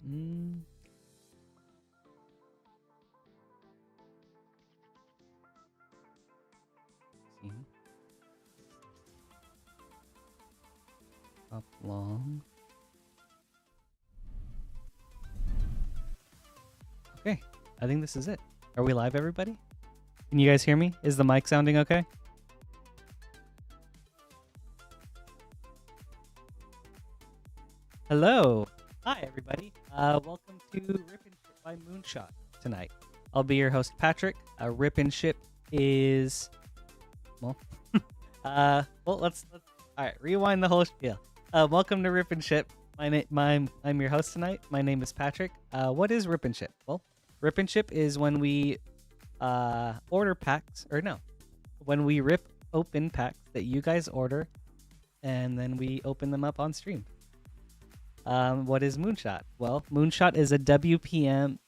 Up long. Okay, I think this is it. Are we live, everybody? Can you guys hear me? Is the mic sounding okay? Hello. Hi, everybody. Welcome to Rip and Ship by Moonshot tonight. I'll be your host, Patrick. Rip and Ship is... Well, let's all right, rewind the whole spiel. Welcome to Rip and Ship. I'm your host tonight. My name is Patrick. What is Rip and Ship? Well, Rip and Ship is when we order packs, or no, when we rip open packs that you guys order, and then we open them up on stream. What is Moonshot? Well, Moonshot is a WPN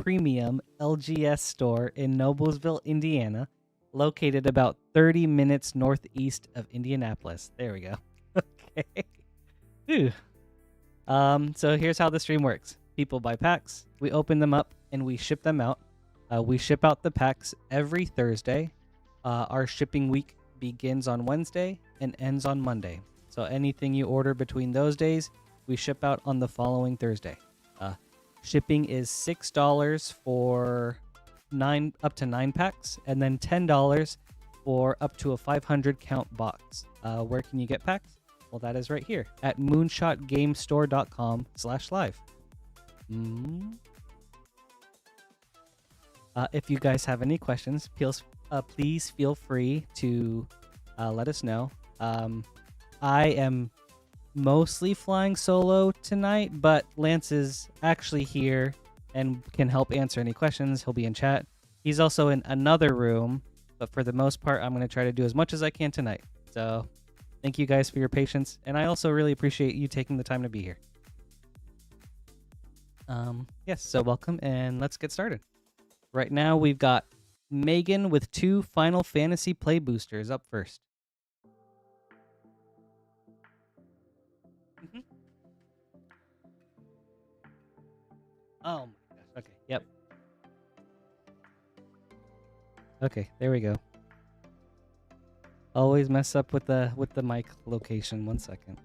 premium LGS store in Noblesville, Indiana, located about 30 minutes northeast of Indianapolis. There we go. Okay. Whew. So here's how the stream works. People buy packs, we open them up, and we ship them out. We ship out the packs every Thursday. Our shipping week begins on Wednesday and ends on Monday. So anything you order between those days, we ship out on the following Thursday. Shipping is $6 for up to 9 packs, and then $10 for up to a 500 count box. Where can you get packs? Well, that is right here at moonshotgamestore.com/live. If you guys have any questions, please feel free to let us know. I am mostly flying solo tonight, but Lance is actually here and can help answer any questions. He'll be in chat. He's also in another room, but for the most part, I'm going to try to do as much as I can tonight. So thank you guys for your patience, and I also really appreciate you taking the time to be here. Yes, so welcome, and let's get started. Right now, we've got Megan with 2 Final Fantasy play boosters up first. Oh my gosh. Okay. Yep. Okay, there we go. Always mess up with the mic location. 1 second.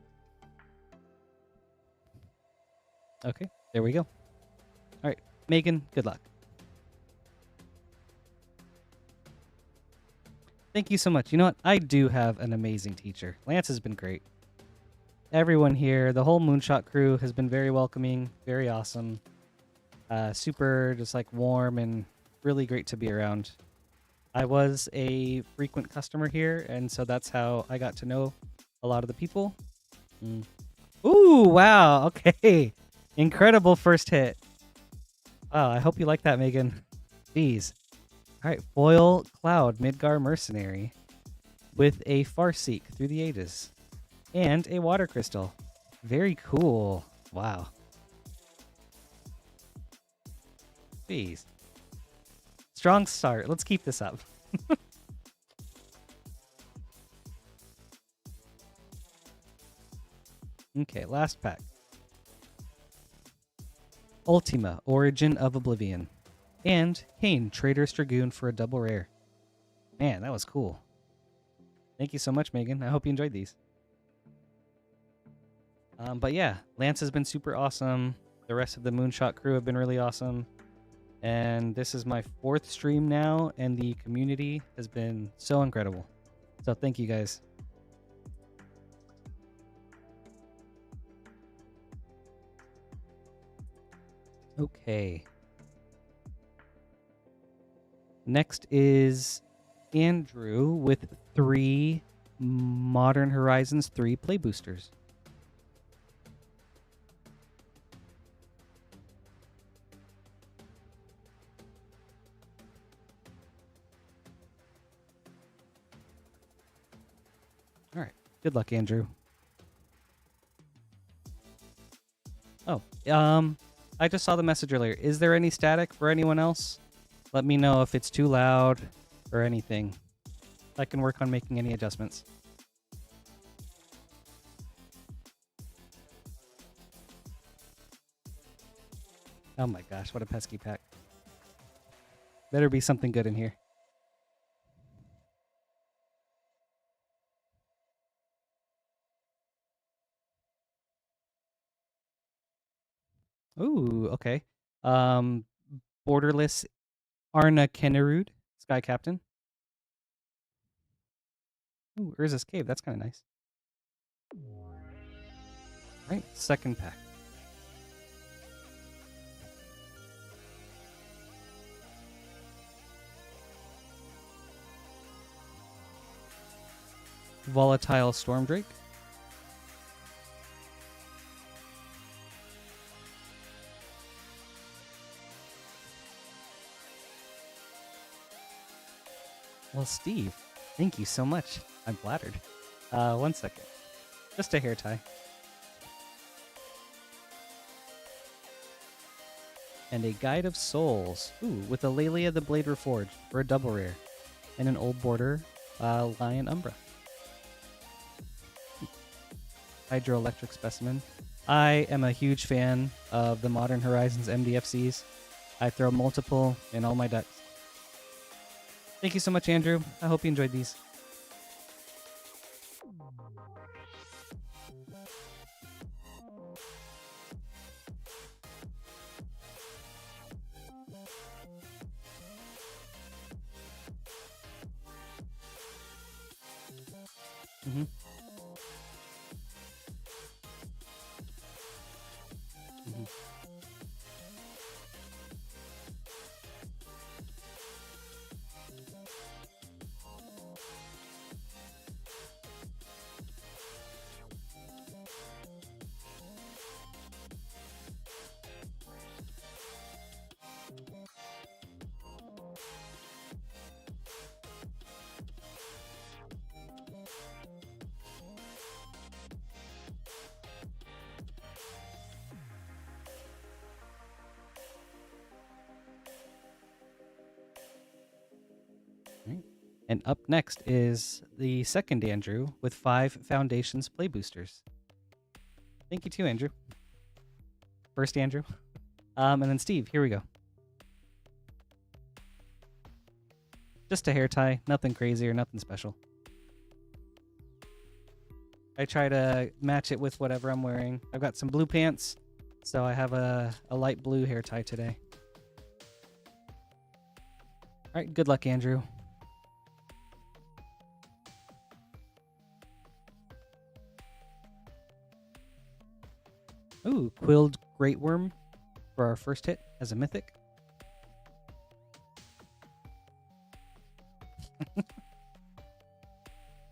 Okay, there we go. All right, Megan, good luck. Thank you so much. You know what? I do have an amazing teacher. Lance has been great. Everyone here, the whole Moonshot crew has been very welcoming, very awesome. Super just like warm and really great to be around. I was a frequent customer here, and so that's how I got to know a lot of the people. Ooh, wow. Okay. Incredible first hit. Wow, I hope you like that, Megan. Jeez. All right, Foil Cloud Midgar Mercenary with a Farseek through the ages and a Water Crystal. Very cool. Wow. Jeez. Strong start. Let's keep this up. Okay, last pack. Ultima, Origin of Oblivion. And Kane, Traitorous Dragoon for a double rare. Man, that was cool. Thank you so much, Megan. I hope you enjoyed these. But yeah, Lance has been super awesome. The rest of the Moonshot crew have been really awesome. And this is my 4th stream now, and the community has been so incredible. So thank you guys. Okay. Next is Andrew with 3 Modern Horizons 3 play boosters. All right. Good luck, Andrew. Oh, I just saw the message earlier. Is there any static for anyone else? Let me know if it's too loud or anything. I can work on making any adjustments. Oh my gosh, what a pesky pack. Better be something good in here. Ooh, okay. Borderless Arna Kennerud, Sky Captain. Ooh, Urza's Cave, that's kind of nice. Right, second pack. Volatile Stormdrake. Well, Steve, thank you so much. I'm flattered. 1 second. Just a hair tie. And a Guide of Souls. Ooh, with a Lelia the Blade Reforged for a double rare. And an old border Lion Umbra. Hydroelectric Specimen. I am a huge fan of the Modern Horizons MDFCs. I throw multiple in all my decks. Thank you so much, Andrew. I hope you enjoyed these. Mm-hmm. Mm-hmm. Right. And up next is the second Andrew with 5 Foundations Play Boosters. Thank you too, Andrew. First Andrew. And then Steve, here we go. Just a hair tie, nothing crazy or nothing special. I try to match it with whatever I'm wearing. I've got some blue pants, so I have a light blue hair tie today. All right, good luck, Andrew. Ooh, Quilled Great Worm for our first hit as a mythic.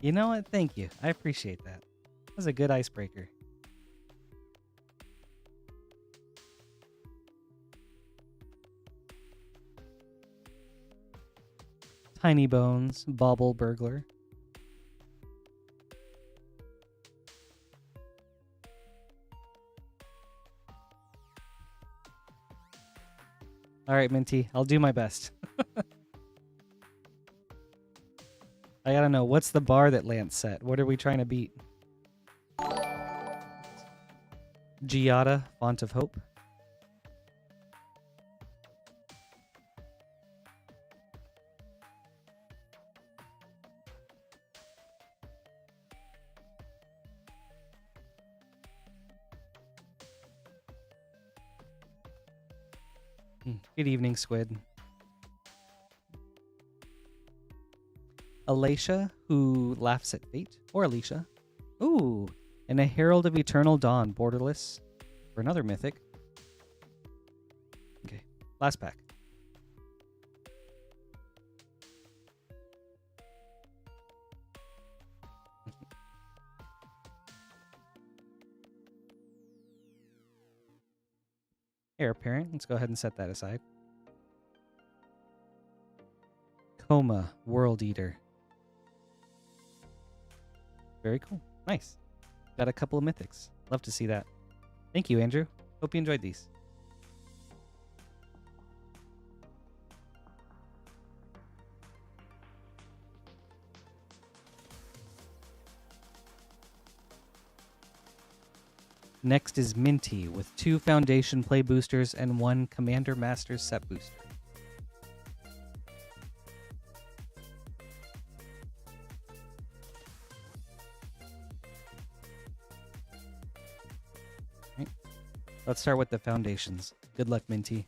You know what? Thank you. I appreciate that. That was a good icebreaker. Tiny Bones, Bauble Burglar. All right, Minty, I'll do my best. I gotta know, what's the bar that Lance set? What are we trying to beat? Giada, Font of Hope. Good evening, Squid. Alacia, who laughs at fate, or Alicia. Ooh, and a Herald of Eternal Dawn, borderless, for another mythic. Okay, last pack. Heir Apparent, let's go ahead and set that aside. Coma, World Eater. Very cool. Nice. Got a couple of mythics. Love to see that. Thank you, Andrew. Hope you enjoyed these. Next is Minty with 2 Foundation play boosters and 1 Commander Masters set booster. Right. Let's start with the foundations. Good luck, Minty.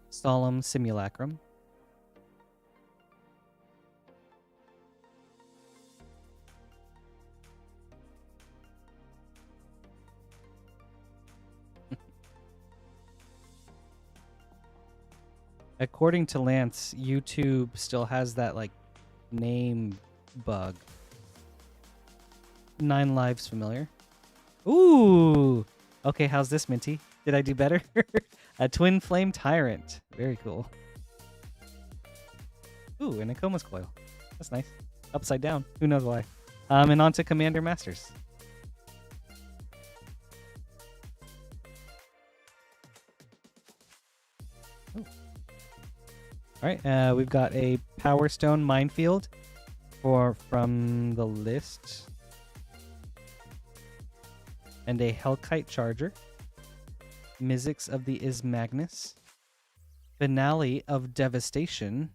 Solemn Simulacrum. According to Lance, YouTube still has that like name bug. 9 lives familiar. Ooh. Okay, how's this, Minty? Did I do better? A Twin Flame Tyrant. Very cool. Ooh, and a Coma's Coil. That's nice. Upside down. Who knows why. And on to Commander Masters. Ooh. All right, we've got a Power Stone Minefield from the list. And a Hellkite Charger. Mizzix of the Ismagnus. Finale of Devastation.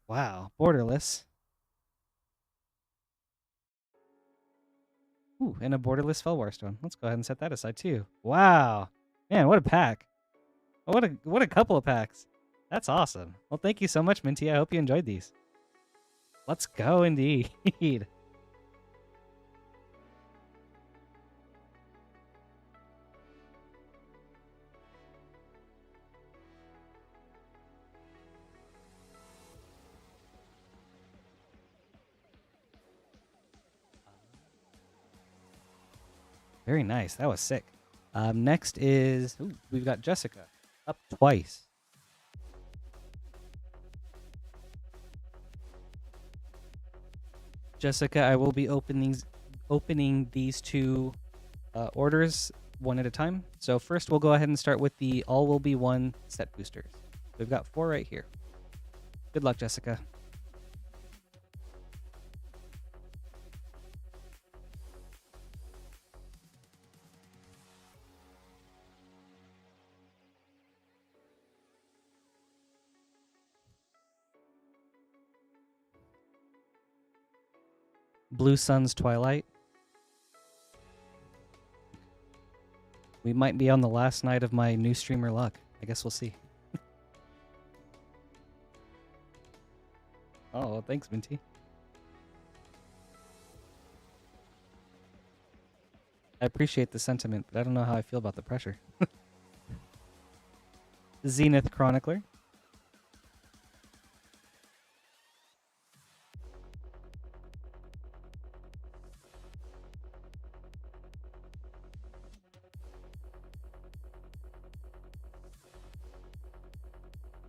Wow, borderless. Ooh, and a borderless Fellwar Stone. Let's go ahead and set that aside too. Wow. Man, what a pack. What a couple of packs. That's awesome. Well, thank you so much, Minty. I hope you enjoyed these. Let's go indeed. Very nice. That was sick. Next is... Ooh, we've got Jessica. Up twice. Jessica, I will be opening these 2 orders one at a time. So first we'll go ahead and start with the All Will Be One set boosters. We've got 4 right here. Good luck, Jessica. Blue Sun's Twilight. We might be on the last night of my new streamer luck. I guess we'll see. Oh, thanks, Minty. I appreciate the sentiment, but I don't know how I feel about the pressure. Zenith Chronicler.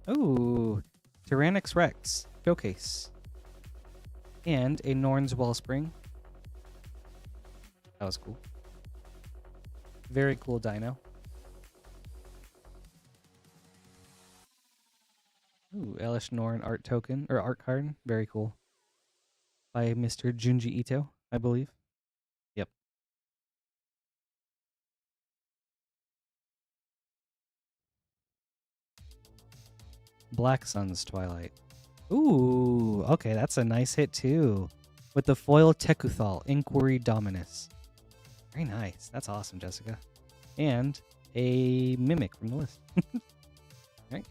Ooh, Tyrannix Rex Showcase. And a Norn's Wellspring. That was cool. Very cool dino. Ooh, Elish Norn art token, or art card. Very cool. By Mr. Junji Ito, I believe. Yep. Black Sun's Twilight. Ooh, okay, that's a nice hit too. With the foil Tekuthal, Inquiry Dominus. Very nice. That's awesome, Jessica. And a Mimic from the list. Right.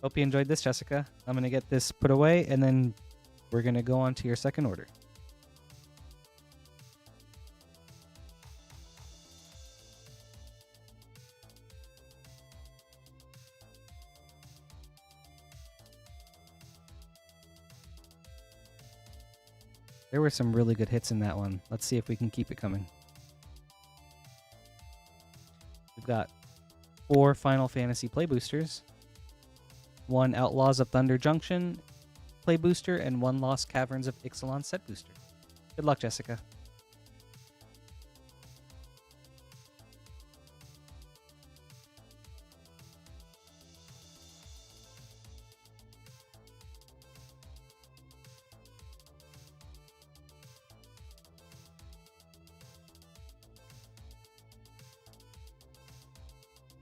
Hope you enjoyed this, Jessica. I'm going to get this put away, and then we're going to go on to your second order. There were some really good hits in that one. Let's see if we can keep it coming. We've got 4 Final Fantasy play boosters, 1 Outlaws of Thunder Junction play booster, and 1 Lost Caverns of Ixalon set booster. Good luck, Jessica.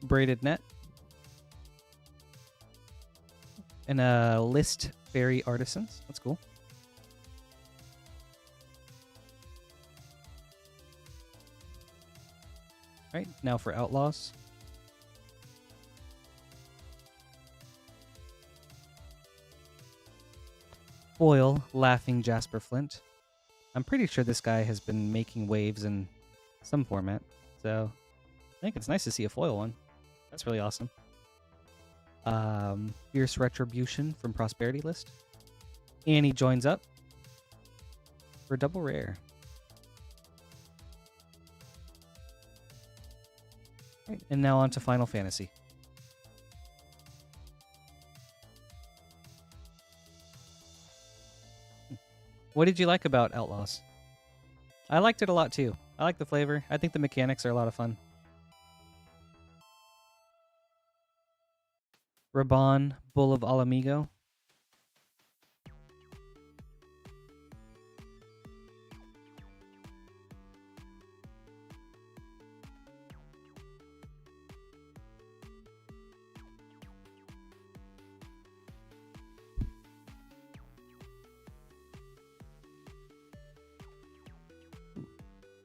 Braided Net. And a List Fairy Artisans. That's cool. All right, now for Outlaws. Foil Laughing Jasper Flint. I'm pretty sure this guy has been making waves in some format, so I think it's nice to see a foil one. That's really awesome. Fierce Retribution from Prosperity List. And he joins up for double rare. Right, and now on to Final Fantasy. What did you like about Outlaws? I liked it a lot too. I like the flavor. I think the mechanics are a lot of fun. Raban, Bull of Alamigo.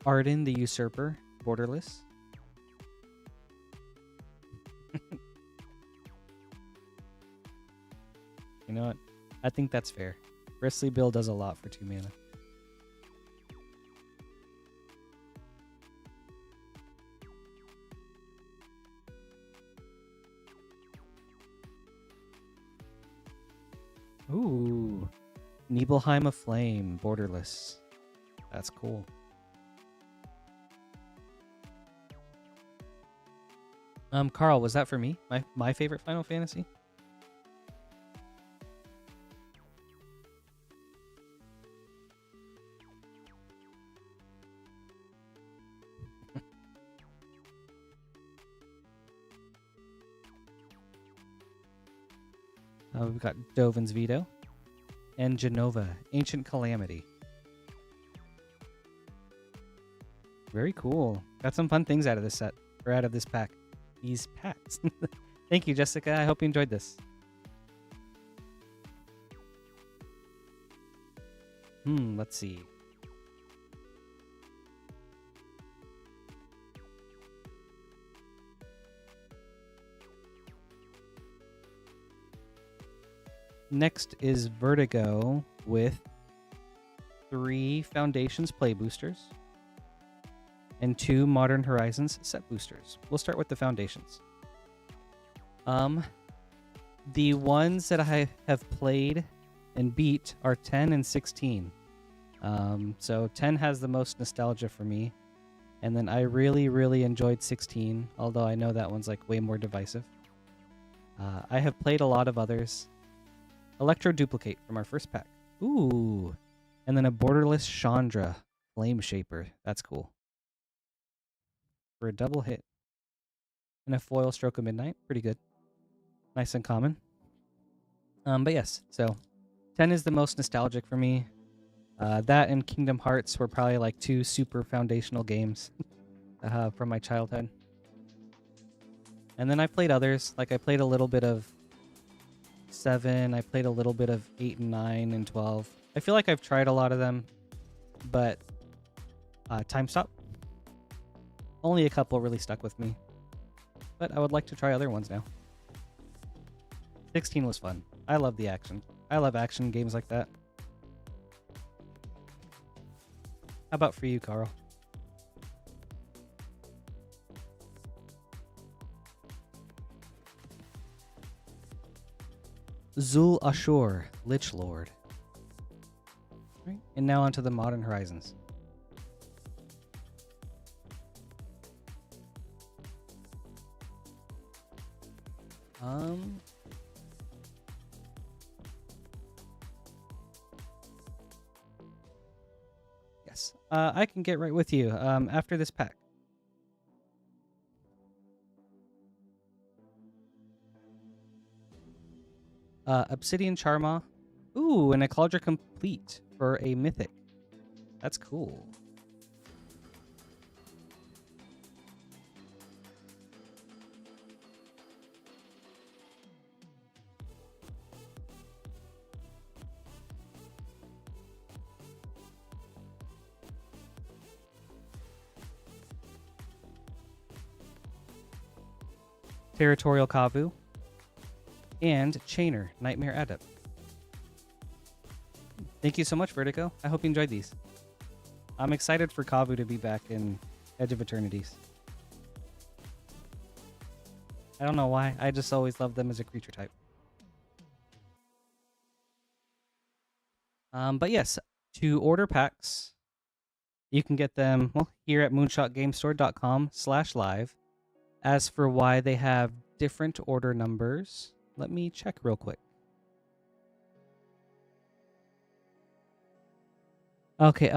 Arden the Usurper, borderless. You know what? I think that's fair. Bristly Bill does a lot for 2 mana. Ooh. Nibelheim of Flame, borderless. That's cool. Carl, was that for me? My favorite Final Fantasy? We've got Dovin's Veto and Genova, Ancient Calamity. Very cool. Got some fun things out of this set, or out of this pack. These packs. Thank you, Jessica. I hope you enjoyed this. Let's see. Next is Vertigo with 3 Foundations play boosters and 2 Modern Horizons set boosters. We'll start with the Foundations. The ones that I have played and beat are 10 and 16. So 10 has the most nostalgia for me. And then I really, really enjoyed 16, although I know that one's like way more divisive. I have played a lot of others. Electro Duplicate from our first pack. Ooh. And then a borderless Chandra Flame Shaper. That's cool. For a double hit. And a foil Stroke of Midnight. Pretty good. Nice and common. But yes, so 10 is the most nostalgic for me. That and Kingdom Hearts were probably like 2 super foundational games from my childhood. And then I played others. Like I played a little bit of 7. I played a little bit of 8 and 9 and 12. I feel like I've tried a lot of them, but Time Stop. Only a couple really stuck with me. But I would like to try other ones now. 16 was fun. I love the action. I love action games like that. How about for you, Carl? Zul Ashur, Lich Lord. Right. And now onto the Modern Horizons. Yes. I can get right with you after this pack. Obsidian Charma. Ooh, and a Cauldron Complete for a Mythic. That's cool. Territorial Kavu, and Chainer, Nightmare Adept. Thank you so much, Vertigo. I hope you enjoyed these. I'm excited for Kavu to be back in Edge of Eternities. I don't know why. I just always loved them as a creature type. But yes, to order packs, you can get them here at moonshotgamestore.com/live. As for why they have different order numbers, let me check real quick. Okay,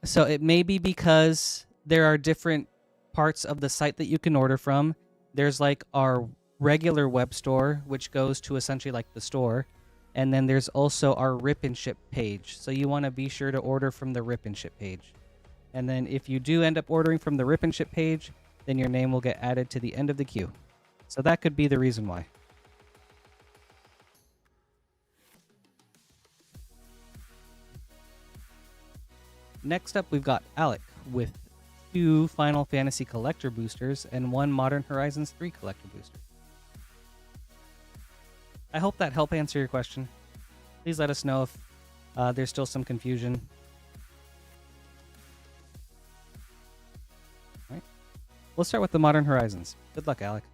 so it may be because there are different parts of the site that you can order from. There's like our regular web store, which goes to essentially like the store. And then there's also our Rip and Ship page. So you want to be sure to order from the Rip and Ship page. And then if you do end up ordering from the Rip and Ship page, then your name will get added to the end of the queue. So that could be the reason why. Next up, we've got Alec with 2 Final Fantasy Collector boosters and 1 Modern Horizons 3 Collector booster. I hope that helped answer your question. Please let us know if there's still some confusion. All right. We'll start with the Modern Horizons. Good luck, Alec.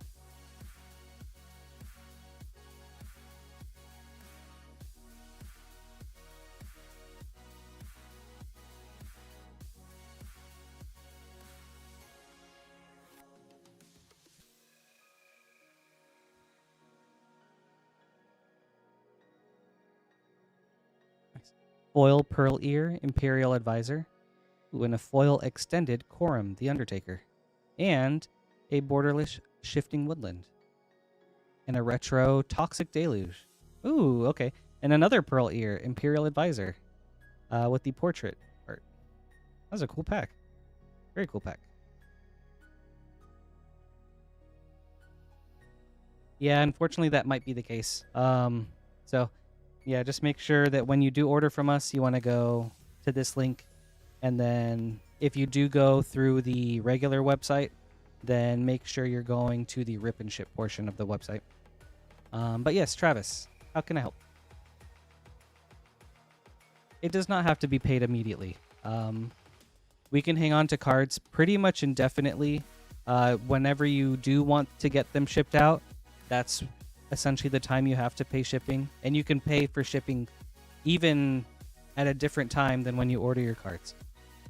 Foil Pearl Ear, Imperial Advisor, and a foil extended Corum, the Undertaker, and a borderless Shifting Woodland, and a retro Toxic Deluge. Ooh, okay. And another Pearl Ear, Imperial Advisor, with the portrait art. That was a cool pack. Very cool pack. Yeah, unfortunately that might be the case. So yeah, just make sure that when you do order from us, you want to go to this link. And then if you do go through the regular website, then make sure you're going to the Rip and Ship portion of the website. But yes, Travis, how can I help? It does not have to be paid immediately. We can hang on to cards pretty much indefinitely. Whenever you do want to get them shipped out, that's essentially the time you have to pay shipping, and you can pay for shipping even at a different time than when you order your cards.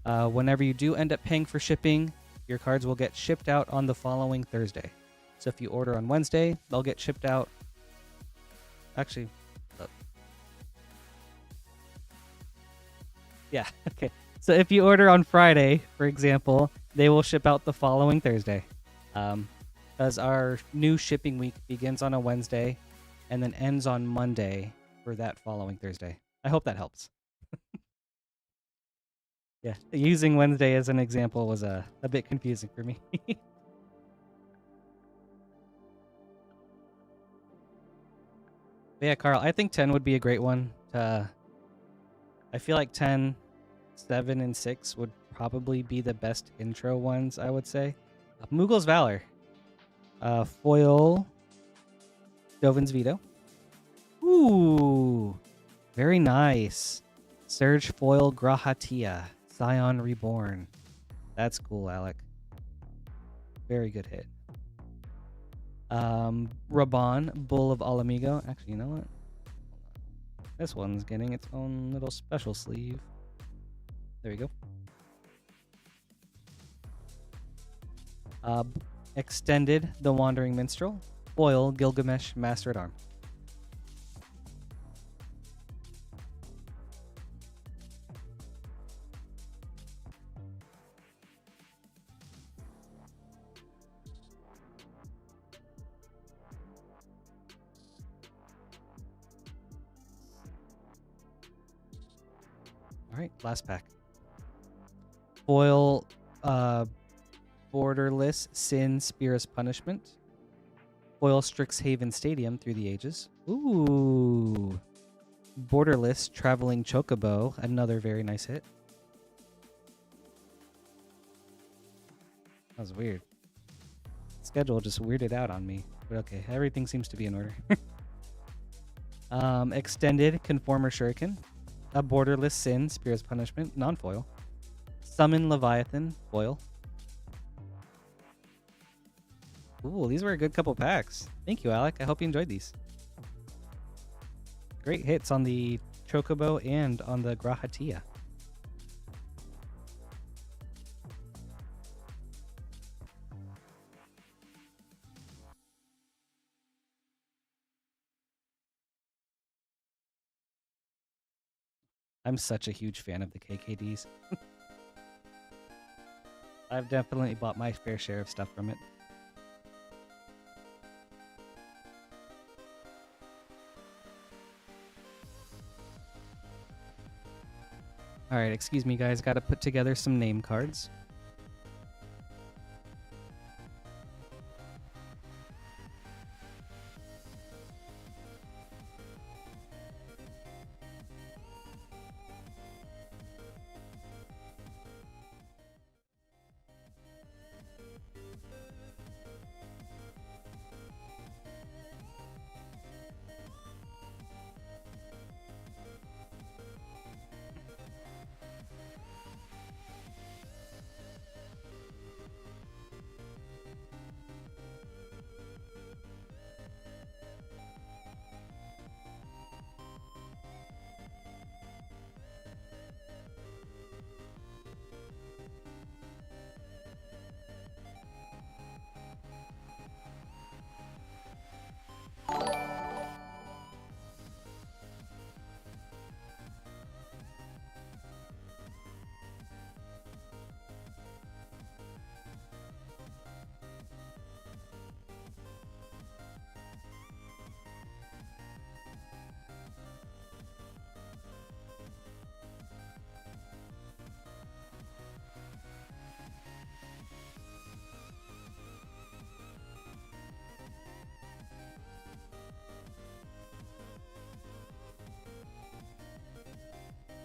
Whenever you do end up paying for shipping, your cards will get shipped out on the following Thursday. So if you order on Wednesday, they'll get shipped out. Actually, look. Yeah, okay. So if you order on Friday, for example, they will ship out the following Thursday. Because our new shipping week begins on a Wednesday and then ends on Monday for that following Thursday. I hope that helps. Yeah, using Wednesday as an example was a bit confusing for me. But yeah, Carl, I think 10 would be a great one. I feel like 10, 7, and 6 would probably be the best intro ones, I would say. Mughal's Valor. Foil Dovin's Veto. Ooh, very nice. Surge Foil Grahatia, Scion Reborn. That's cool, Alec. Very good hit. Raban, Bull of Alamigo. Actually, you know what? This one's getting its own little special sleeve. There we go. Extended, The Wandering Minstrel. Foil, Gilgamesh, Master at Arm. All right, last pack. Foil, Borderless, Sin, Spear's Punishment. Foil Strixhaven Stadium Through the Ages. Ooh. Borderless, Traveling Chocobo. Another very nice hit. That was weird. It's schedule just weirded out on me. But okay, everything seems to be in order. Extended Conformer Shuriken. A Borderless Sin, Spirit's Punishment, non-foil. Summon Leviathan, foil. Ooh, these were a good couple packs. Thank you, Alec. I hope you enjoyed these. Great hits on the Chocobo and on the Grahatia. I'm such a huge fan of the KKDs. I've definitely bought my fair share of stuff from it. Alright, excuse me guys, gotta put together some name cards.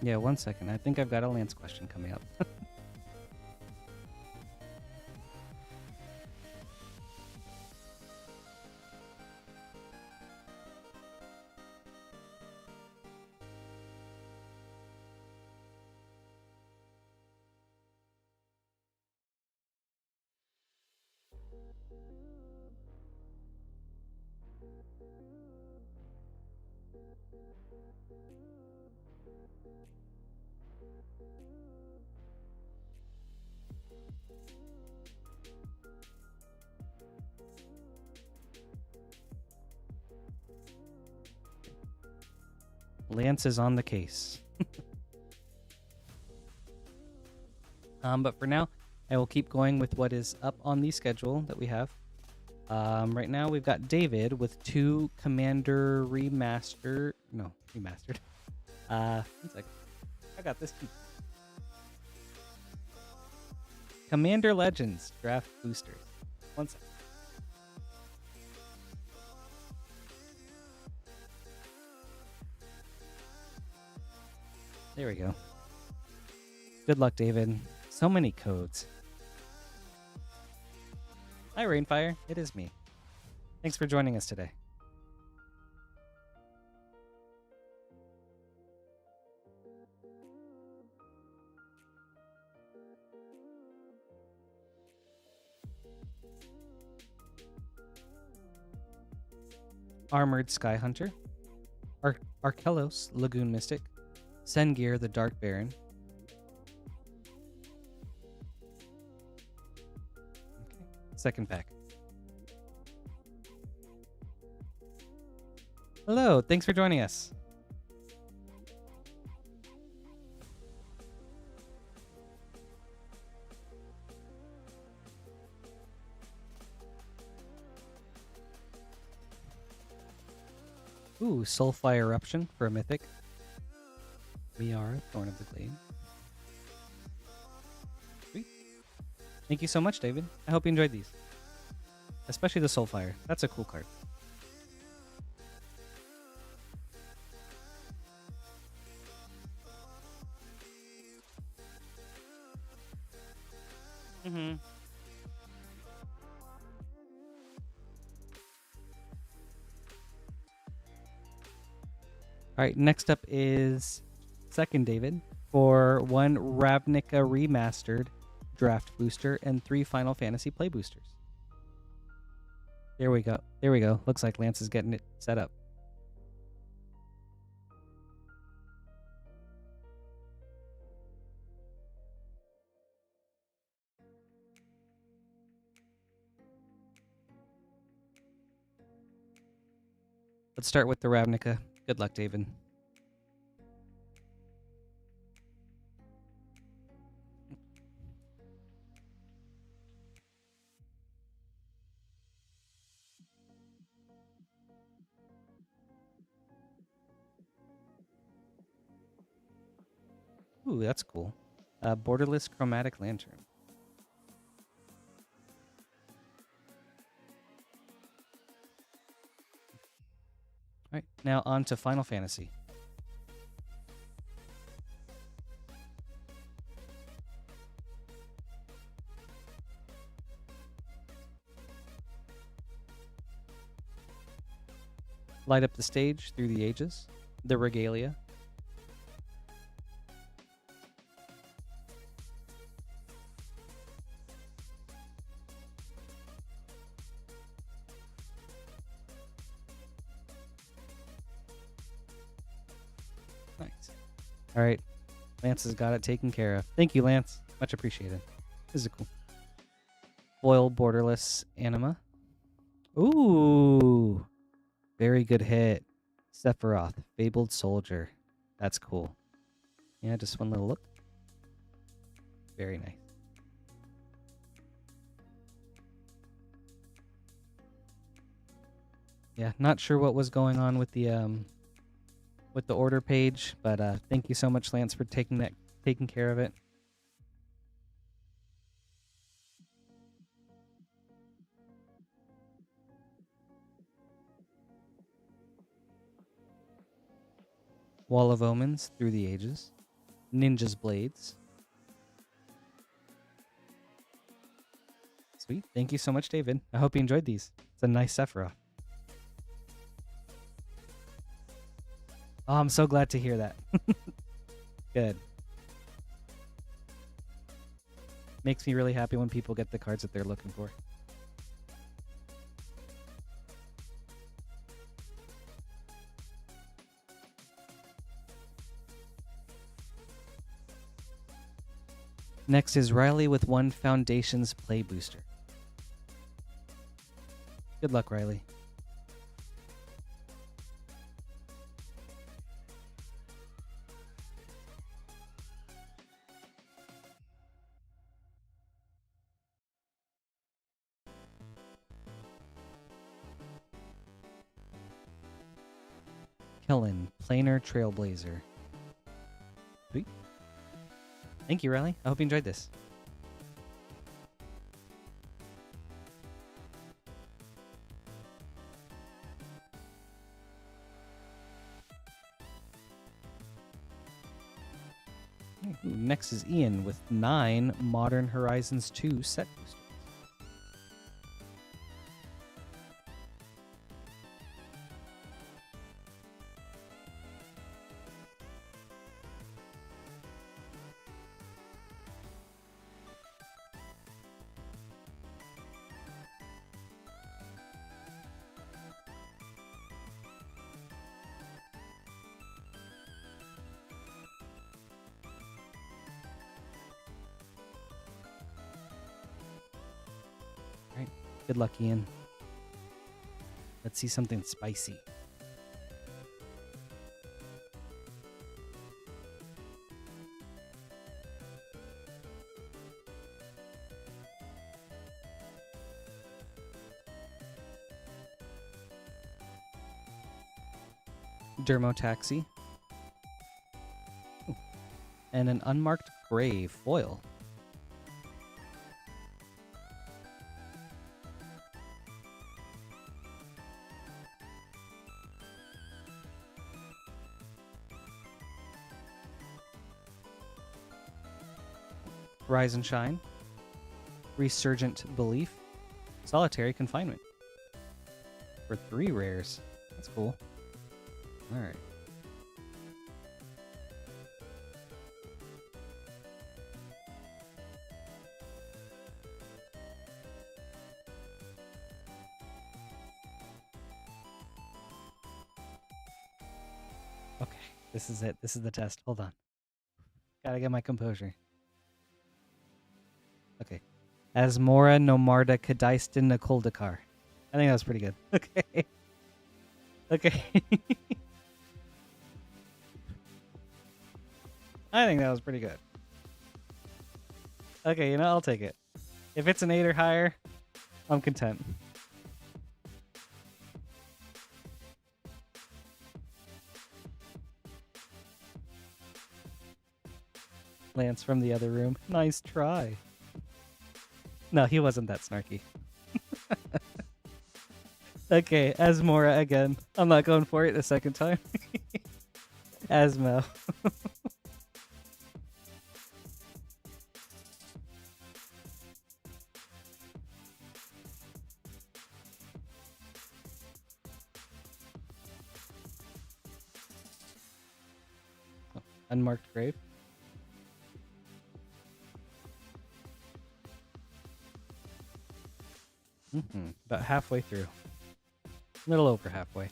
Yeah, 1 second. I think I've got a Lance question coming up. Lance is on the case. But for now, I will keep going with what is up on the schedule that we have. Right now, we've got David with 2 Commander Remastered. No, Remastered. 1 second. I got this too. Commander Legends Draft Boosters. 1 second. There we go. Good luck, David. So many codes. Hi, Rainfire. It is me. Thanks for joining us today. Armored Skyhunter. Arkelos, Lagoon Mystic. Sengir, the Dark Baron. Okay. Second pack. Hello, thanks for joining us. Ooh, Soulfire Eruption for a Mythic. Miara, Thorn of the Glade. Sweet. Thank you so much, David. I hope you enjoyed these. Especially the Soulfire. That's a cool card. All right, next up is second David for 1 Ravnica Remastered draft booster and 3 Final Fantasy play boosters. There we go. There we go. Looks like Lance is getting it set up. Let's start with the Ravnica. Good luck, David. Ooh, that's cool. Borderless Chromatic Lantern. All right, now on to Final Fantasy. Light up the stage through the ages. The Regalia. Nice. All right. Lance has got it taken care of. Thank you, Lance. Much appreciated. This is cool. Foil Borderless Anima. Ooh. Very good hit. Sephiroth, Fabled Soldier. That's cool. Yeah, just one little look. Very nice. Yeah, not sure what was going on with the order page, but thank you so much, Lance, for taking care of it. Wall of Omens through the ages. Ninja's Blades. Sweet. Thank you so much, David. I hope you enjoyed these. It's a nice Sephiroth. Oh, I'm so glad to hear that. Good. Makes me really happy when people get the cards that they're looking for. Next is Riley with 1 Foundations play booster. Good luck, Riley. Kellen, Planar Trailblazer. Sweet. Thank you, Riley. I hope you enjoyed this. Next is Ian with 9 Modern Horizons 2 set boosters. Good luck, Ian. Let's see something spicy. Dermotaxi. Ooh. And an unmarked gray foil. Rise and Shine, Resurgent Belief, Solitary Confinement. For 3 rares. That's cool. Alright. This is it. This is the test. Hold on. Gotta get my composure. Okay. Asmora Nomarda Kadaistin Nakoldakar. I think that was pretty good. Okay. Okay. I think that was pretty good. Okay, you know, I'll take it. If it's an 8 or higher, I'm content. Lance from the other room. Nice try. No, he wasn't that snarky. Okay, Asmora again. I'm not going for it a second time. Asmo. Unmarked grave. About halfway through. A little over halfway.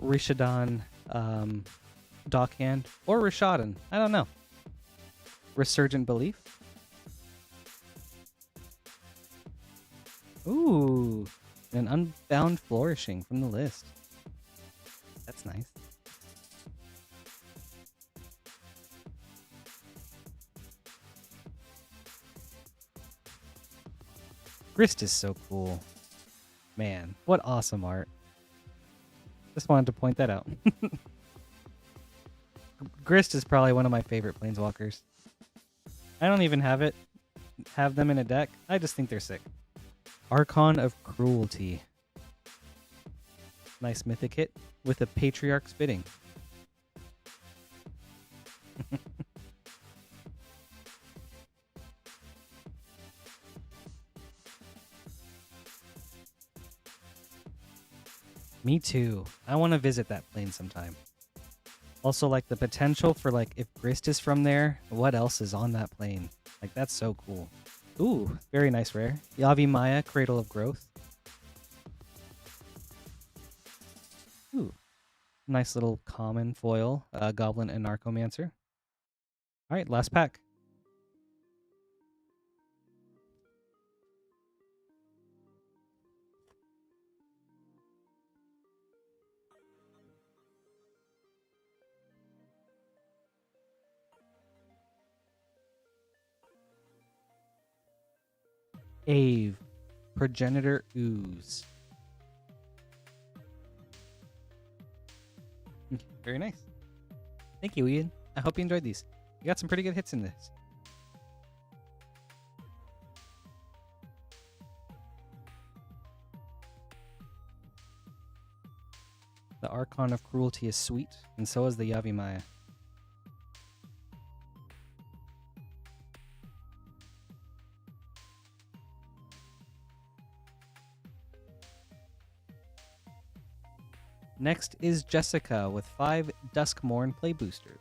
Rishadan, Dockhand, or Rishadan. I don't know. Resurgent Belief. Ooh, an Unbound Flourishing from the list. That's nice. Grist is so cool. Man, what awesome art. Just wanted to point that out. Grist is probably one of my favorite planeswalkers. I don't even have them in a deck. I just think they're sick. Archon of Cruelty. Nice mythic hit with a Patriarch's Bidding. Me too. I want to visit that plane sometime. Also, like, the potential for, like, if Grist is from there, what else is on that plane? Like, that's so cool. Ooh, very nice rare. Yavi Maya, Cradle of Growth. Ooh, nice little common foil, Goblin and Narcomancer. All right, last pack. Ave, Progenitor Ooze. Very nice. Thank you, Ian. I hope you enjoyed these. You got some pretty good hits in this. The Archon of Cruelty is sweet, and so is the Yavi Maya. Next is Jessica with 5 Duskborn play boosters.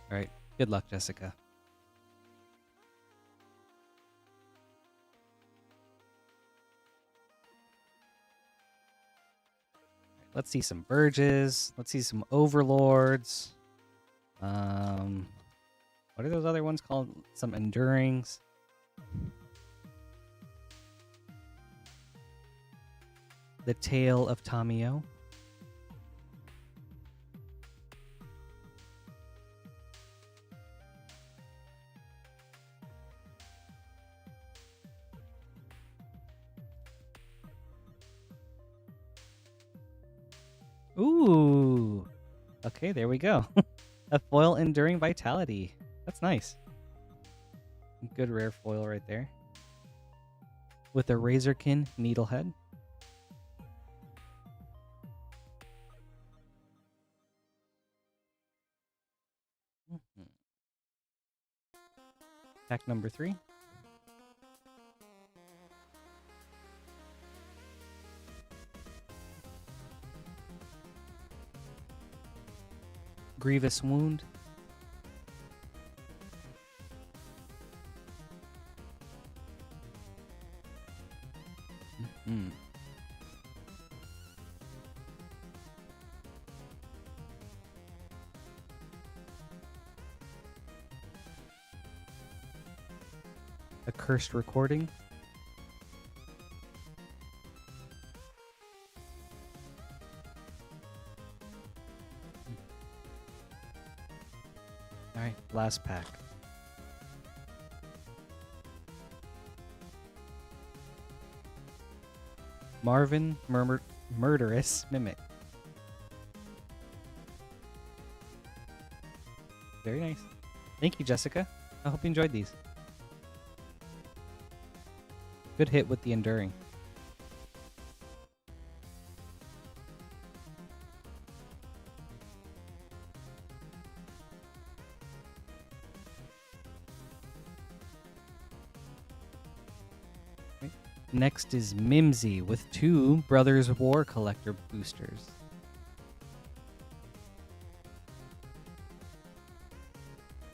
All right, good luck, Jessica. Let's see some Burges. Let's see some Overlords. What are those other ones called? Some Endurings. The Tale of Tamio. Ooh. Okay, there we go. A foil Enduring Vitality. That's nice. Good rare foil right there. With a Razorkin Needlehead. Pack number 3. Grievous Wound. Mm. A Cursed Recording. All right, last pack. Marvin Murderous Mimic. Very nice. Thank you, Jessica. I hope you enjoyed these. Good hit with the Enduring. Okay. Next is Mimsy with 2 Brothers War Collector boosters.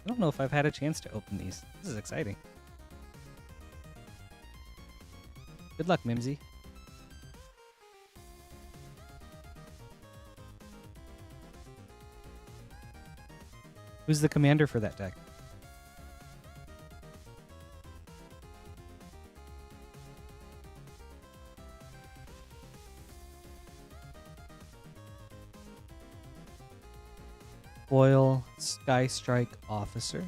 I don't know if I've had a chance to open these. This is exciting. Good luck, Mimsy. Who's the commander for that deck? Foil Sky Strike Officer.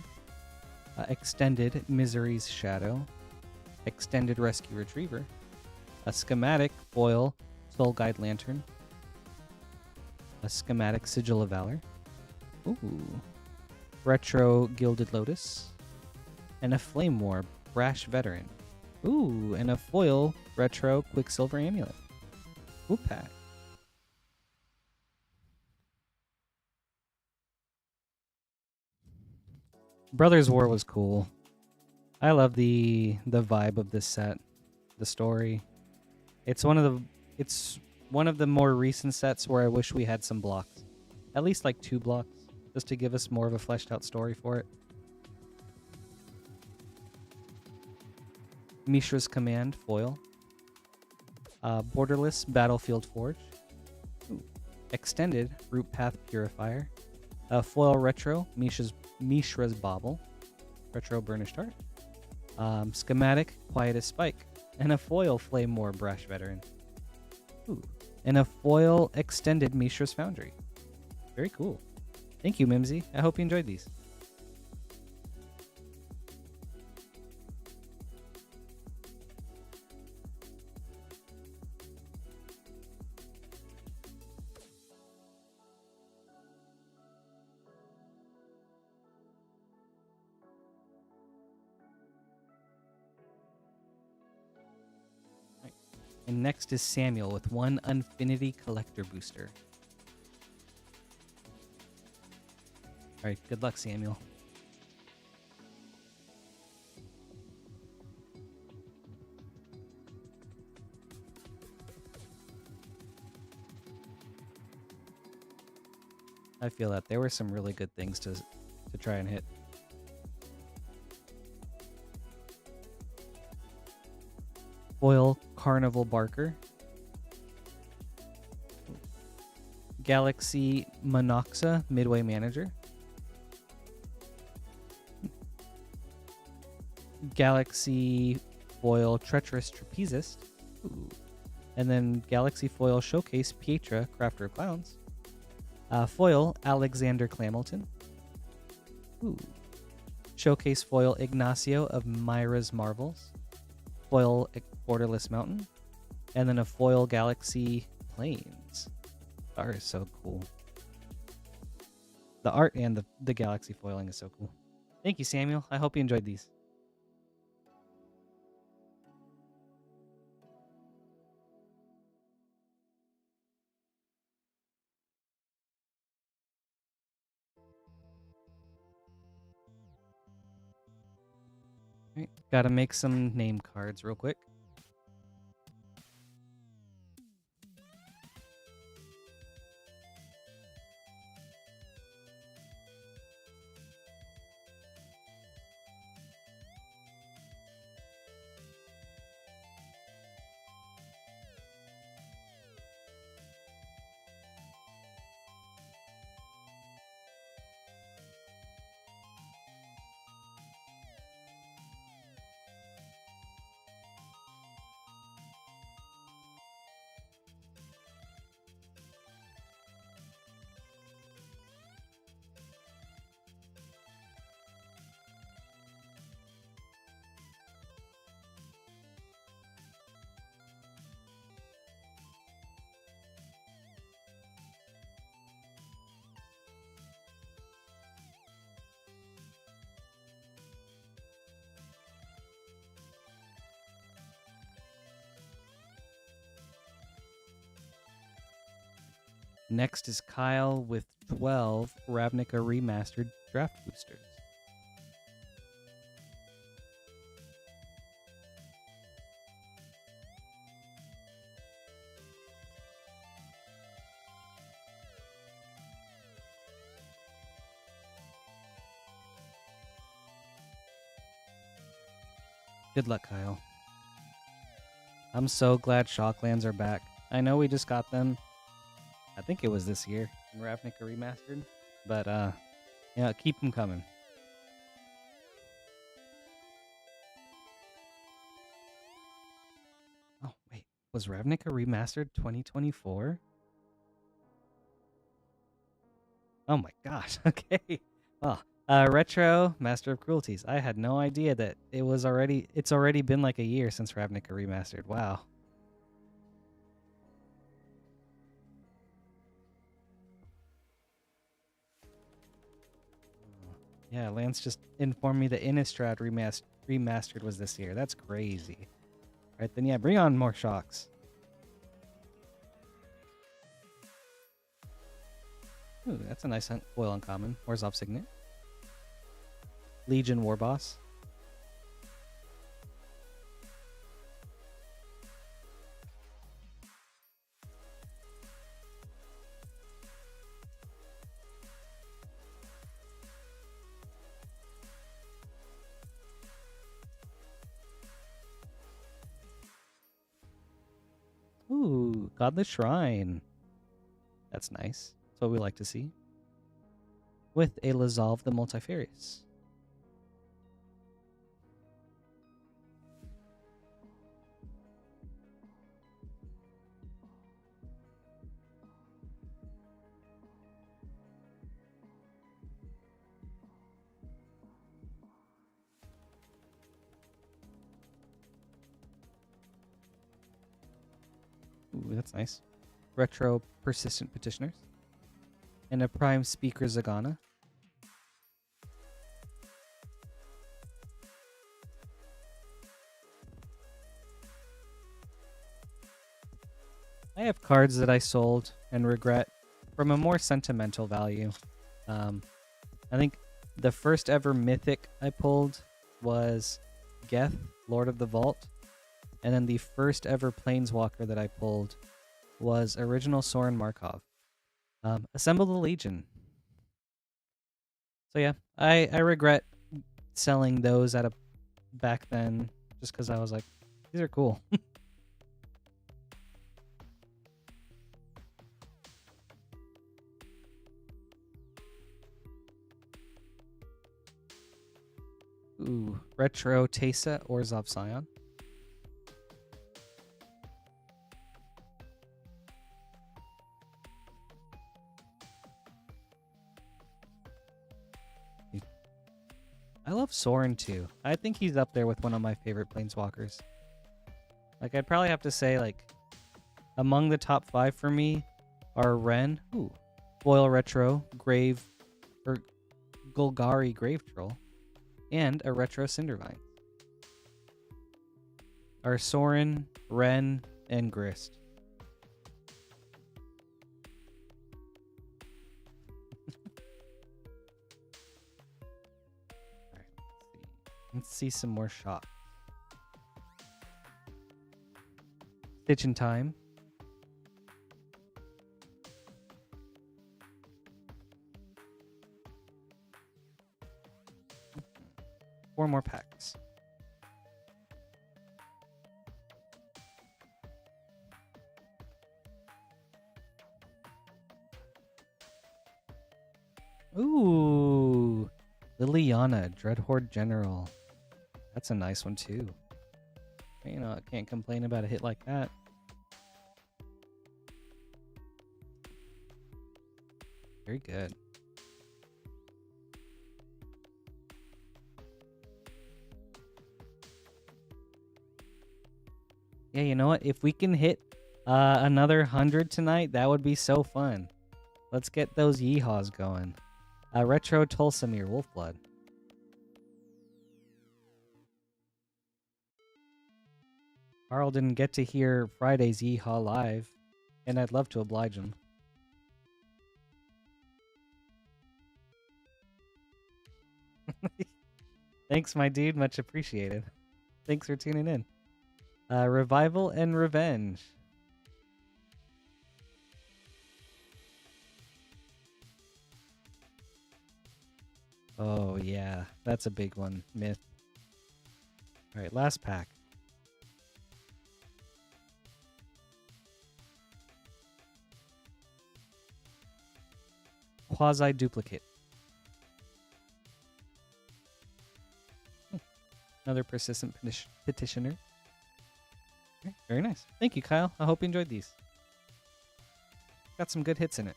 Extended Misery's Shadow. Extended Rescue Retriever. A schematic foil Soul Guide Lantern. A schematic Sigil of Valor. Ooh. Retro Gilded Lotus. And a Flame War Brash Veteran. Ooh, and a foil retro Quicksilver Amulet. Ooh, pack. Brothers War was cool. I love the vibe of this set, the story. It's one of the more recent sets where I wish we had some blocks, at least like 2 blocks, just to give us more of a fleshed out story for it. Mishra's Command foil, Borderless Battlefield Forge, ooh, Extended Root Path Purifier, foil retro Mishra's Bauble, retro Burnished Heart, schematic Quietest Spike, and a foil Flame War Brash Veteran. Ooh, and a foil extended Mishra's Foundry. Very cool. Thank you, Mimsy. I hope you enjoyed these. And next is Samuel with 1 Unfinity Collector booster. Alright, good luck, Samuel. I feel that there were some really good things to try and hit. Foil Carnival Barker. Galaxy Monoxa Midway Manager. Galaxy Foil Treacherous Trapezist. Ooh. And then Galaxy Foil Showcase Pietra Crafter of Clowns. Foil Alexander Clamilton. Ooh. Showcase Foil Ignacio of Myra's Marvels. Foil Borderless Mountain. And then a foil Galaxy Plains. Art is so cool. The art and the Galaxy foiling is so cool. Thank you, Samuel. I hope you enjoyed these. All right, gotta make some name cards real quick. Next is Kyle with 12 Ravnica Remastered draft boosters. Good luck, Kyle. I'm so glad Shocklands are back. I know we just got them. I think it was this year in Ravnica Remastered. But, yeah, keep them coming. Oh, wait. Was Ravnica Remastered 2024? Oh my gosh. Okay. Well, Retro Master of Cruelties. I had no idea that it's already been like a year since Ravnica Remastered. Wow. Yeah, Lance just informed me that Innistrad Remastered was this year. That's crazy. Right then, yeah, bring on more shocks. Ooh, that's a nice foil uncommon. Orzhov Signet. Legion Warboss. Ooh, Godless Shrine. That's nice. That's what we like to see. With a Lazalv the Multifarious. Ooh, that's nice. Retro Persistent Petitioners. And a Prime Speaker Zagana. I have cards that I sold and regret from a more sentimental value. I think the first ever Mythic I pulled was Geth, Lord of the Vault. And then the first ever Planeswalker that I pulled was original Sorin Markov. Assemble the Legion. So yeah, I regret selling those back then just because I was like, these are cool. Ooh, Retro Teysa Orzhov Scion. I love Sorin too. I think he's up there with one of my favorite Planeswalkers. Like, I'd probably have to say, like, among the top 5 for me are Ren, Foil Retro, Golgari Grave Troll, and a Retro Cindervine. Are Sorin, Ren, and Grist. Alright, let's see some more shots. Stitch in Time. Four more packs. Ooh, Liliana, Dreadhorde General. That's a nice one too. You know, I can't complain about a hit like that. Very good. Yeah, you know what? If we can hit another 100 tonight, that would be so fun. Let's get those yeehaws going. Retro Tulsamir, Wolfblood. Carl didn't get to hear Friday's yeehaw live, and I'd love to oblige him. Thanks, my dude. Much appreciated. Thanks for tuning in. Revival and Revenge. Oh, yeah. That's a big one. Myth. All right, last pack. Quasi-duplicate. Another persistent petitioner. Okay, very nice. Thank you, Kyle. I hope you enjoyed these. Got some good hits in it.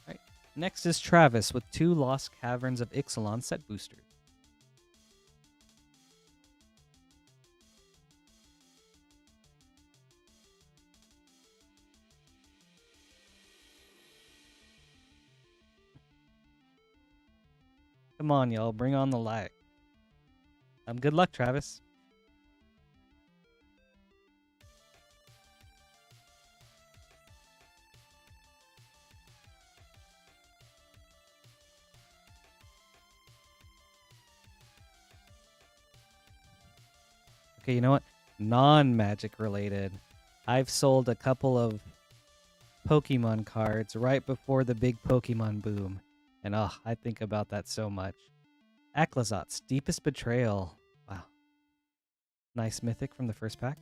Right. Next is Travis with 2 Lost Caverns of Ixalon set boosters. Come on, y'all. Bring on the light. Good luck, Travis. Okay, you know what? Non-magic related. I've sold a couple of Pokemon cards right before the big Pokemon boom. And I think about that so much. Aclazot's Deepest Betrayal. Wow. Nice mythic from the first pack.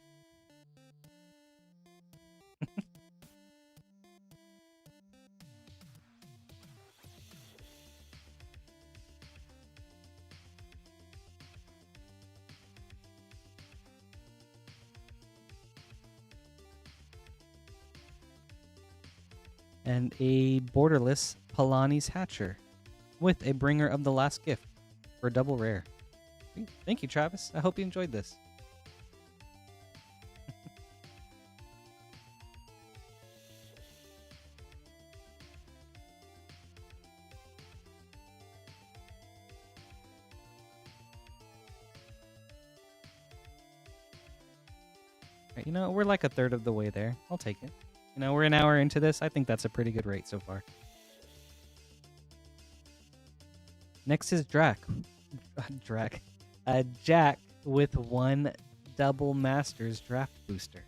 And a borderless Palani's Hatcher with a Bringer of the Last Gift for double rare. Thank you, Travis. I hope you enjoyed this. Right, you know, we're like a third of the way there. I'll take it. You know, we're an hour into this. I think that's a pretty good rate so far. Next is Jack with 1 double Masters draft booster.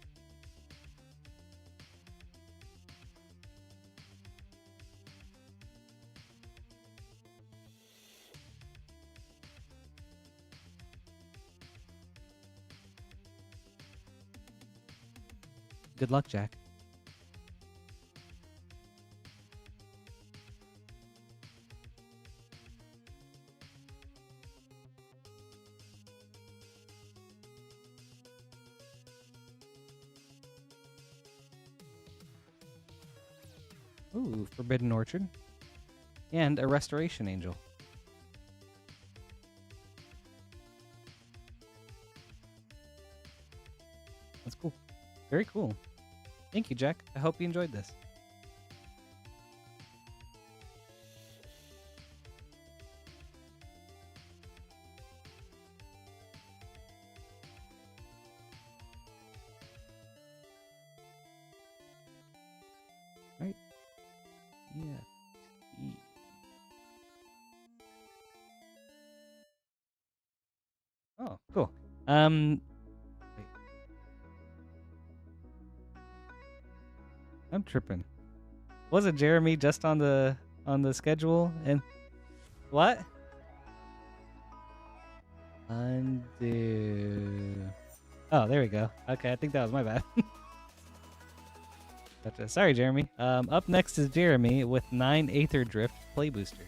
Good luck, Jack. Ooh, Forbidden Orchard. And a Restoration Angel. That's cool. Very cool. Thank you, Jack. I hope you enjoyed this. Right. Yeah. Oh, cool. Wait. I'm tripping. Was it Jeremy just on the schedule? And what? Undo. Oh, there we go. Okay, I think that was my bad. Gotcha. Sorry, Jeremy. Up next is Jeremy with 9 Aether Drift play booster.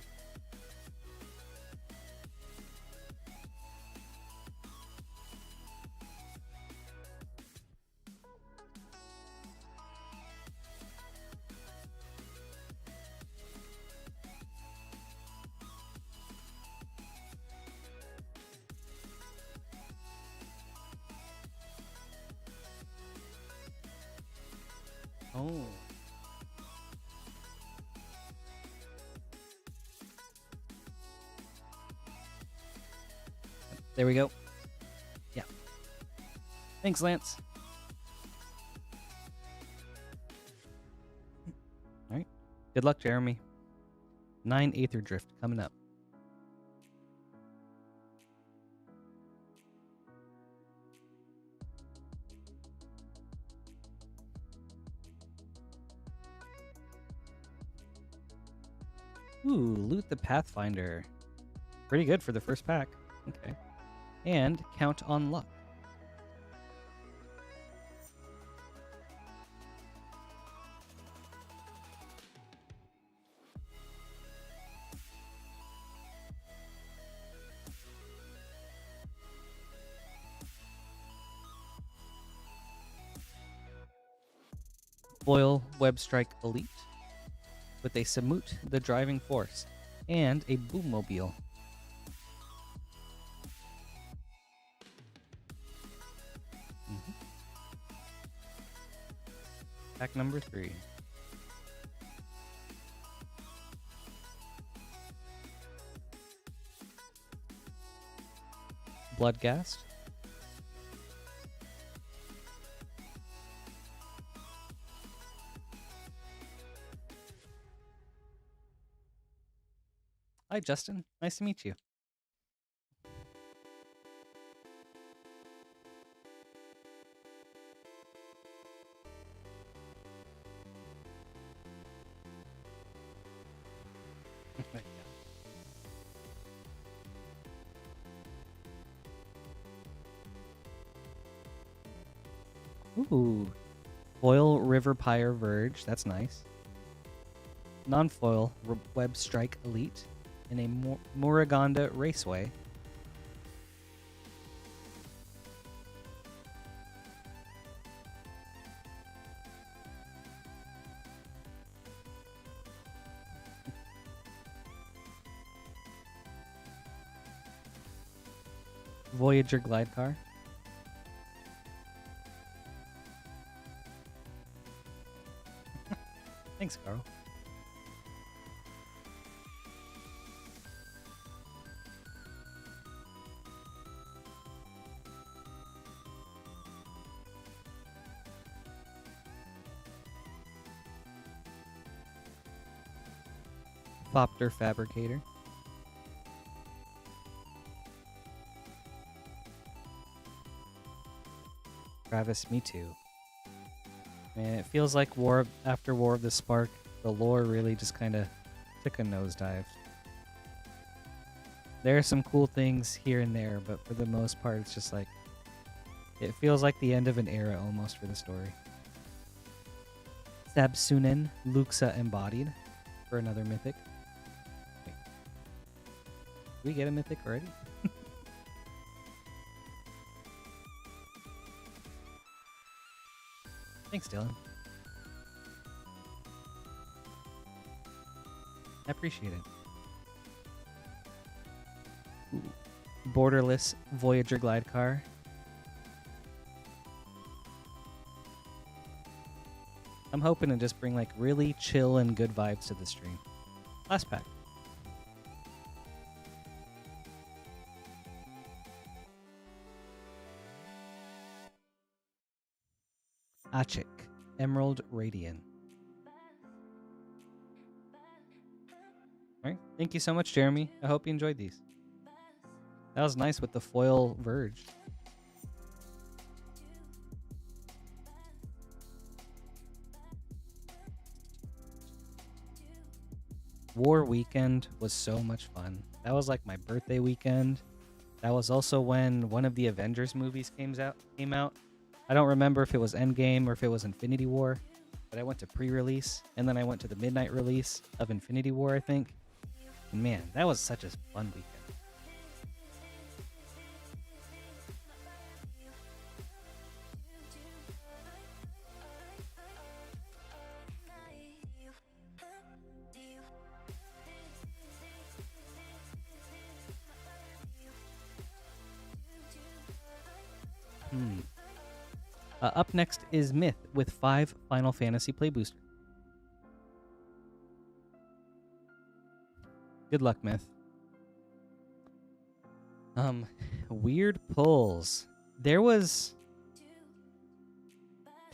Oh. There we go. Yeah. Thanks, Lance. All right. Good luck, Jeremy. 9 Aether Drift coming up. Ooh, Loot the Pathfinder. Pretty good for the first pack. Okay. And Count on Luck. Foil Web Strike Elite with a Samut the Driving Force and a Boommobile. Pack number 3. Bloodghast. Hi, Justin. Nice to meet you. Ooh. Foil River Pyre Verge. That's nice. Non-foil Web Strike Elite in a Muragonda Raceway. Voyager Glidecar. Thanks, Carl. Thopter Fabricator. Travis, me too. Man, it feels like after War of the Spark, the lore really just kind of took a nosedive. There are some cool things here and there, but for the most part, it's just like, it feels like the end of an era almost for the story. Sabsunen Luxa Embodied for another mythic. Wait. Did we get a mythic already? Thanks, Dylan. I appreciate it. Ooh. Borderless Voyager Glidecar. I'm hoping to just bring like really chill and good vibes to the stream. Last pack. Achik, Emerald Radiant. All right. Thank you so much, Jeremy. I hope you enjoyed these. That was nice with the foil Verge. War Weekend was so much fun. That was like my birthday weekend. That was also when one of the Avengers movies came out. I don't remember if it was Endgame or if it was Infinity War, but I went to pre-release, and then I went to the midnight release of Infinity War, I think. And man, that was such a fun weekend. Up next is Myth with 5 Final Fantasy Play Booster. Good luck, Myth. Um, weird pulls. There was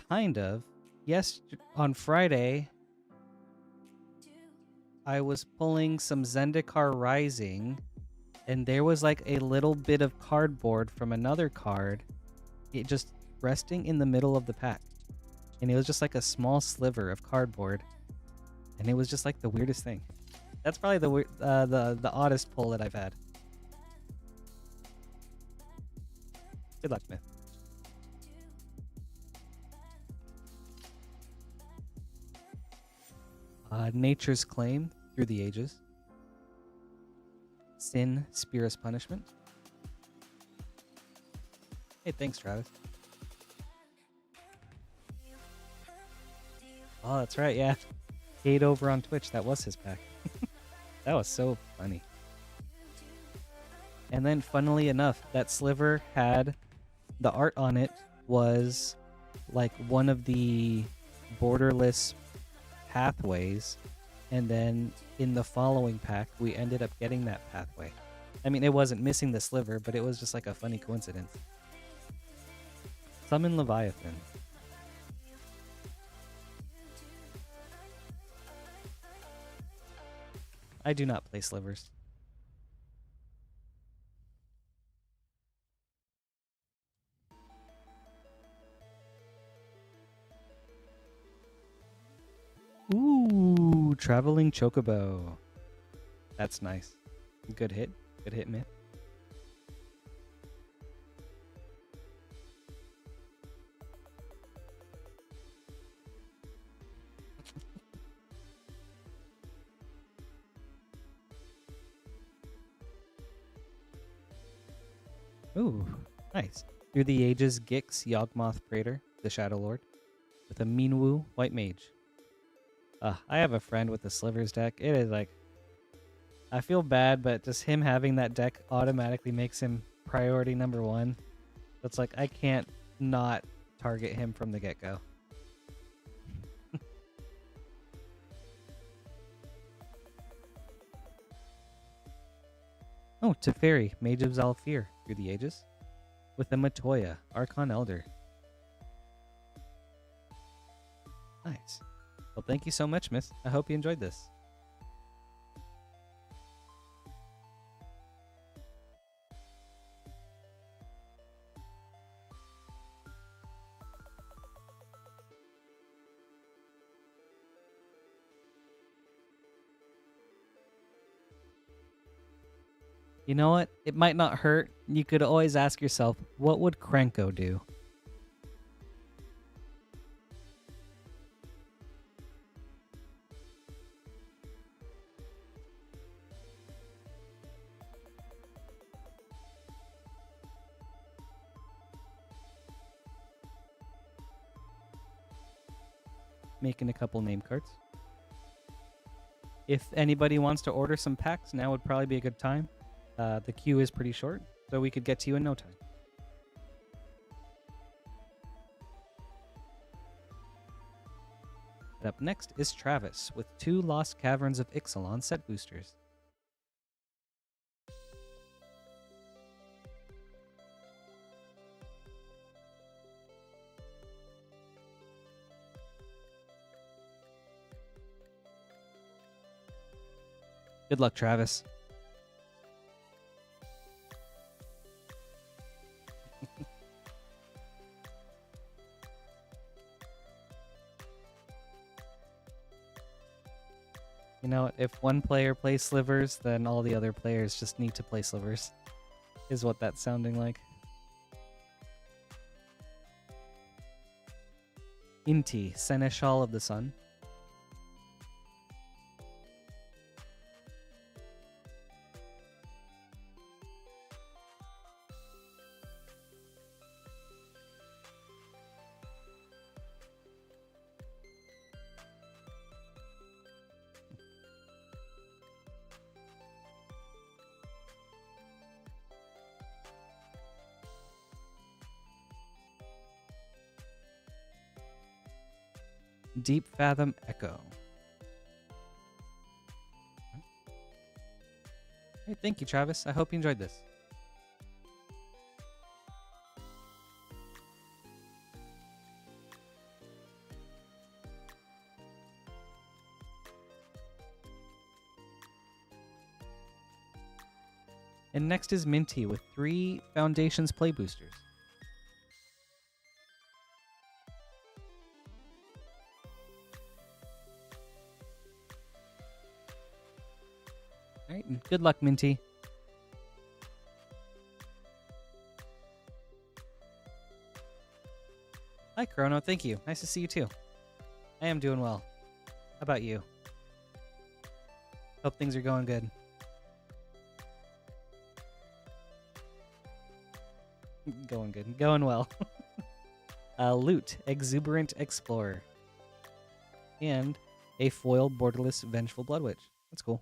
kind of. Yes, on Friday, I was pulling some Zendikar Rising, and there was like a little bit of cardboard from another card, it just resting in the middle of the pack. And it was just like a small sliver of cardboard, and it was just like the weirdest thing. That's probably the oddest pull that I've had. Good luck, Myth. Nature's Claim, Through the Ages. Sin, Spear's Punishment. Hey, thanks, Travis. Oh, that's right, yeah. Kate over on Twitch, that was his pack. That was so funny. And then, funnily enough, that sliver had the art on it was like one of the borderless pathways, and then in the following pack we ended up getting that pathway. I mean, it wasn't missing the sliver, but it was just like a funny coincidence. Summon Leviathan. I do not play slivers. Ooh, Traveling Chocobo. That's nice. Good hit. Good hit, man. Ooh, nice. Through the Ages, Gix, Yawgmoth Praetor, the Shadow Lord, with a Minwu White Mage. I have a friend with the Slivers deck. It is like, I feel bad, but just him having that deck automatically makes him priority number one. It's like, I can't not target him from the get-go. Oh, Teferi, Mage of Zalfir, Through the Ages, with a Matoya, Archon Elder. Nice. Well, thank you so much, Miss. I hope you enjoyed this. You know what? It might not hurt. You could always ask yourself, what would Krenko do? Making a couple name cards. If anybody wants to order some packs, now would probably be a good time. The queue is pretty short, so we could get to you in no time. And up next is Travis with 2 Lost Caverns of Ixalon set boosters. Good luck, Travis. You know, if one player plays slivers, then all the other players just need to play slivers, is what that's sounding like. Inti, Seneschal of the Sun. Deep Fathom Echo. Hey, thank you, Travis. I hope you enjoyed this. And next is Minty with 3 Foundations Play Boosters. All right, good luck, Minty. Hi, Chrono. Thank you. Nice to see you, too. I am doing well. How about you? Hope things are going good. Going good. Going well. Loot, Exuberant Explorer. And a foil borderless Vengeful Blood Witch. That's cool.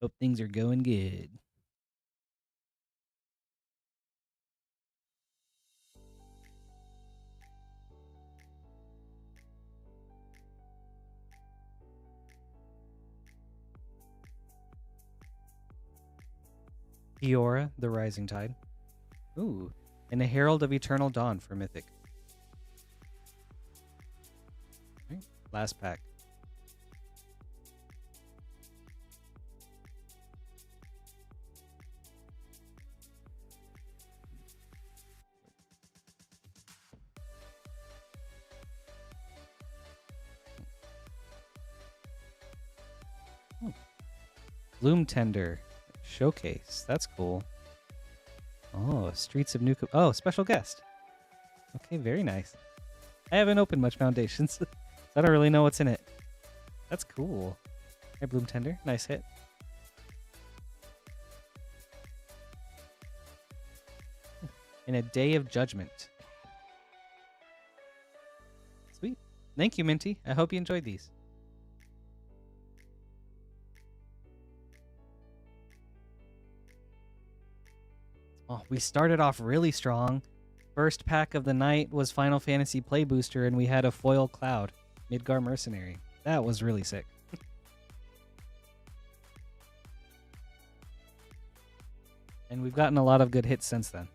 Hope things are going good. Fiora, the Rising Tide. Ooh, and a Herald of Eternal Dawn for Mythic. Right, last pack. Bloom Tender. Showcase. That's cool. Oh, Streets of New... Oh, special guest. Okay, very nice. I haven't opened much Foundations. So I don't really know what's in it. That's cool. Hey, Bloom Tender. Nice hit. In a Day of Judgment. Sweet. Thank you, Minty. I hope you enjoyed these. Oh, we started off really strong. First pack of the night was Final Fantasy Play Booster, and we had a foil Cloud, Midgar Mercenary. That was really sick. And we've gotten a lot of good hits since then.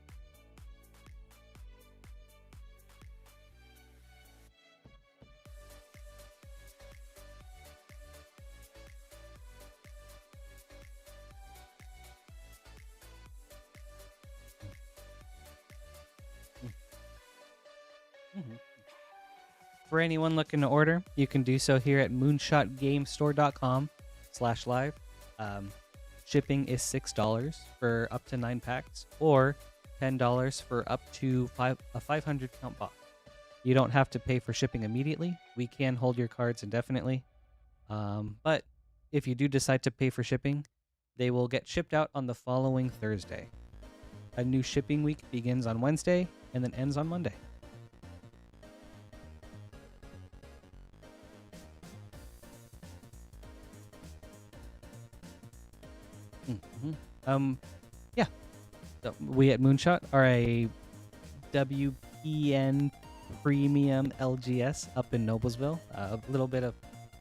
For anyone looking to order, you can do so here at moonshotgamestore.com/live. Shipping is $6 for up to 9 packs, or $10 for up to a 500 count box. You don't have to pay for shipping immediately. We can hold your cards indefinitely. But if you do decide to pay for shipping, they will get shipped out on the following Thursday. A new shipping week begins on Wednesday and then ends on Monday. Yeah. So we at Moonshot are a WPN Premium LGS up in Noblesville, a little bit of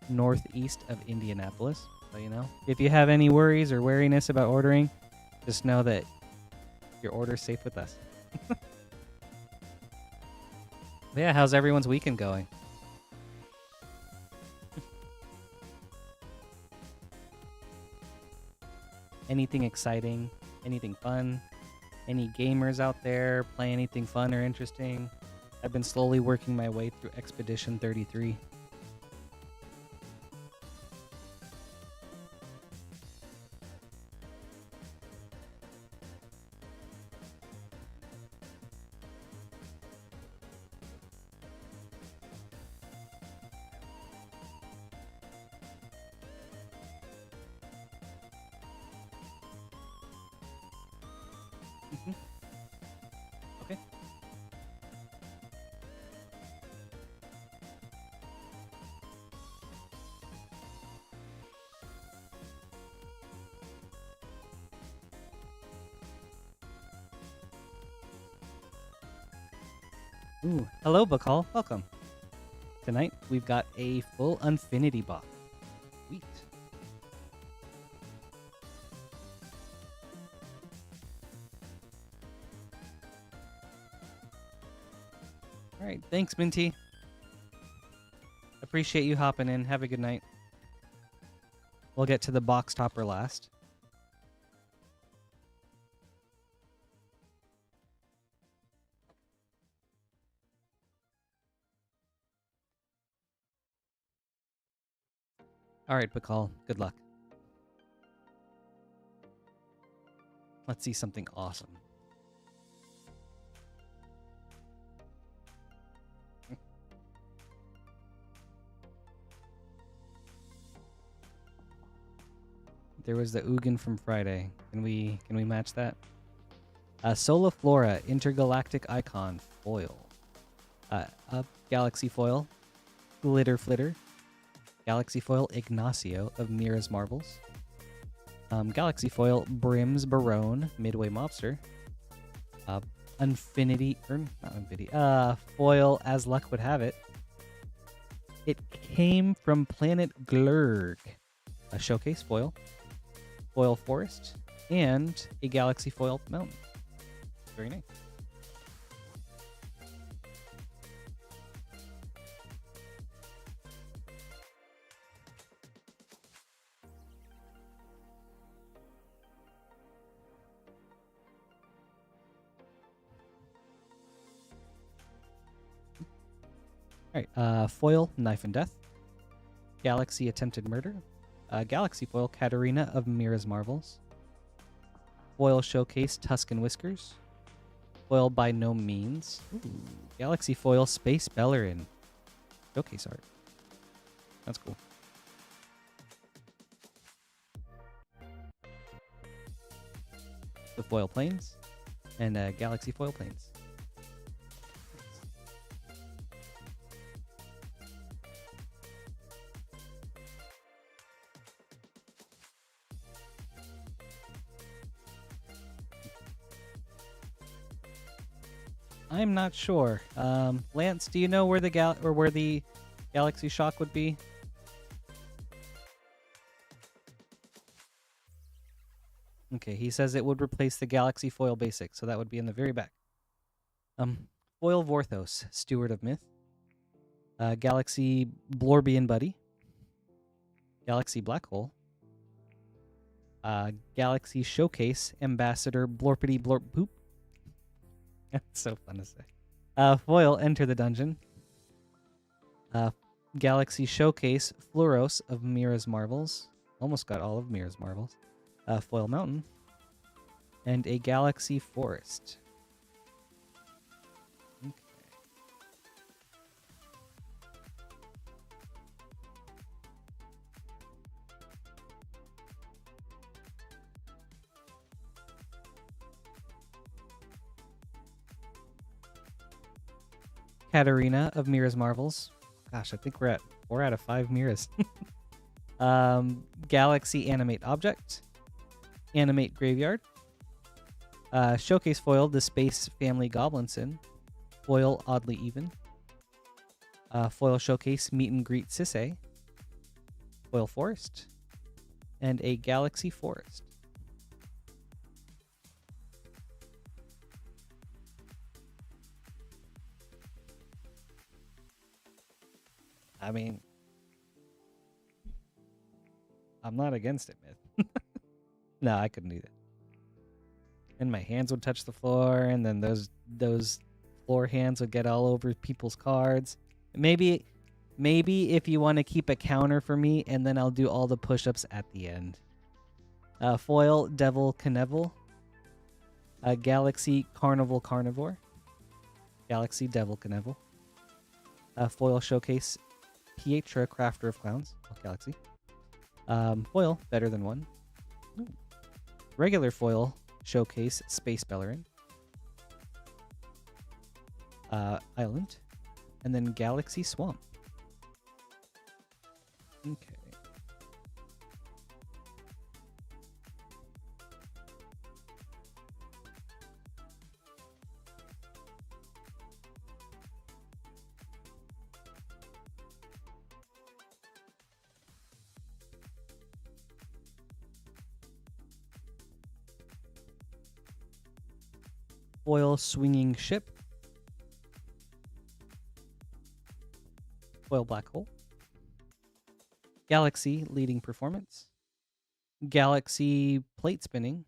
northeast of Indianapolis. So, you know, if you have any worries or wariness about ordering, just know that your order's safe with us. Yeah, how's everyone's weekend going? Anything exciting? Anything fun? Any gamers out there play anything fun or interesting? I've been slowly working my way through Expedition 33. Okay. Ooh, hello, Bakal. Welcome. Tonight, we've got a full Unfinity box. Sweet. All right, thanks, Minty. Appreciate you hopping in. Have a good night. We'll get to the box topper last. All right, Pakal. Good luck. Let's see something awesome. There was the Ugin from Friday. Can we match that? Soliflora Intergalactic Icon foil. A Galaxy foil. Glitter Flitter. Galaxy foil Ignacio of Mira's Marvels. Galaxy foil Brim's Barone Midway Mobster. Unfinity, or not Unfinity. Foil As Luck Would Have It. It came from Planet Glurg. A Showcase foil. Foil Forest, and a Galaxy Foil Mountain. Very nice. All right, foil Knife and Death. Galaxy Attempted Murder. Galaxy foil Katarina of Mira's Marvels. Foil Showcase Tuscan Whiskers. Foil By No Means. Ooh, Galaxy foil Space Bellerin. Showcase art. That's cool. The foil planes and Galaxy foil planes. I'm not sure. Lance, do you know where the Galaxy Shock would be? Okay, he says it would replace the Galaxy Foil Basic, so that would be in the very back. Foil Vorthos, Steward of Myth. Galaxy Blorbian Buddy. Galaxy Black Hole. Galaxy Showcase Ambassador Blorpity Blorp Poop. That's so fun to say. Foil Enter the Dungeon. Galaxy Showcase Fluoros of Mira's Marvels. Almost got all of Mira's Marvels. Foil Mountain. And a Galaxy Forest. Okay. Katarina of Mira's Marvels. Gosh, I think we're at 4 out of 5 Miras. Galaxy Animate Object. Animate Graveyard. Showcase foil The Space Family Goblinson. Foil Oddly Even. Foil Showcase Meet and Greet Sisay. Foil Forest. And a Galaxy Forest. I mean, I'm not against it, Myth. No, I couldn't do that. And my hands would touch the floor, and then those floor hands would get all over people's cards. Maybe if you want to keep a counter for me, and then I'll do all the push-ups at the end. Foil Devil Knievel. Galaxy Carnival Carnivore. Galaxy Devil Knievel. Foil Showcase Pietra Crafter of Clowns. Galaxy. Foil Better Than One. Ooh. Regular foil Showcase Space Bellerin. Island. And then Galaxy Swamp. Okay. Foil Swinging Ship. Foil Black Hole. Galaxy Leading Performance. Galaxy Plate Spinning.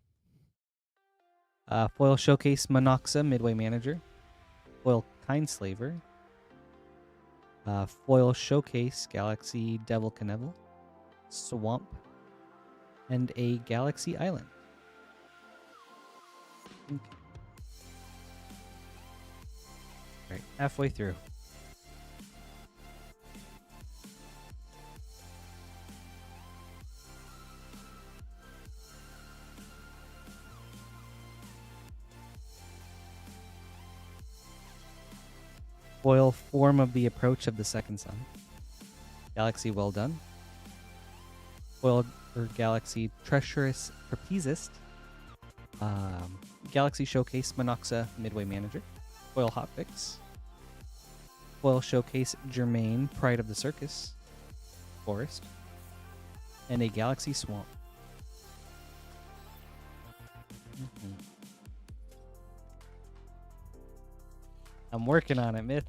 Foil Showcase Monoxa Midway Manager. Foil Kindslaver. Foil Showcase Galaxy Devil Knievel. swamp, and a galaxy island. Okay. Right, halfway through. Foil Form of the Approach of the Second Sun. Galaxy Well Done. Foil or Galaxy Treacherous Trapezist. Galaxy Showcase Monoxa Midway Manager. Foil Hotfix. Foil Showcase Germain Pride of the Circus. Forest. And a Galaxy Swamp. I'm working on it, Myth.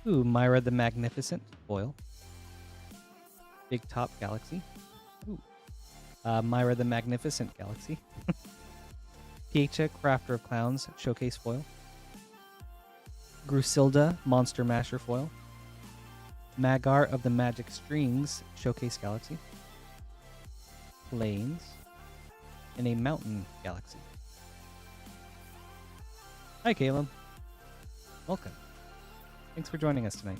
Ooh, Myra the Magnificent foil. Big Top Galaxy. Ooh. Myra the Magnificent Galaxy. Piecha Crafter of Clowns Showcase foil. Grusilda Monster Masher foil. Magar of the Magic Strings Showcase Galaxy. Plains. And a Mountain Galaxy. Hi, Caleb. Welcome. Thanks for joining us tonight.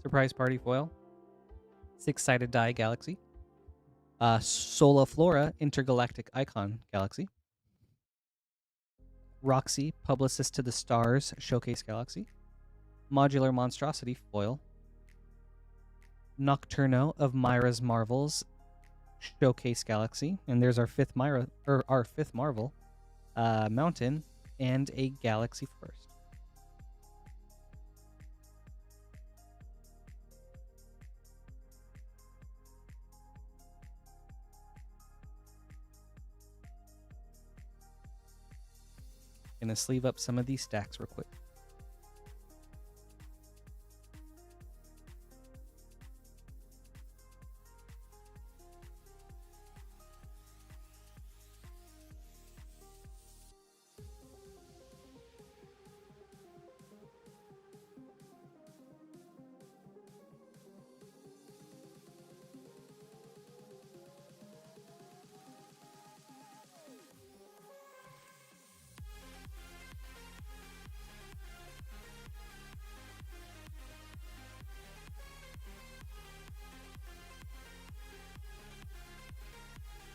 Surprise Party foil. Six-sided die galaxy. Solaflora Intergalactic Icon Galaxy. Roxy Publicist to the Stars Showcase Galaxy. Modular Monstrosity foil. Nocturno of Myra's Marvels Showcase Galaxy, and there's our fifth Marvel, Mountain, and a Galaxy Forest. Gonna sleeve up some of these stacks real quick.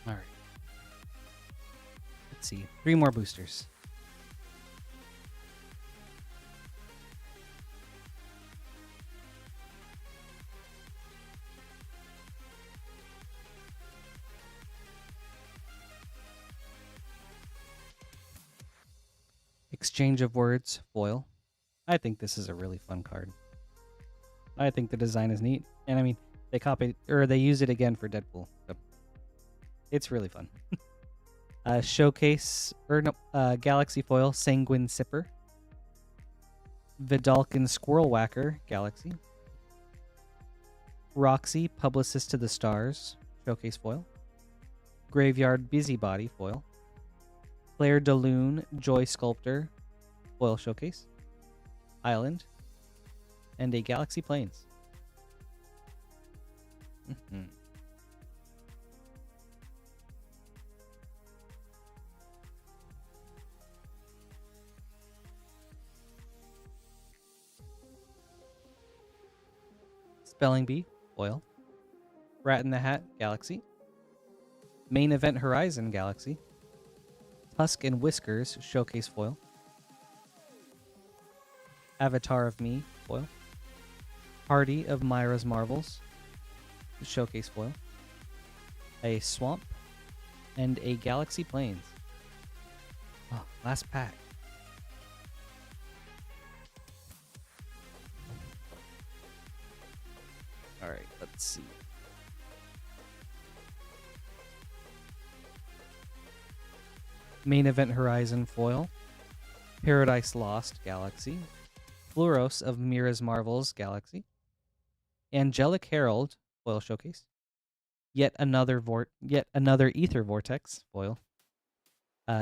All right. Let's see. 3 more boosters. Exchange of Words foil. I think this is a really fun card. I think the design is neat, and I mean they use it again for Deadpool. So it's really fun. Galaxy foil Sanguine Sipper. Vidalcan Squirrel Whacker Galaxy. Roxy Publicist to the Stars Showcase foil. Graveyard Busybody foil. Claire de Lune Joy Sculptor foil Showcase. Island. And a Galaxy Plains. Spelling Bee foil. Rat in the Hat Galaxy. Main Event Horizon Galaxy. Tusk and Whiskers Showcase foil. Avatar of Me foil. Party of Myra's Marvels Showcase foil. A Swamp. And a Galaxy Plains. Oh, last pack. Alright, let's see. Main Event Horizon foil. Paradise Lost Galaxy. Fluros of Mira's Marvels Galaxy. Angelic Herald foil showcase. Yet another Ether Vortex foil.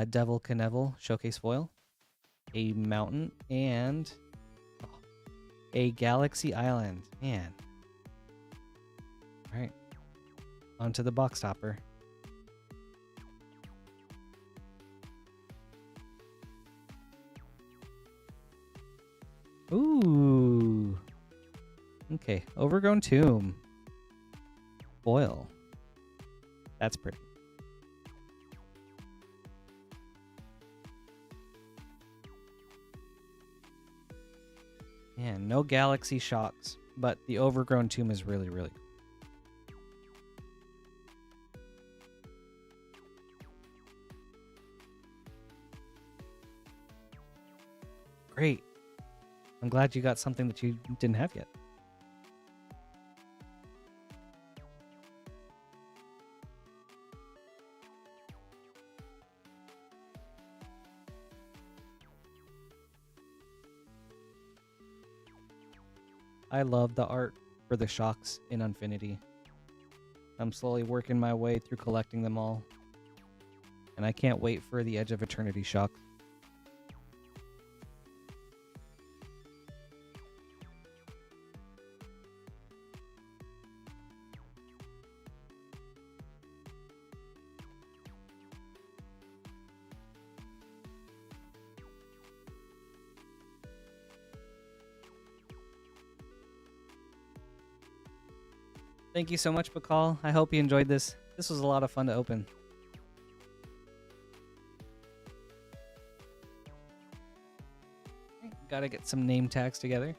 Devil Knievel showcase foil. A mountain and a Galaxy Island. Man. All right. Onto the box topper. Ooh. Okay, Overgrown Tomb. Foil. That's pretty. Man, no Galaxy Shocks, but the Overgrown Tomb is really, really cool. Great. I'm glad you got something that you didn't have yet. I love the art for the shocks in Unfinity. I'm slowly working my way through collecting them all. And I can't wait for the Edge of Eternity shock. Thank you so much, Bakal. I hope you enjoyed this. This was a lot of fun to open. Gotta get some name tags together.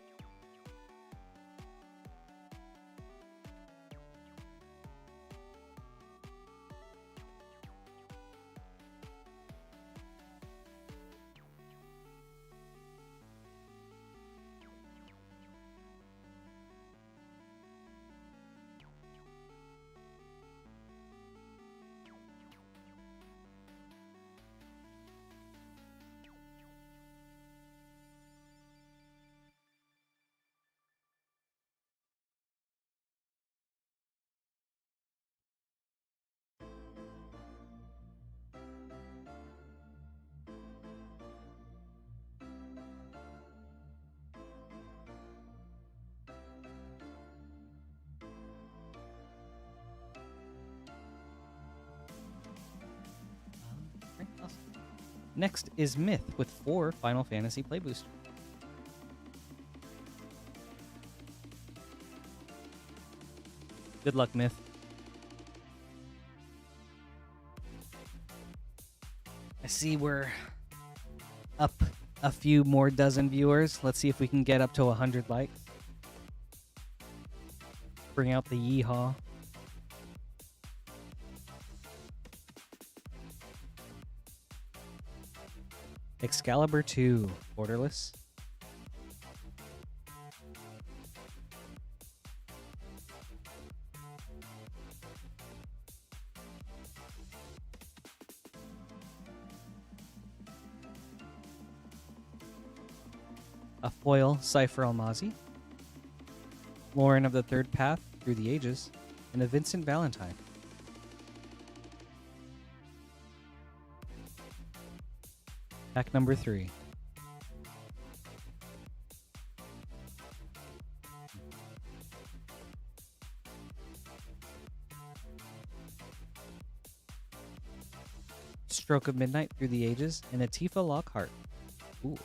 Next is Myth with 4 Final Fantasy Play Booster. Good luck, Myth. I see we're up a few more dozen viewers. Let's see if we can get up to 100 likes. Bring out the yeehaw. Excalibur 2, Borderless. A foil Cypher Almazi. Lauren of the Third Path Through the Ages, and a Vincent Valentine. Pack number 3. Stroke of Midnight Through the Ages, and a Tifa Lockhart. Ooh.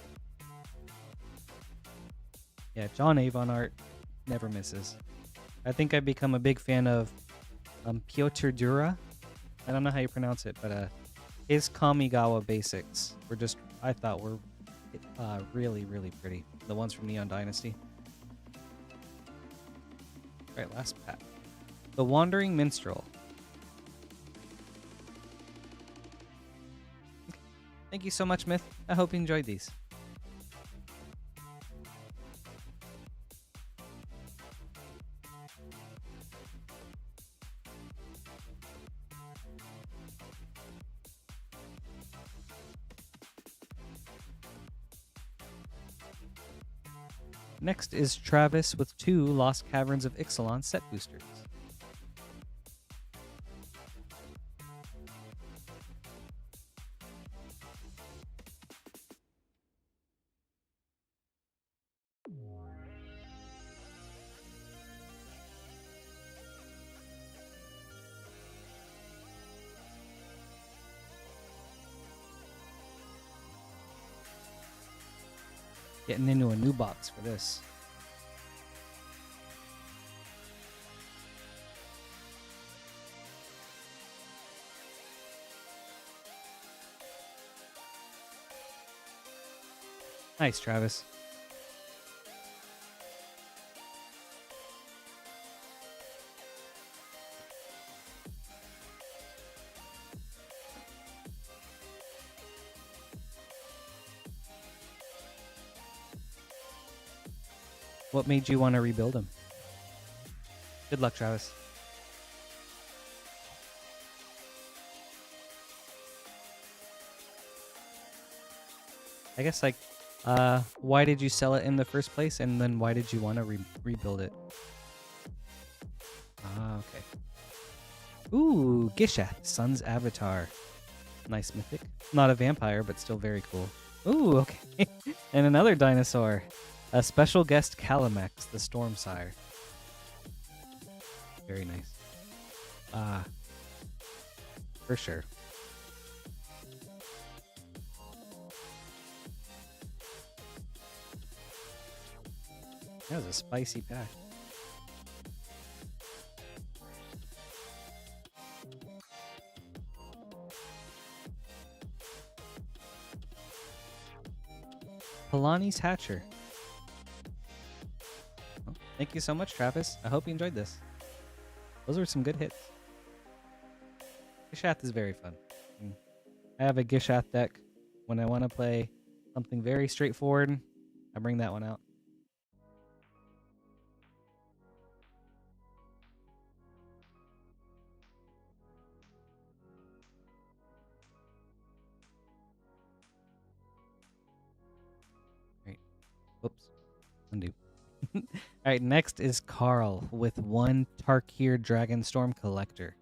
Yeah, John Avon art never misses. I think I've become a big fan of Piotr Dura. I don't know how you pronounce it, but his Kamigawa basics were just, I thought, were really, really pretty. The ones from Neon Dynasty. All right, last pack. The Wandering Minstrel. Thank you so much, Myth. I hope you enjoyed these. next is Travis with 2 Lost Caverns of Ixalon set boosters. Getting into a new box for this. Nice, Travis. What made you want to rebuild him? Good luck, Travis. I guess, like, why did you sell it in the first place, and then why did you want to rebuild it? Ah, okay. Ooh, Gishath, Sun's Avatar. Nice mythic. Not a vampire, but still very cool. Ooh, okay. And another dinosaur. A special guest Calamax, the Stormsire. Very nice. Ah. For sure. That was a spicy pack. Palani's Hatcher. Well, thank you so much, Travis. I hope you enjoyed this. Those were some good hits. Gishath is very fun. I have a Gishath deck. When I want to play something very straightforward, I bring that one out. Right. Whoops. Undo. All right, next is Carl with 1 Tarkir Dragonstorm Collector.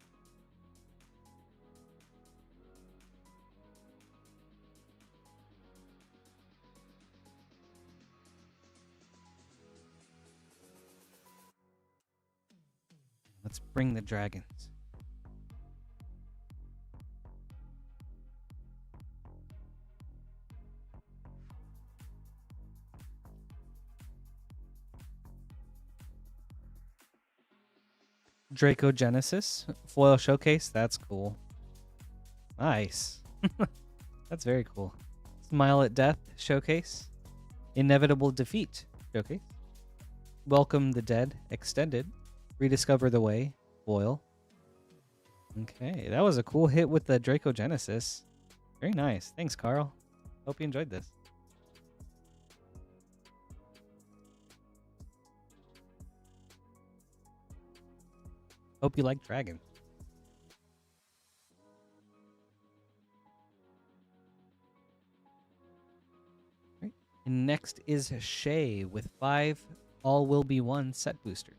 Let's bring the dragons. Draco Genesis foil showcase. That's cool. Nice. That's very cool. Smile at Death showcase. Inevitable Defeat showcase. Welcome the Dead extended. Rediscover the Way foil. Okay, that was a cool hit with the Draco Genesis. Very nice. Thanks, Carl. Hope you enjoyed this. Hope you like dragons. Right. And next is Shay with 5 All Will Be One set boosters.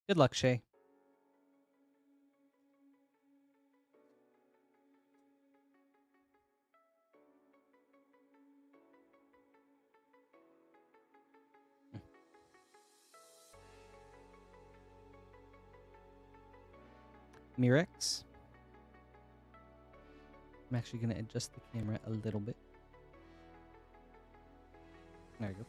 Good luck, Shay. Mirex. I'm actually going to adjust the camera a little bit. There you go.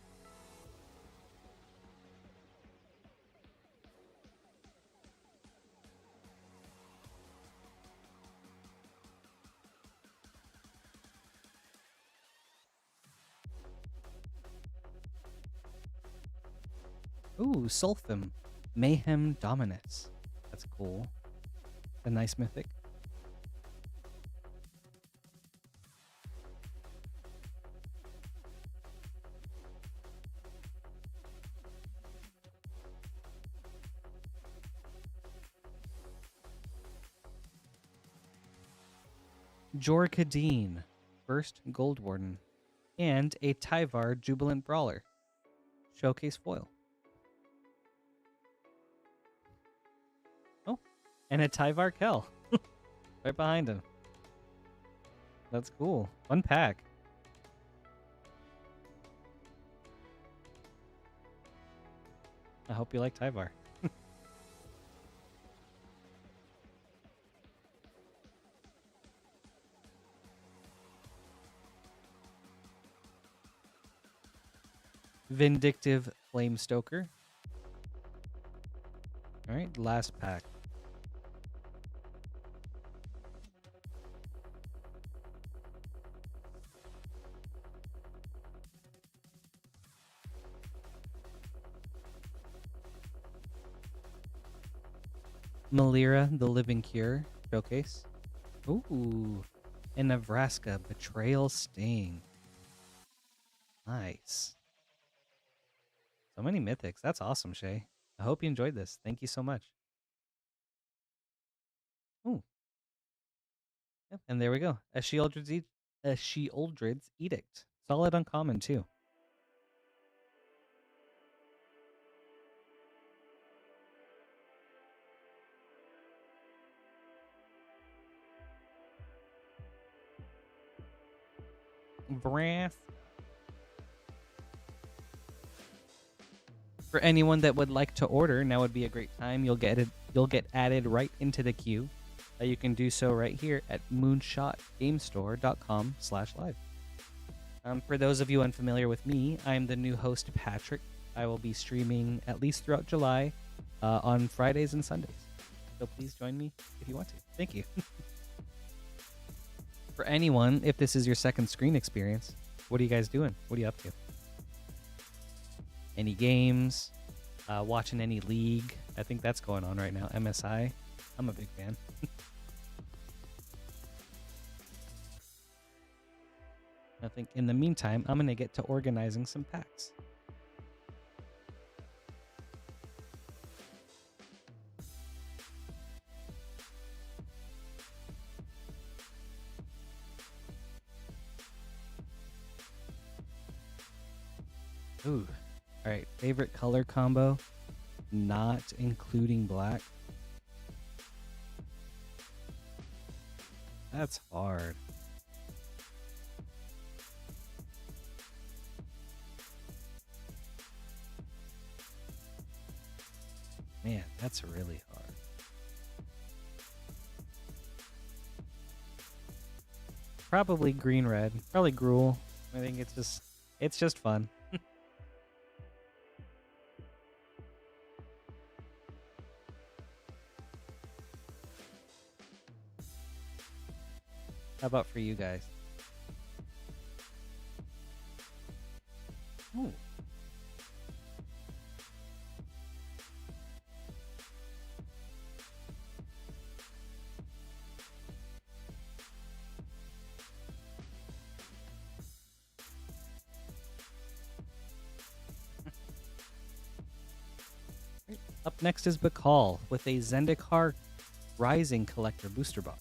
Ooh, Sulfim. Mayhem Dominus. That's cool. A nice mythic. Jorkadeen, first Gold Warden, and a Tyvar Jubilant Brawler. Showcase foil. Oh, and a Tyvar Kel right behind him. That's cool. Fun pack. I hope you like Tyvar. Vindictive Flamestoker. All right, last pack. Malira, the Living Cure showcase. Ooh, and Nebraska Betrayal Sting. Nice. So many mythics. That's awesome, Shay. I hope you enjoyed this. Thank you so much. Ooh. Yep, and there we go. A Sheoldred's Edict. Solid uncommon, too. Brass. For anyone that would like to order, now would be a great time. You'll get added right into the queue. You can do so right here at moonshotgamestore.com/live. For those of you unfamiliar with me, I'm the new host, Patrick. I will be streaming at least throughout July on Fridays and Sundays. So please join me if you want to. Thank you. For anyone, if this is your second screen experience, what are you guys doing? What are you up to? Any games? Watching any league? I think that's going on right now. MSI. I'm a big fan. I think in the meantime, I'm going to get to organizing some packs. Ooh. All right. Favorite color combo? Not including black. That's hard. Man, that's really hard. Probably green-red. Probably Gruul. I think it's just fun. How about for you guys? Ooh. Up next is Bakal with a Zendikar Rising Collector Booster Box.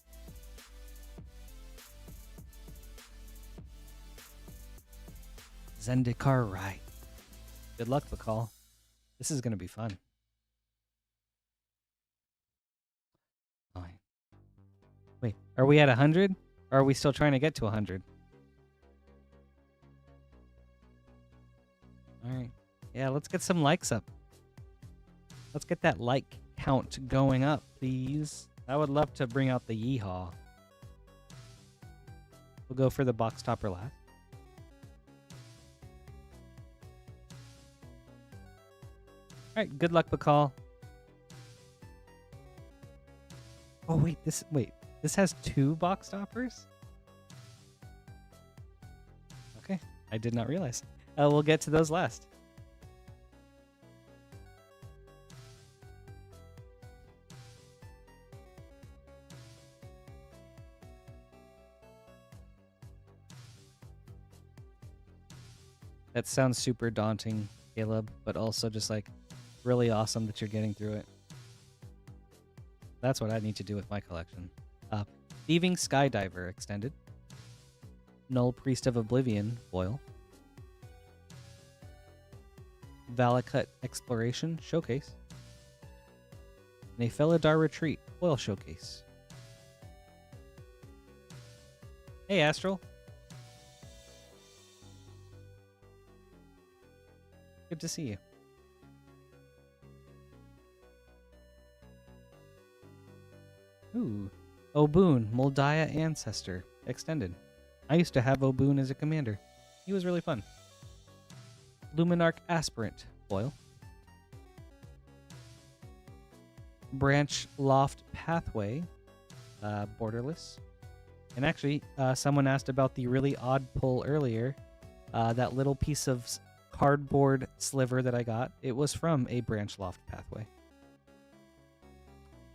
Zendikar Rise. Good luck, Bakal. This is going to be fun. Fine. Wait, are we at 100? Or are we still trying to get to 100? All right. Yeah, let's get some likes up. Let's get that like count going up, please. I would love to bring out the yeehaw. We'll go for the box topper last. All right, good luck, Bakal. Oh wait, this has 2 box toppers? Okay, I did not realize. We'll get to those last. That sounds super daunting, Caleb, but also just like really awesome that you're getting through it. That's what I need to do with my collection. Thieving Skydiver Extended. Null Priest of Oblivion foil. Valakut Exploration Showcase. Nephelidar Retreat foil showcase. Hey, Astral. Good to see you. Ooh. Oboon, Moldiah Ancestor Extended. I used to have Oboon as a commander. He was really fun. Luminarch Aspirant foil. Branch Loft Pathway borderless. And actually, someone asked about the really odd pull earlier. That little piece of cardboard sliver that I got, it was from a Branch Loft Pathway.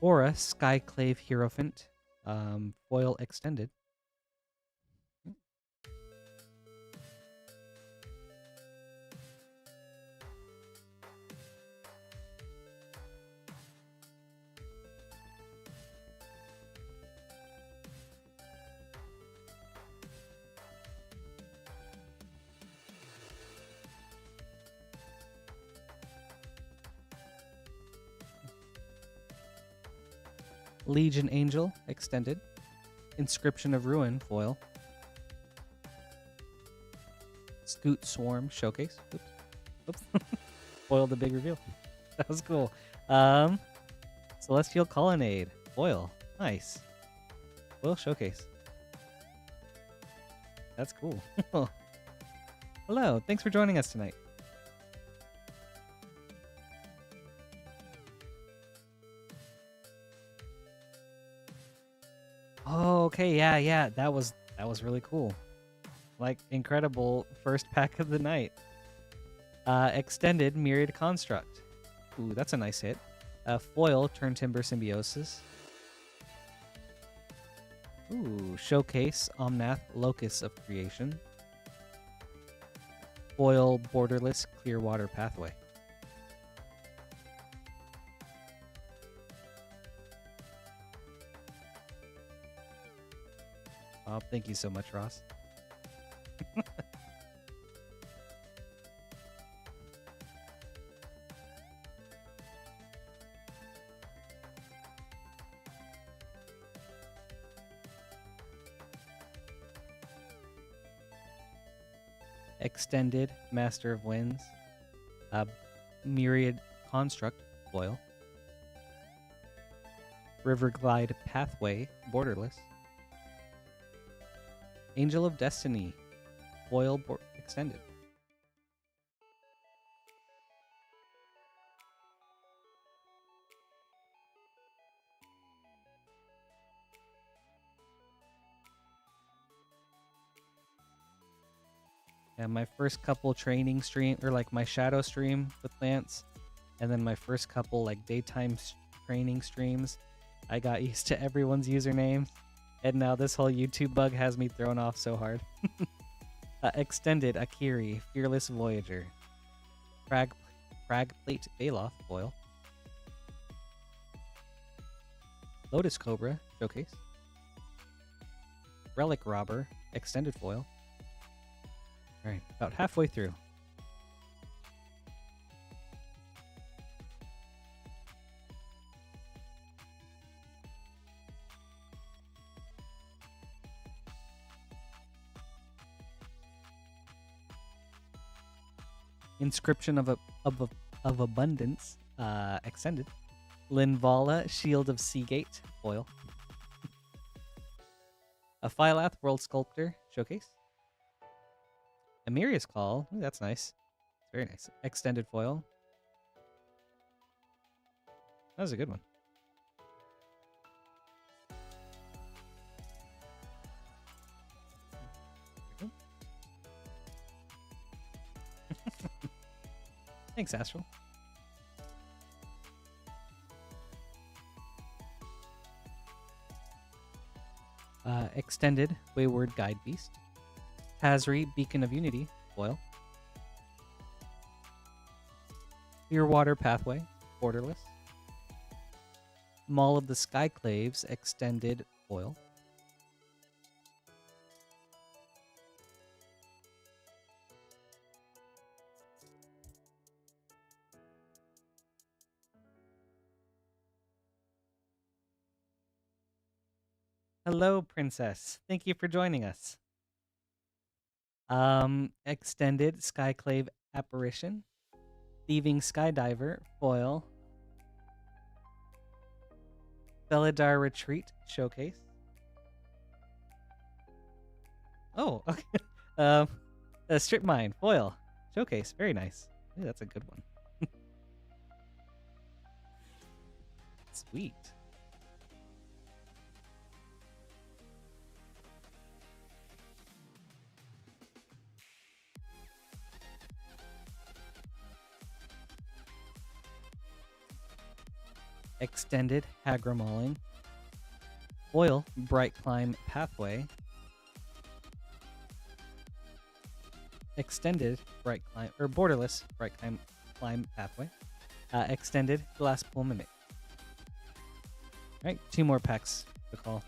Aura Skyclave Hierophant foil extended. Legion Angel extended. Inscription of Ruin foil. Scoot Swarm showcase. Oops. Oops. Foiled the big reveal. That was cool. Celestial Colonnade foil. Nice. Foil showcase. That's cool. Hello. Thanks for joining us tonight. Oh, okay, yeah. That was really cool. Like, incredible first pack of the night. Extended Myriad Construct. Ooh, that's a nice hit. Foil Turntimber Symbiosis. Ooh, Showcase Omnath Locus of Creation. Foil Borderless Clearwater Pathway. Oh, thank you so much, Ross. Extended Master of Winds. Myriad Construct foil. Riverglide Pathway borderless. Angel of Destiny foil extended. And my first couple training stream, or like my shadow stream with Lance, and then my first couple like daytime training streams, I got used to everyone's username, and now this whole YouTube bug has me thrown off so hard. Extended Akiri, Fearless Voyager, Cragplate Baloth foil, Lotus Cobra showcase, Relic Robber extended foil. All right, about halfway through. Inscription of Abundance extended. Linvala Shield of Seagate foil. A Phylath World Sculptor showcase. Amiria's Call. Ooh, that's nice. Very nice. Extended foil. That was a good one. Thanks, Astral. Extended Wayward Guide Beast. Hazri Beacon of Unity foil. Clearwater Pathway, borderless. Maul of the Skyclaves, extended foil. Hello, Princess. Thank you for joining us. Extended Skyclave Apparition. Thieving Skydiver, foil. Felidar Retreat, showcase. Oh, okay. Strip Mine, foil, showcase. Very nice. Ooh, that's a good one. Sweet. Extended Hagra-Mauling. Foil, Bright Climb Pathway. Extended Bright Climb, or borderless Bright Climb Pathway. Extended Glasspool Mimic. Alright, 2 more packs to call.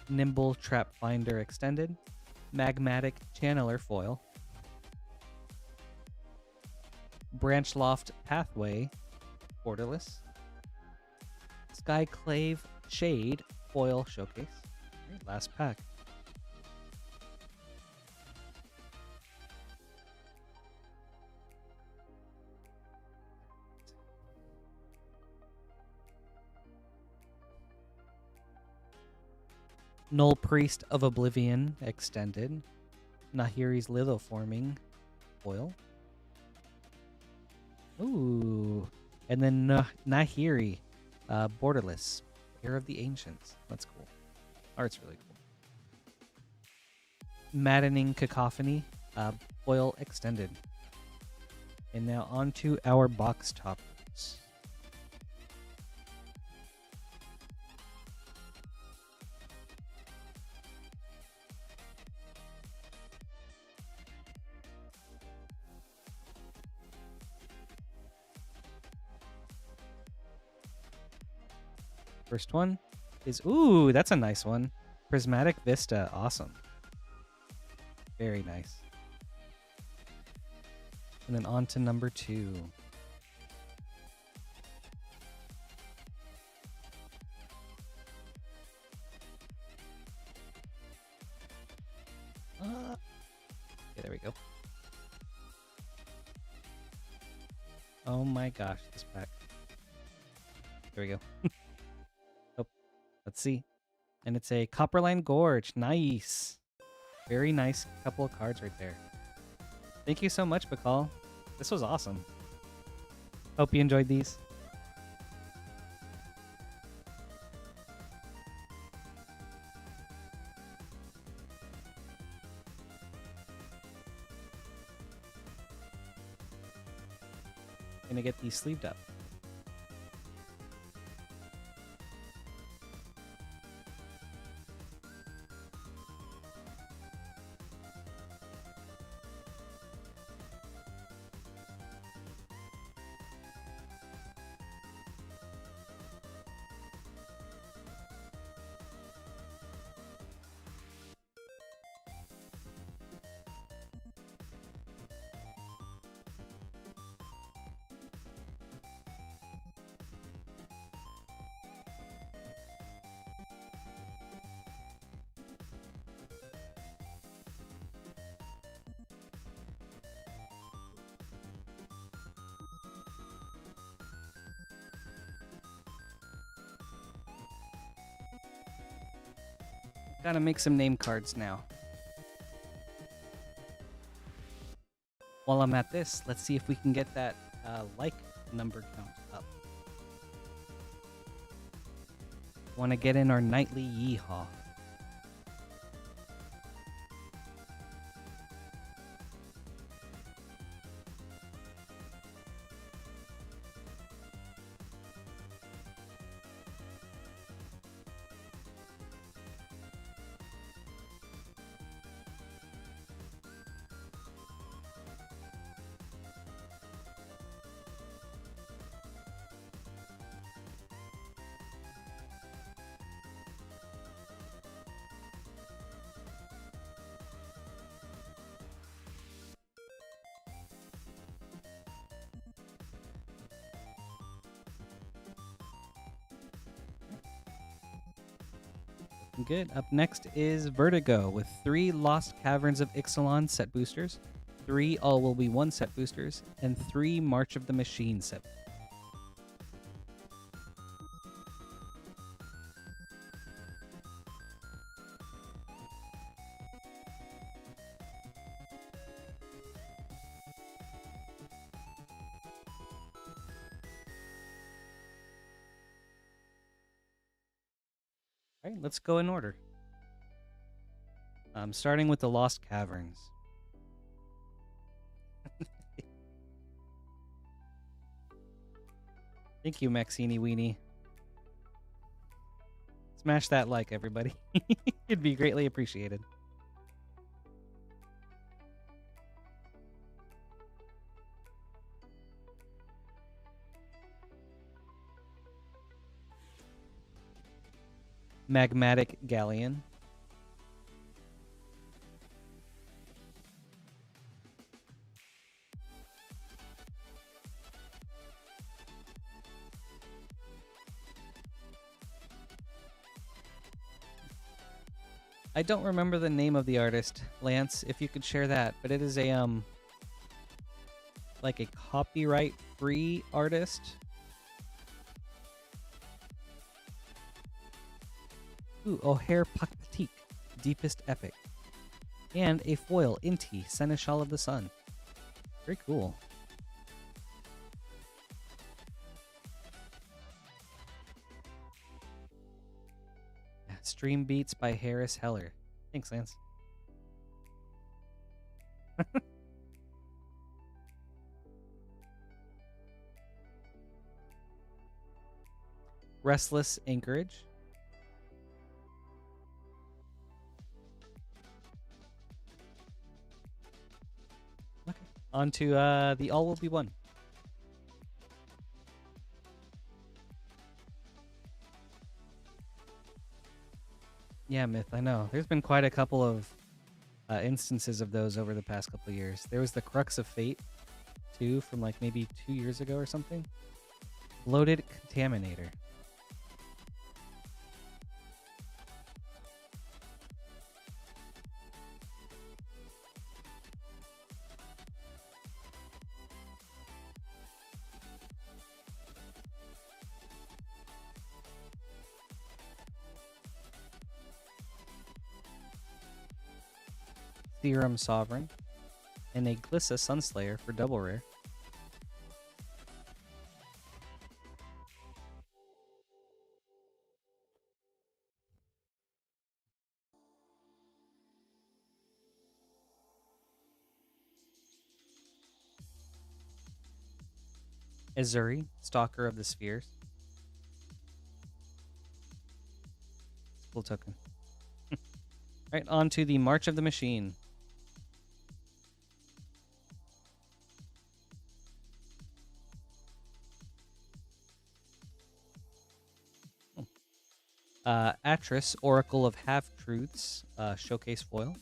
Nimble Trap Finder extended. Magmatic Channeler foil. Branchloft Pathway, borderless. Skyclave Shade foil showcase. Right, last pack. Null Priest of Oblivion extended. Nahiri's Lithoforming foil. Ooh. And then Nahiri, borderless. Heir of the Ancients. That's cool. Art's really cool. Maddening Cacophony, foil extended. And now on to our box toppers. First one is, ooh, that's a nice one. Prismatic Vista, awesome. Very nice. And then on to number 2. Okay, there we go. Oh my gosh, this pack. There we go. Let's see. And it's a Copperline Gorge. Nice. Very nice couple of cards right there. Thank you so much, Bakal. This was awesome. Hope you enjoyed these. Gonna get these sleeved up. Gotta make some name cards now. While I'm at this, let's see if we can get that like number count up. Want to get in our nightly yeehaw. Good. Up next is Vertigo with 3 Lost Caverns of Ixalon set boosters, 3 All Will Be One set boosters, and 3 March of the Machine set. All right, let's go in order. Starting with the Lost Caverns. Thank you, Maxine Weenie. Smash that like, everybody. It'd be greatly appreciated. Magmatic Galleon. I don't remember the name of the artist, Lance, if you could share that, but it is a like a copyright-free artist. Ooh, O'Hare Pakpatik, Deepest Epic. And a foil, Inti, Seneschal of the Sun. Very cool. Stream Beats by Harris Heller. Thanks, Lance. Restless Anchorage. Okay. On to the All Will Be One. Yeah, Myth, I know. There's been quite a couple of instances of those over the past couple of years. There was the Crux of Fate, too, from like maybe 2 years ago or something. Bloated Contaminator. Theorem Sovereign, and a Glissa Sunslayer for double rare. Azuri, Stalker of the Spheres. Cool token. Alright, on to the March of the Machine. Atris, Oracle of Half-Truths, Showcase Foil.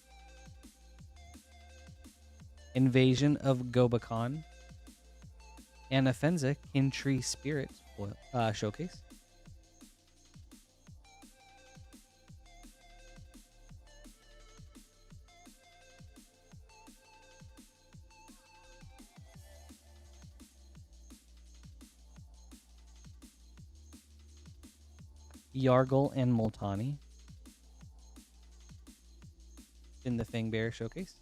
Invasion of Gobakon. Anafenza, Kintree Spirit Foil, Showcase. Yargle and Multani in the Fangbearer Showcase.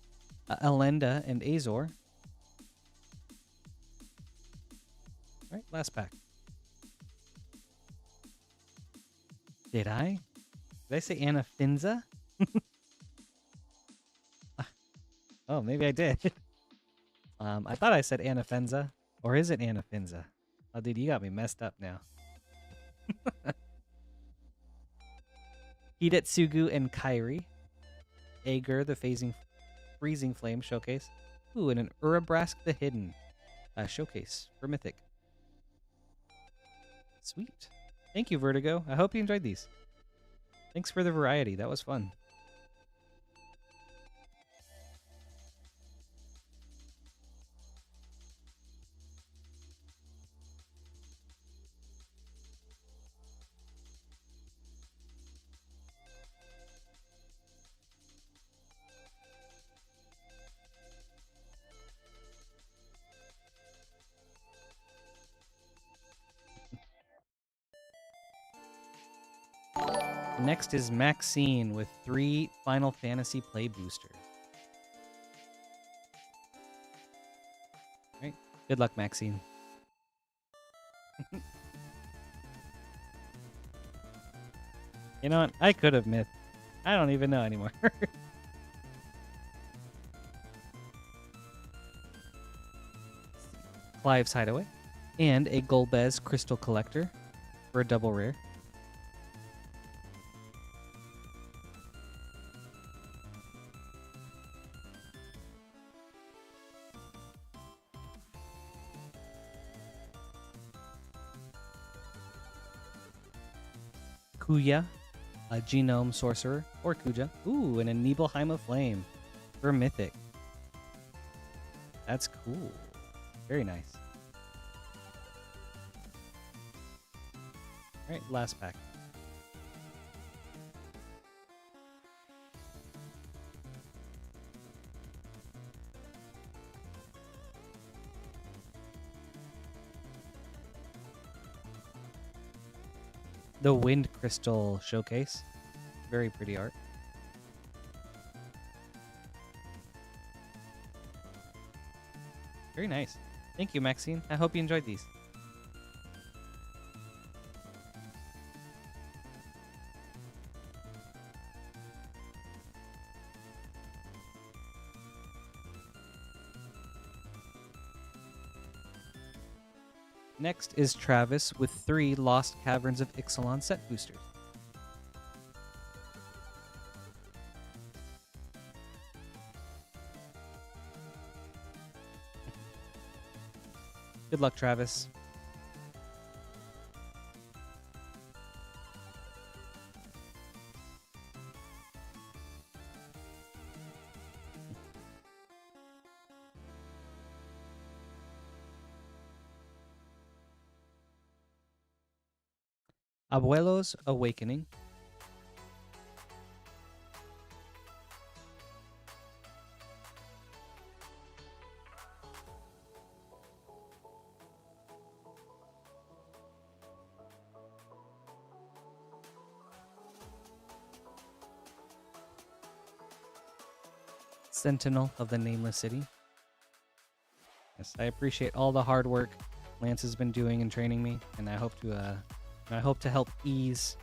Elenda and Azor. All right, last pack. Did I? Did I say Anafinza? Oh, maybe I did. I thought I said Anafenza. Or is it Anafinza? Oh, dude, you got me messed up now. Hidetsugu and Kairi. Aegir, the Freezing Flame Showcase. Ooh, and an Urabrask the Hidden Showcase for Mythic. Sweet. Thank you, Vertigo. I hope you enjoyed these. Thanks for the variety. That was fun. Next is Maxine with 3 Final Fantasy Play Boosters. All right. Good luck, Maxine. You know what? I could have mythed. I don't even know anymore. Clive's Hideaway. And a Golbez Crystal Collector for a double rare. Kuya, a Genome Sorcerer, or Kuja. Ooh, and a Nibelheim of Flame for Mythic. That's cool. Very nice. Alright, last pack. The Wind Crystal Showcase. Very pretty art. Very nice. Thank you, Maxine. I hope you enjoyed these. Next is Travis with 3 Lost Caverns of Ixalon set boosters. Good luck, Travis. Abuelo's Awakening. Sentinel of the Nameless City. Yes, I appreciate all the hard work Lance has been doing and training me, and I hope to help ease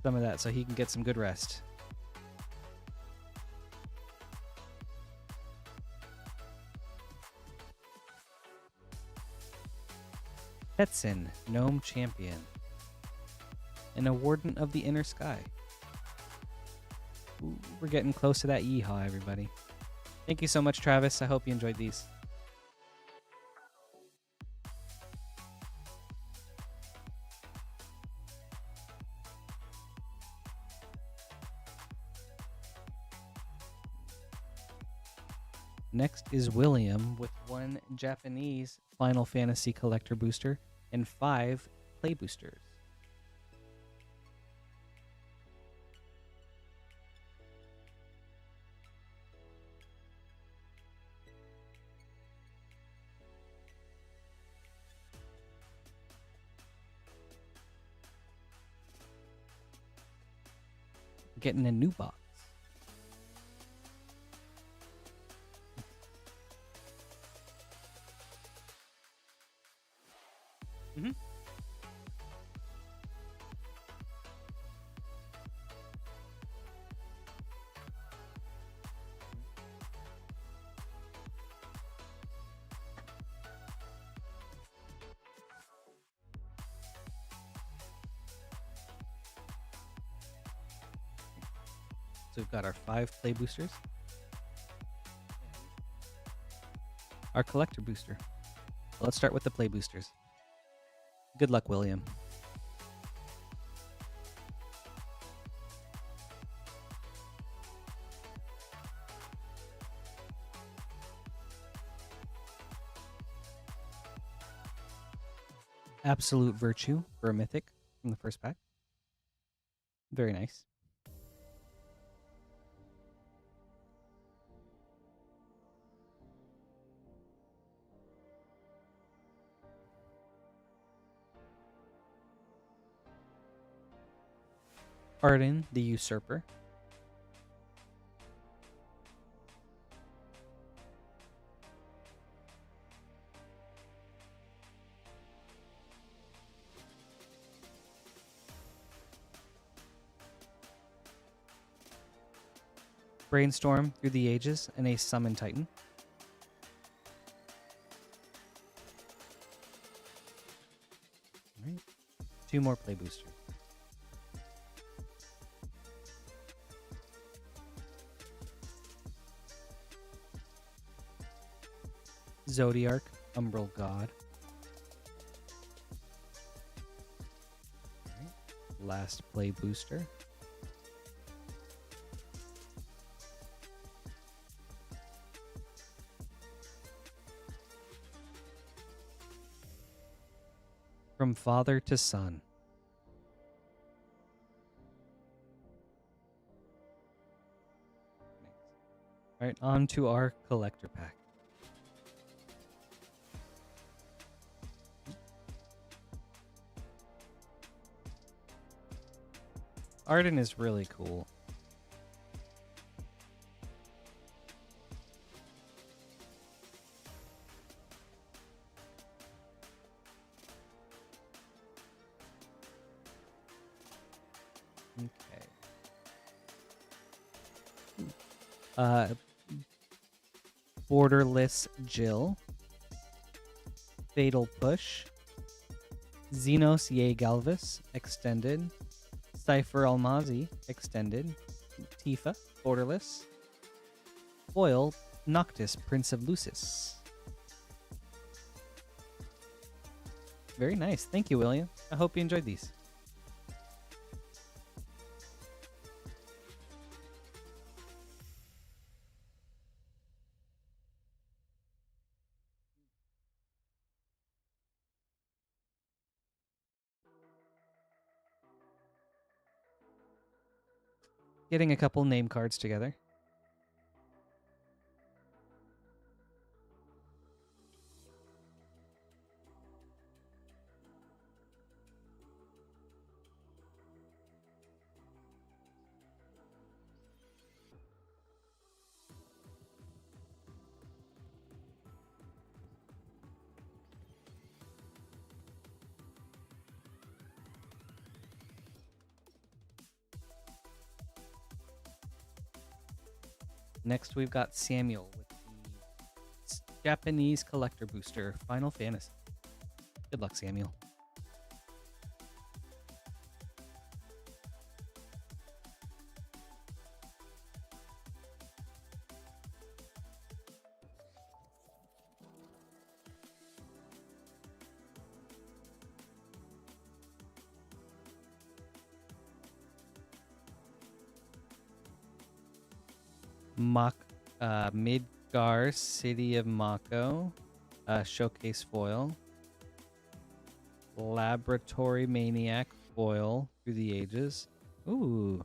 some of that so he can get some good rest. Petsin, Gnome Champion, and a Warden of the Inner Sky. Ooh, we're getting close to that yeehaw, everybody. Thank you so much, Travis. I hope you enjoyed these. Next is William with 1 Japanese Final Fantasy Collector Booster and 5 Play Boosters. Getting a new box. Mm-hmm. So we've got our 5 Play Boosters. Our Collector Booster. Let's start with the Play Boosters. Good luck, William. Absolute Virtue for a Mythic from the first pack. Very nice. Arden the Usurper. Brainstorm Through the Ages and a Summon Titan. All right. 2 more play boosters. Zodiark, Umbral God. All right. Last play booster. From Father to Son. All right, on to our collector pack. Arden is really cool. Okay. Borderless Jill. Fatal Push. Xenos Ye Galvis Extended. Cypher Almazi Extended. Tifa Borderless. Foil Noctis Prince of Lucis. Very nice. Thank you, William. I hope you enjoyed these. Getting a couple name cards together. Next, we've got Samuel with the Japanese collector booster, Final Fantasy. Good luck, Samuel. Midgar City of Mako, Showcase Foil. Laboratory Maniac Foil Through the Ages. Ooh,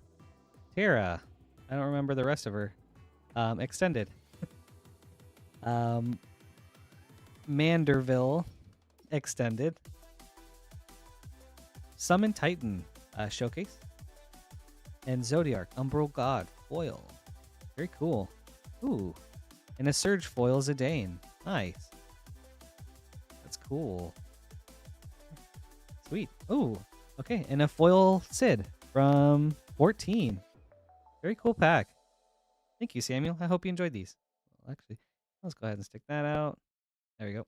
Terra. I don't remember the rest of her. Extended. Manderville Extended. Summon Titan Showcase. And Zodiark Umbral God Foil. Very cool. Ooh. And a Surge Foil Zidane. Nice. That's cool. Sweet. Ooh. Okay. And a foil Sid from 14. Very cool pack. Thank you, Samuel. I hope you enjoyed these. Well, actually, let's go ahead and stick that out. There we go.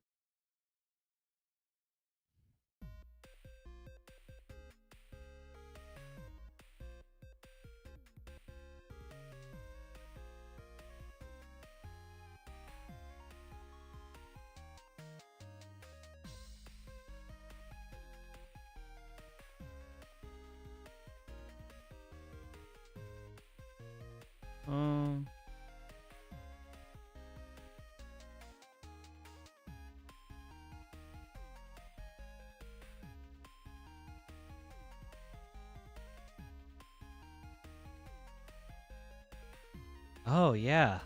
Oh yeah.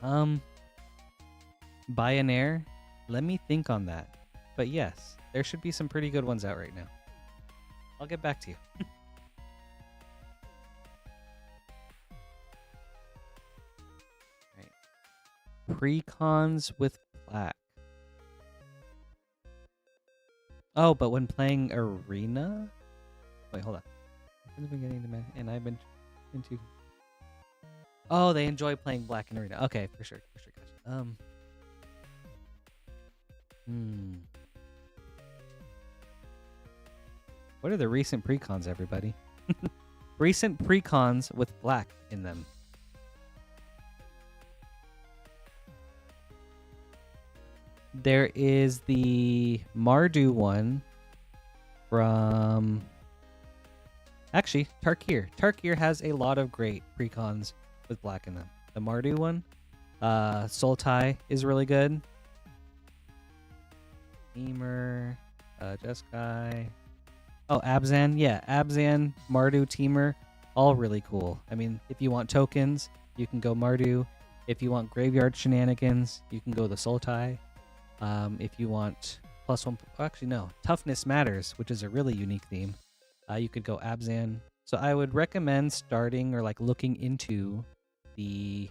Bionaire. Let me think on that. But yes, there should be some pretty good ones out right now. I'll get back to you. precons with black. Oh, but when playing Arena? Wait, hold on. In the beginning, and I've been into... Oh, they enjoy playing black in Arena. Okay, for sure. Gotcha. What are the recent precons, everybody? Recent precons with black in them. There is the Mardu one from... Actually, Tarkir. Tarkir has a lot of great precons with black in them. The Mardu one. Sultai is really good. Teamer. Jeskai. Oh, Abzan. Yeah, Abzan, Mardu, Teamer. All really cool. I mean, if you want tokens, you can go Mardu. If you want graveyard shenanigans, you can go the Sultai. If you want +1... Actually, no. Toughness Matters, which is a really unique theme. You could go Abzan. So I would recommend starting or like looking into the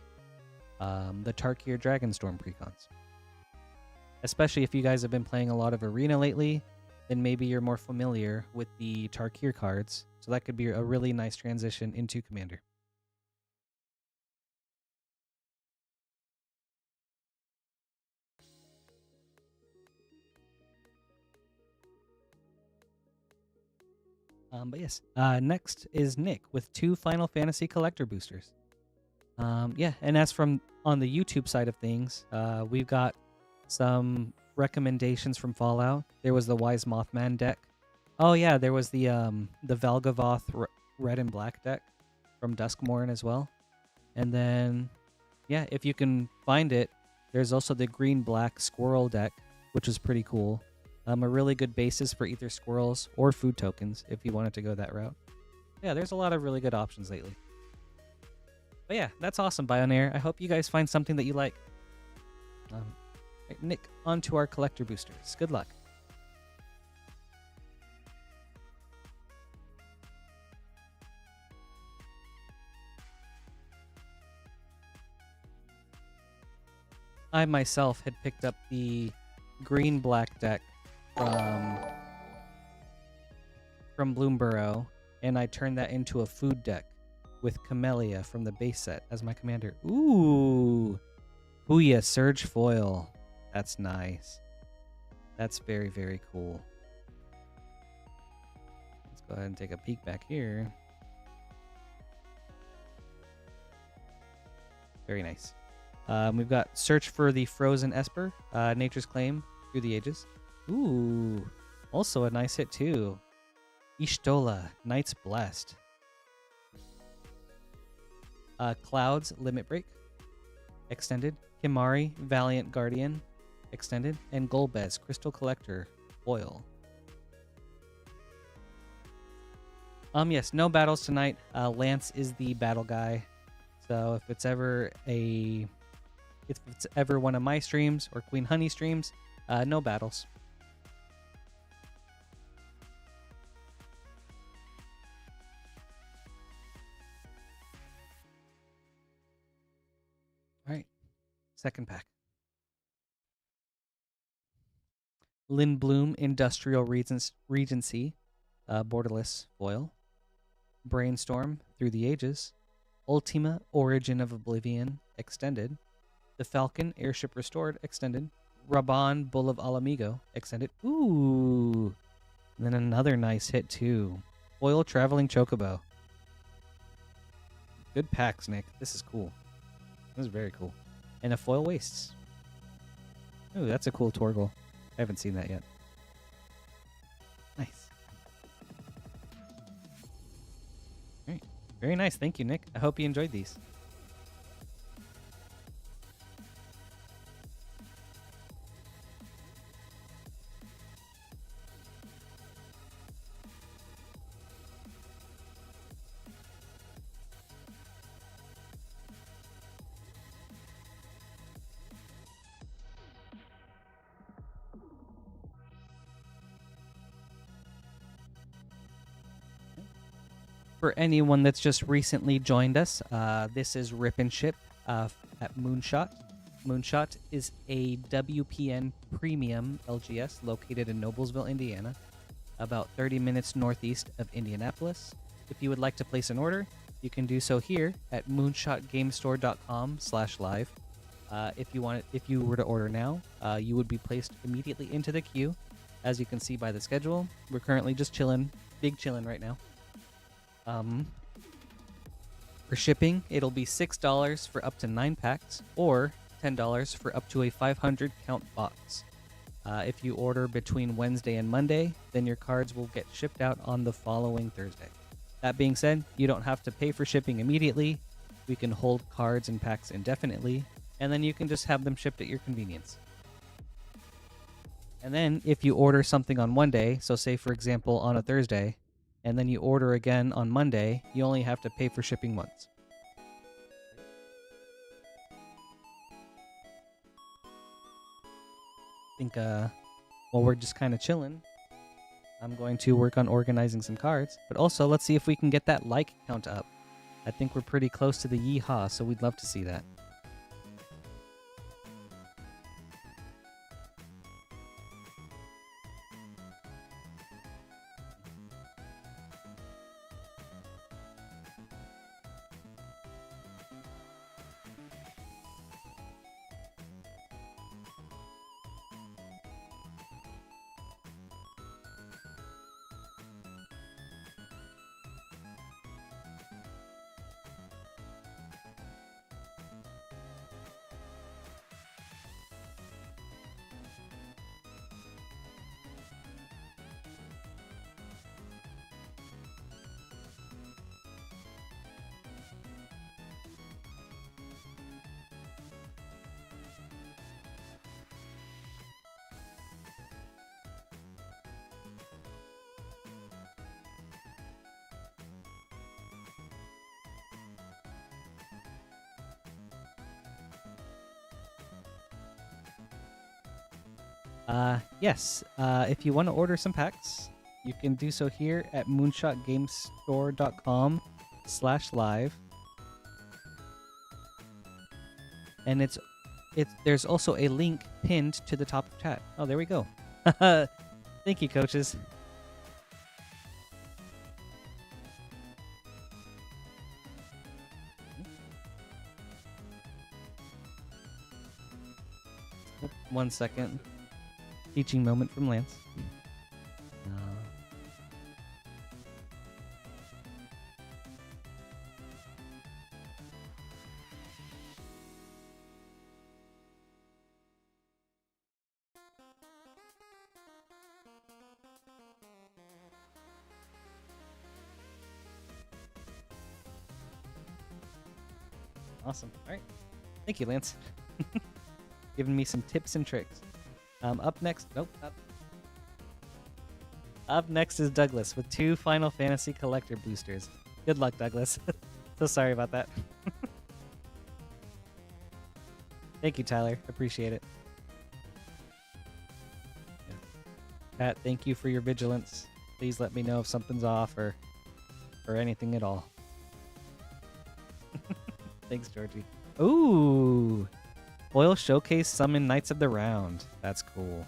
Tarkir Dragonstorm precons. Especially if you guys have been playing a lot of Arena lately, then maybe you're more familiar with the Tarkir cards. So that could be a really nice transition into Commander. But yes, next is Nick with 2 Final Fantasy collector boosters. Yeah, and as from on the YouTube side of things, we've got some recommendations from Fallout. There was the Wise Mothman deck. Oh yeah, there was the Valgavoth red and black deck from Duskborn as well. And then, yeah, if you can find it, there's also the green-black squirrel deck, which is pretty cool. A really good basis for either squirrels or food tokens if you wanted to go that route. Yeah, there's a lot of really good options lately. But yeah, that's awesome, Bionair. I hope you guys find something that you like. Right, Nick, on to our collector boosters. Good luck. I myself had picked up the green-black deck from Bloomborough, and I turned that into a food deck with Camellia from the base set as my commander. Ooh! Huya Surge Foil. That's nice. That's very, very cool. Let's go ahead and take a peek back here. Very nice. We've got Search for the Frozen Esper, Nature's Claim, Through the Ages. Ooh, also a nice hit too. Ishtola, Knight's Blessed. Clouds, Limit Break, extended. Himari, Valiant Guardian, extended. And Golbez, Crystal Collector, foil. Yes, no battles tonight. Lance is the battle guy. So if it's ever one of my streams or Queen Honey streams, no battles. All right, second pack. Lindblom, Industrial Regency, borderless foil. Brainstorm, Through the Ages. Ultima, Origin of Oblivion, extended. The Falcon, Airship Restored, extended. Raban, Bull of Alamigo, extended. Ooh. And then another nice hit, too. Foil Traveling Chocobo. Good packs, Nick. This is cool. This is very cool. And a Foil Wastes. Ooh, that's a cool Torgal. I haven't seen that yet. Nice. All right. Very nice. Thank you, Nick. I hope you enjoyed these. For anyone that's just recently joined us, this is Rip and Ship at Moonshot. Moonshot is a WPN premium LGS located in Noblesville, Indiana, about 30 minutes northeast of Indianapolis. If you would like to place an order, you can do so here at moonshotgamestore.com/live. If you were to order now, you would be placed immediately into the queue. As you can see by the schedule, we're currently just chilling, big chilling right now. For shipping, it'll be $6 for up to 9 packs, or $10 for up to a 500 count box. If you order between Wednesday and Monday, then your cards will get shipped out on the following Thursday. That being said, you don't have to pay for shipping immediately. We can hold cards and packs indefinitely, and then you can just have them shipped at your convenience. And then if you order something on one day, so say for example on a Thursday, and then you order again on Monday, you only have to pay for shipping once. I think while we're just kind of chilling, I'm going to work on organizing some cards, but also let's see if we can get that like count up. I think we're pretty close to the yeehaw, so we'd love to see that. Yes, if you want to order some packs, you can do so here at moonshotgamestore.com/live. And there's also a link pinned to the top of chat. Oh, there we go. Thank you, coaches. One second. Teaching moment from Lance. Awesome. All right. Thank you, Lance. Giving me some tips and tricks. Up next, Up next is Douglas with 2 Final Fantasy collector boosters. Good luck, Douglas. So sorry about that. Thank you, Tyler. Appreciate it. Yeah. Pat, thank you for your vigilance. Please let me know if something's off or anything at all. Thanks, Georgie. Ooh! Foil Showcase Summon Knights of the Round. That's cool.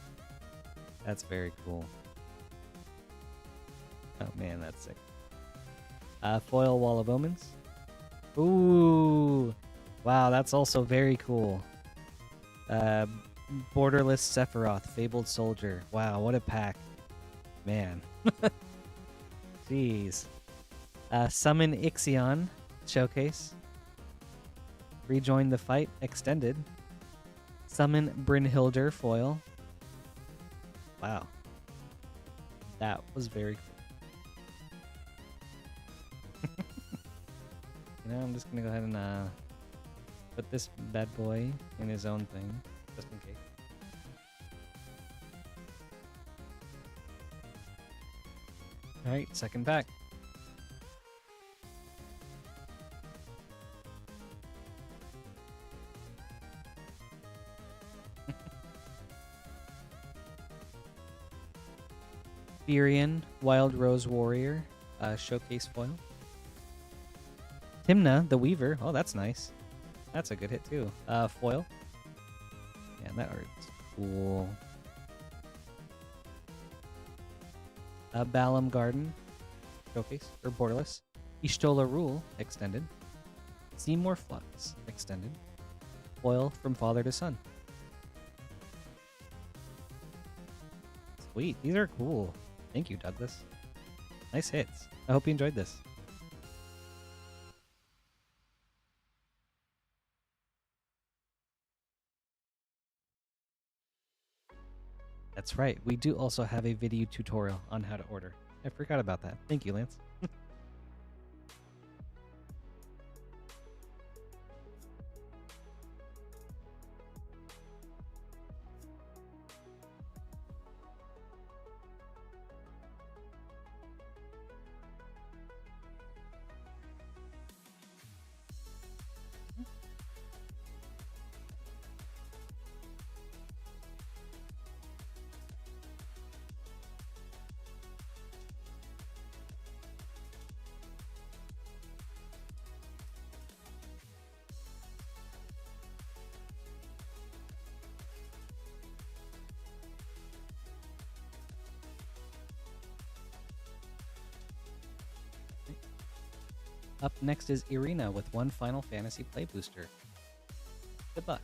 That's very cool. Oh man, that's sick. Foil Wall of Omens. Ooh! Wow, that's also very cool. Borderless Sephiroth, Fabled Soldier. Wow, what a pack. Man. Jeez. Summon Ixalon Showcase. Rejoin the Fight Extended. Summon Brynhildr Foil. Wow. That was very cool. I'm just going to go ahead and put this bad boy in his own thing, just in case. Alright, second pack. Firion, Wild Rose Warrior, Showcase Foil. Timna, the Weaver. Oh, that's nice. That's a good hit, too. Foil. That art's cool. Balam Garden Showcase, or Borderless. Ishtola Rule Extended. Seymour Flux Extended. Foil from Father to Son. Sweet, these are cool. Thank you, Douglas. Nice hits. I hope you enjoyed this. That's right, we do also have a video tutorial on how to order. I forgot about that. Thank you, Lance. Up next is Irina with one Final Fantasy Play Booster. Good luck.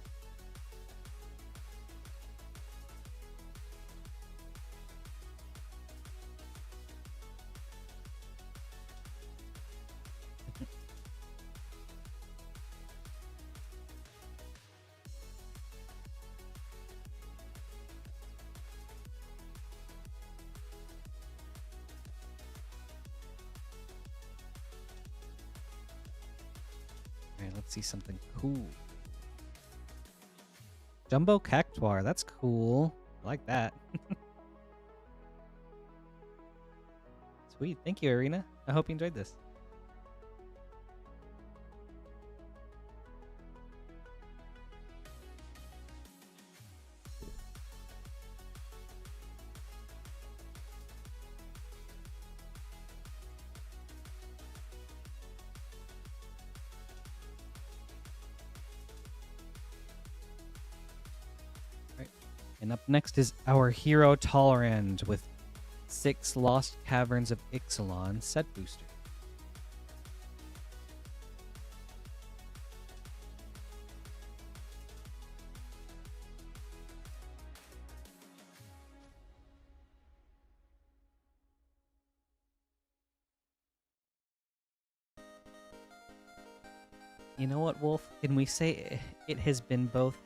Let's see something cool. Jumbo Cactuar, that's cool. I like that. Sweet, thank you, Irina. I hope you enjoyed this. And up next is our hero Tolerand with 6 Lost Caverns of Ixalon set booster. You know what, Wolf? Can we say it has been both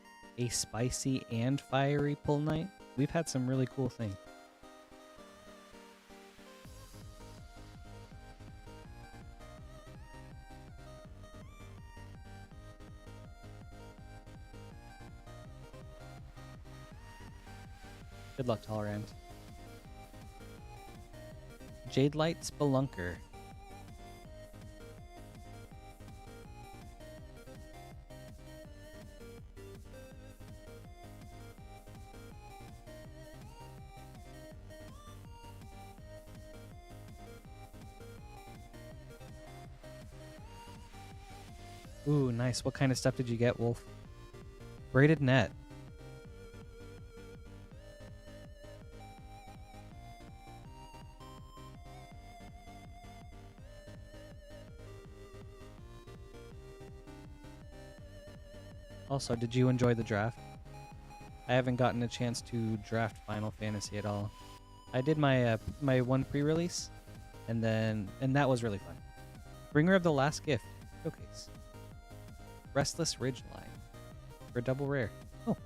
a spicy and fiery pull night? We've had some really cool things. Good luck, Tolerand. Jade Light Spelunker. Ooh, nice. What kind of stuff did you get, Wolf? Braided Net. Also, did you enjoy the draft? I haven't gotten a chance to draft Final Fantasy at all. I did my my one pre-release, and that was really fun. Bringer of the Last Gift Showcase. Restless Ridgeline for double rare. Oh,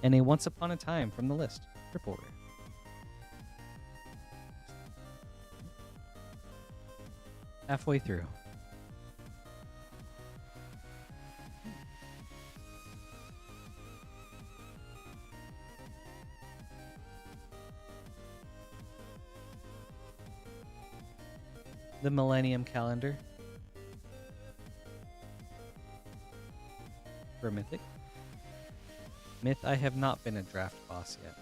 and a Once Upon a Time from the list, triple rare. Halfway through. The Millennium Calendar. For Mythic. Myth, I have not been a draft boss yet.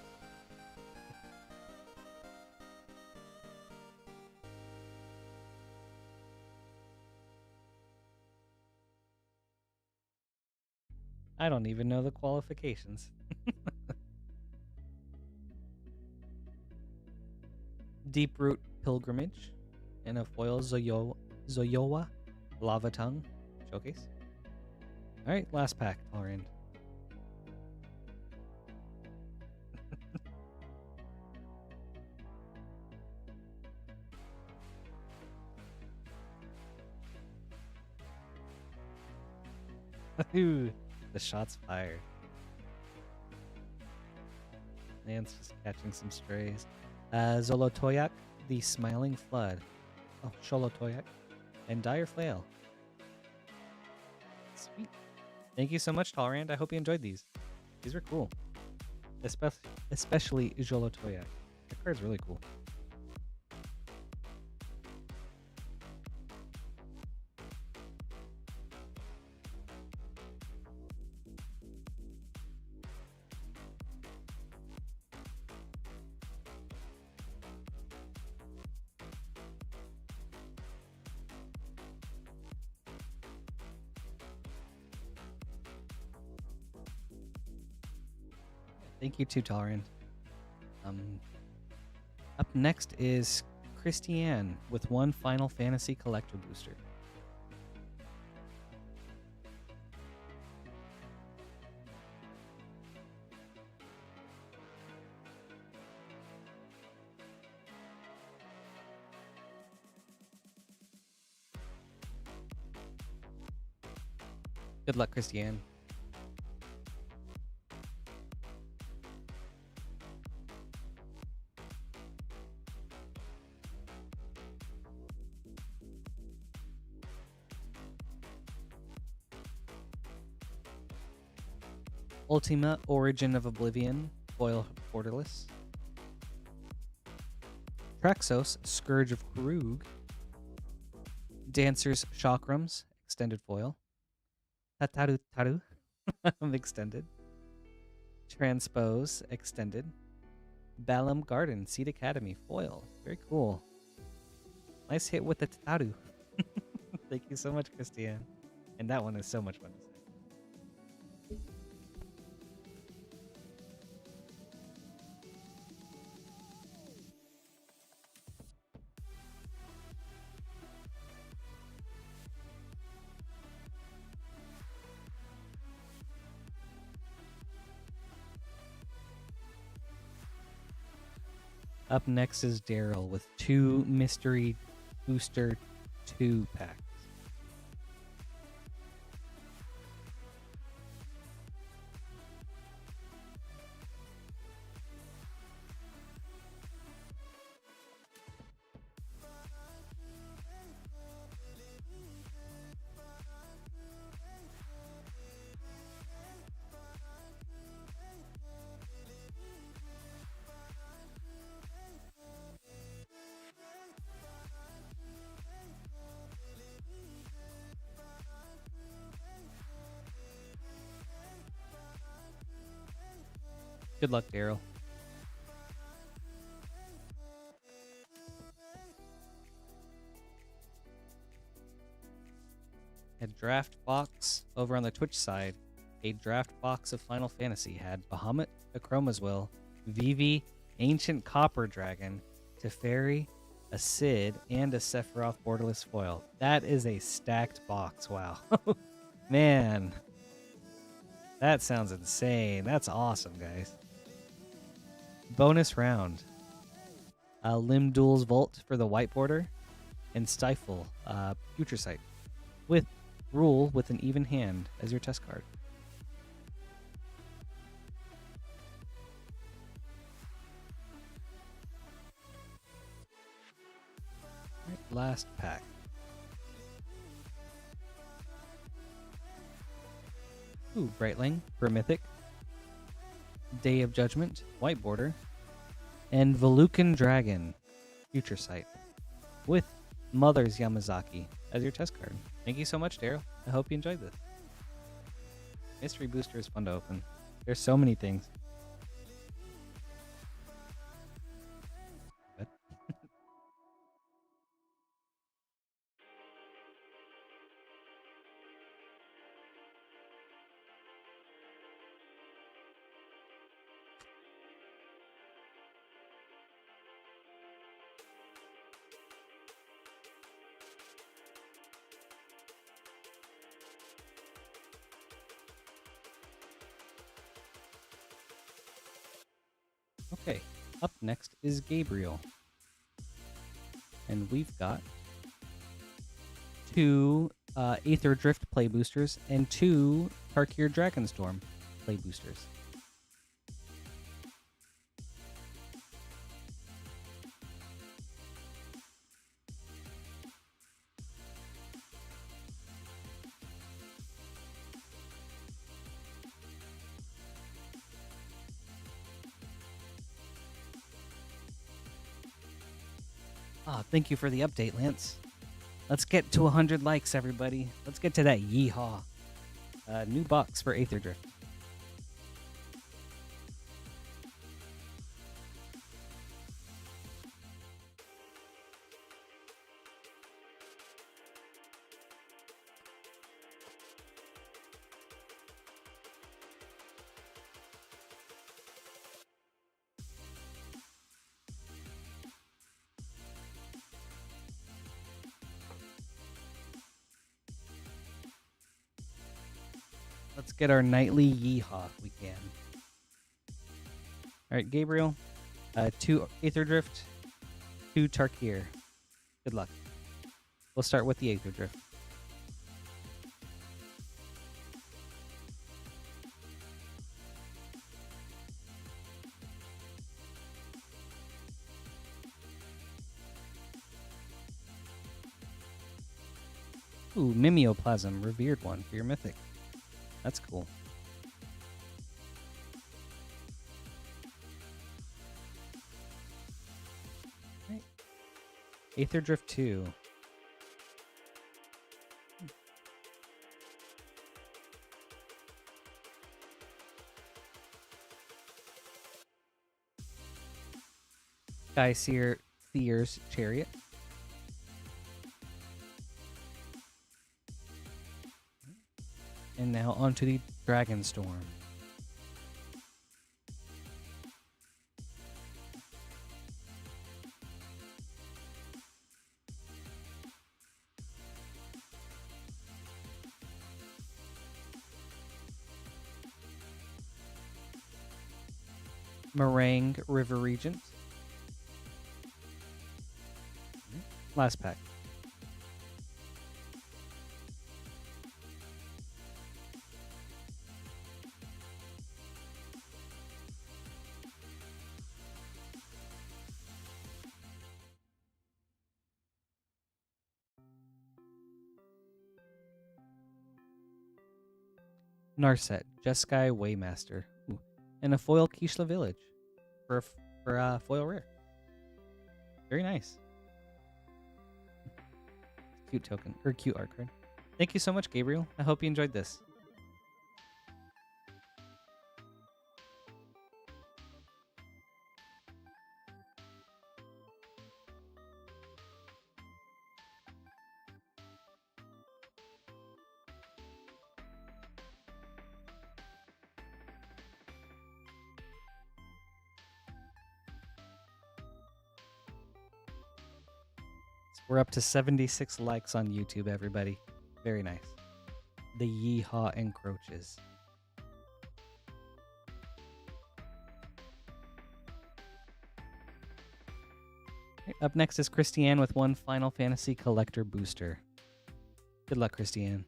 I don't even know the qualifications. Deeproot Pilgrimage, and a foil Zoyowa Lava Tongue showcase. All right, last pack, Tolerand. Ooh, the shots fired. Lance just catching some strays. Zolotoyak, the Smiling Flood. Oh, Sholotoyak. And Dire Flail. Sweet. Thank you so much, Tolerand. I hope you enjoyed these. These were cool. Especially Jolotoyak. The card's really cool. Thank you too, Tolerant. Up next is Christianne with one Final Fantasy collector booster. Good luck, Christianne. Ultima Origin of Oblivion, foil borderless. Traxos, Scourge of Krug. Dancer's Chakrams, extended foil. Tataru Taru, extended. Transpose, extended. Balam Garden, Seed Academy, foil. Very cool. Nice hit with the Tataru. Thank you so much, Christianne. And that one is so much fun to say. Up next is Daryl with 2 Mystery Booster 2 packs. Good luck, Daryl. A draft box over on the Twitch side. A draft box of Final Fantasy had Bahamut, Akroma's Will, Vivi, Ancient Copper Dragon, Teferi, a Cid, and a Sephiroth borderless foil. That is a stacked box. Wow. Man. That sounds insane. That's awesome, guys. Bonus round. Limb Duel's Vault for the white border, and Stifle, Future Sight, with Rule with an even hand as your test card. Right, last pack. Ooh, Brightling for Mythic. Day of Judgment, white border, and Volucan Dragon, Future Sight, with Mother's Yamazaki as your test card. Thank you so much, Daryl. I hope you enjoyed this. Mystery Booster is fun to open. There's so many things. Good. Okay, up next is Gabriel. And we've got 2 Aether Drift play boosters and 2 Tarkir Dragonstorm play boosters. Thank you for the update, Lance. Let's get to 100 likes, everybody. Let's get to that yeehaw. New box for Aether Drift. Let's get our nightly yeehaw if we can. All right, Gabriel. 2 Aether Drift, 2 Tarkir. Good luck. We'll start with the Aether Drift. Ooh, Mimeoplasm, revered one for your mythic. That's cool. Right. Aether Drift 2. Thier's Chariot. And now onto the Dragonstorm. Meringue River Regent. Last pack. Narset, Jeskai Waymaster. Ooh. And a foil Kishla Village for foil rare. Very nice. Cute token, or cute art card. Thank you so much, Gabriel. I hope you enjoyed this. We're up to 76 likes on YouTube, everybody. Very nice. The yeehaw encroaches. Okay, up next is Christianne with 1 Final Fantasy Collector Booster. Good luck, Christianne.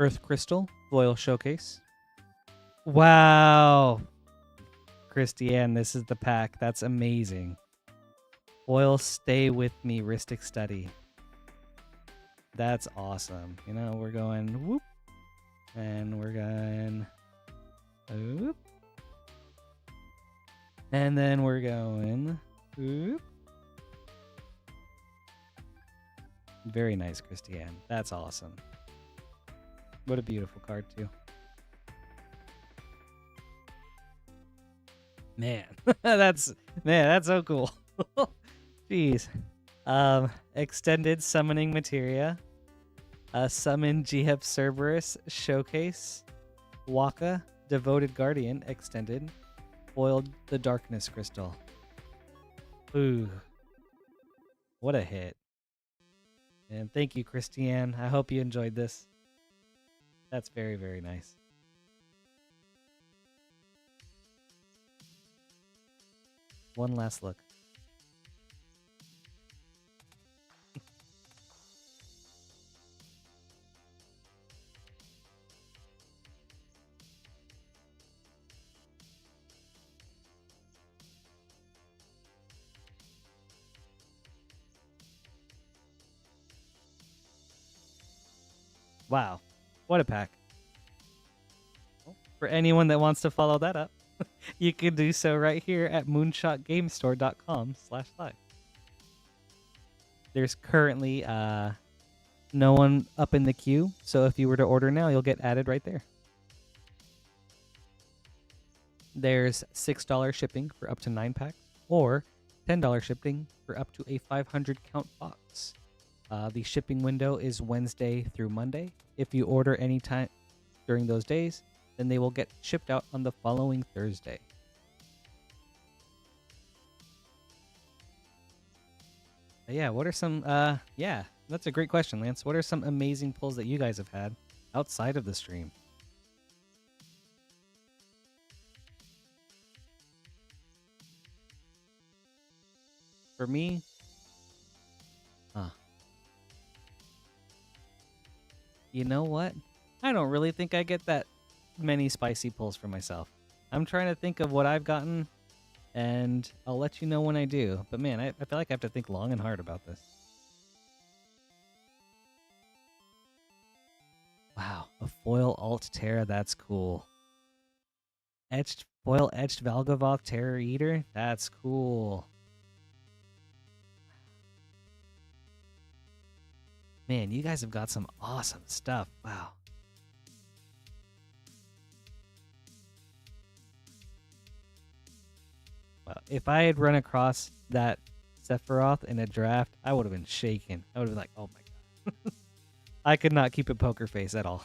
Earth Crystal, Foil Showcase. Wow. Christianne, this is the pack. That's amazing. Foil Stay With Me, Ristic Study. That's awesome. You know, we're going whoop. And we're going whoop. And then we're going whoop. Very nice, Christianne. That's awesome. What a beautiful card, too. Man, that's so cool. Jeez. Extended Summoning Materia. Summon Gehep Cerberus Showcase. Waka. Devoted Guardian Extended foiled the Darkness Crystal. Ooh. What a hit. And thank you, Christianne. I hope you enjoyed this. That's very, very nice. One last look. Wow. What a pack. For anyone that wants to follow that up, you can do so right here at moonshotgamestore.com/live. There's currently no one up in the queue, so if you were to order now, you'll get added right there. There's $6 shipping for up to 9 packs, or $10 shipping for up to a 500 count box. The shipping window is Wednesday through Monday. If you order anytime during those days, then they will get shipped out on the following Thursday. Yeah, what are some, yeah, that's a great question, Lance. What are some amazing pulls that you guys have had outside of the stream? For me, you know what? I don't really think I get that many spicy pulls for myself. I'm trying to think of what I've gotten, and I'll let you know when I do. But man, I feel like I have to think long and hard about this. Wow, a foil alt Terra, that's cool. Foil etched Valgavoth Terror Eater, that's cool. Man, you guys have got some awesome stuff. Wow. Well, if I had run across that Sephiroth in a draft, I would have been shaken. I would have been like, oh my god. I could not keep a poker face at all.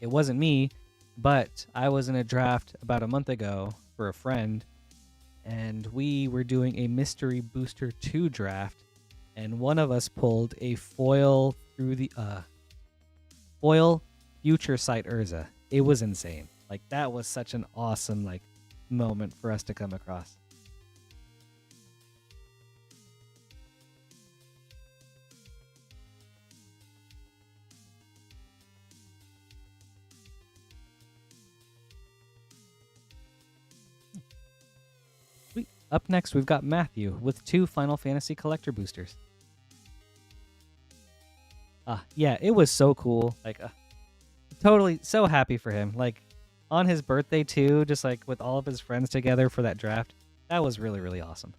It wasn't me, but I was in a draft about a month ago for a friend, and we were doing a Mystery Booster 2 draft, and one of us pulled a foil through the foil Future Sight Urza. It was insane. Like, that was such an awesome moment for us to come across. Up next, we've got Matthew with 2 Final Fantasy collector boosters. Yeah, it was so cool. Totally so happy for him. On his birthday too, just with all of his friends together for that draft. That was really, really awesome.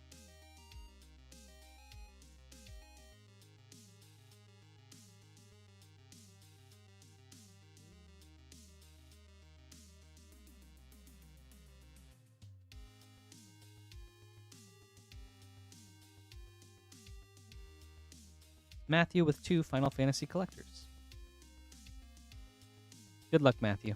Matthew with 2 Final Fantasy collectors. Good luck, Matthew.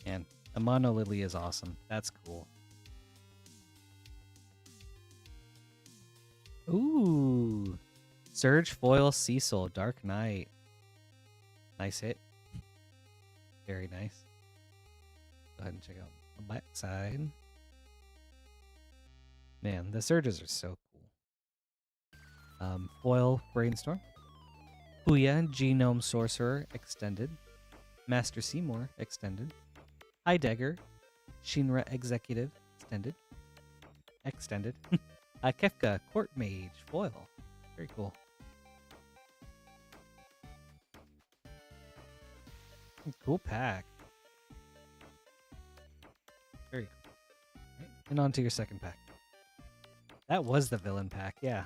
And Amano Lily is awesome. That's cool. Ooh. Surge Foil Cecil, Dark Knight. Nice hit. Very nice. Go ahead and check out the back side. Man, the surges are so cool. Foil Brainstorm. Huya Genome Sorcerer Extended. Master Seymour Extended. Heidegger Shinra Executive Extended. Kefka Court Mage Foil. Very cool. Cool pack. Very cool. Right, and on to your second pack. That was the villain pack, yeah.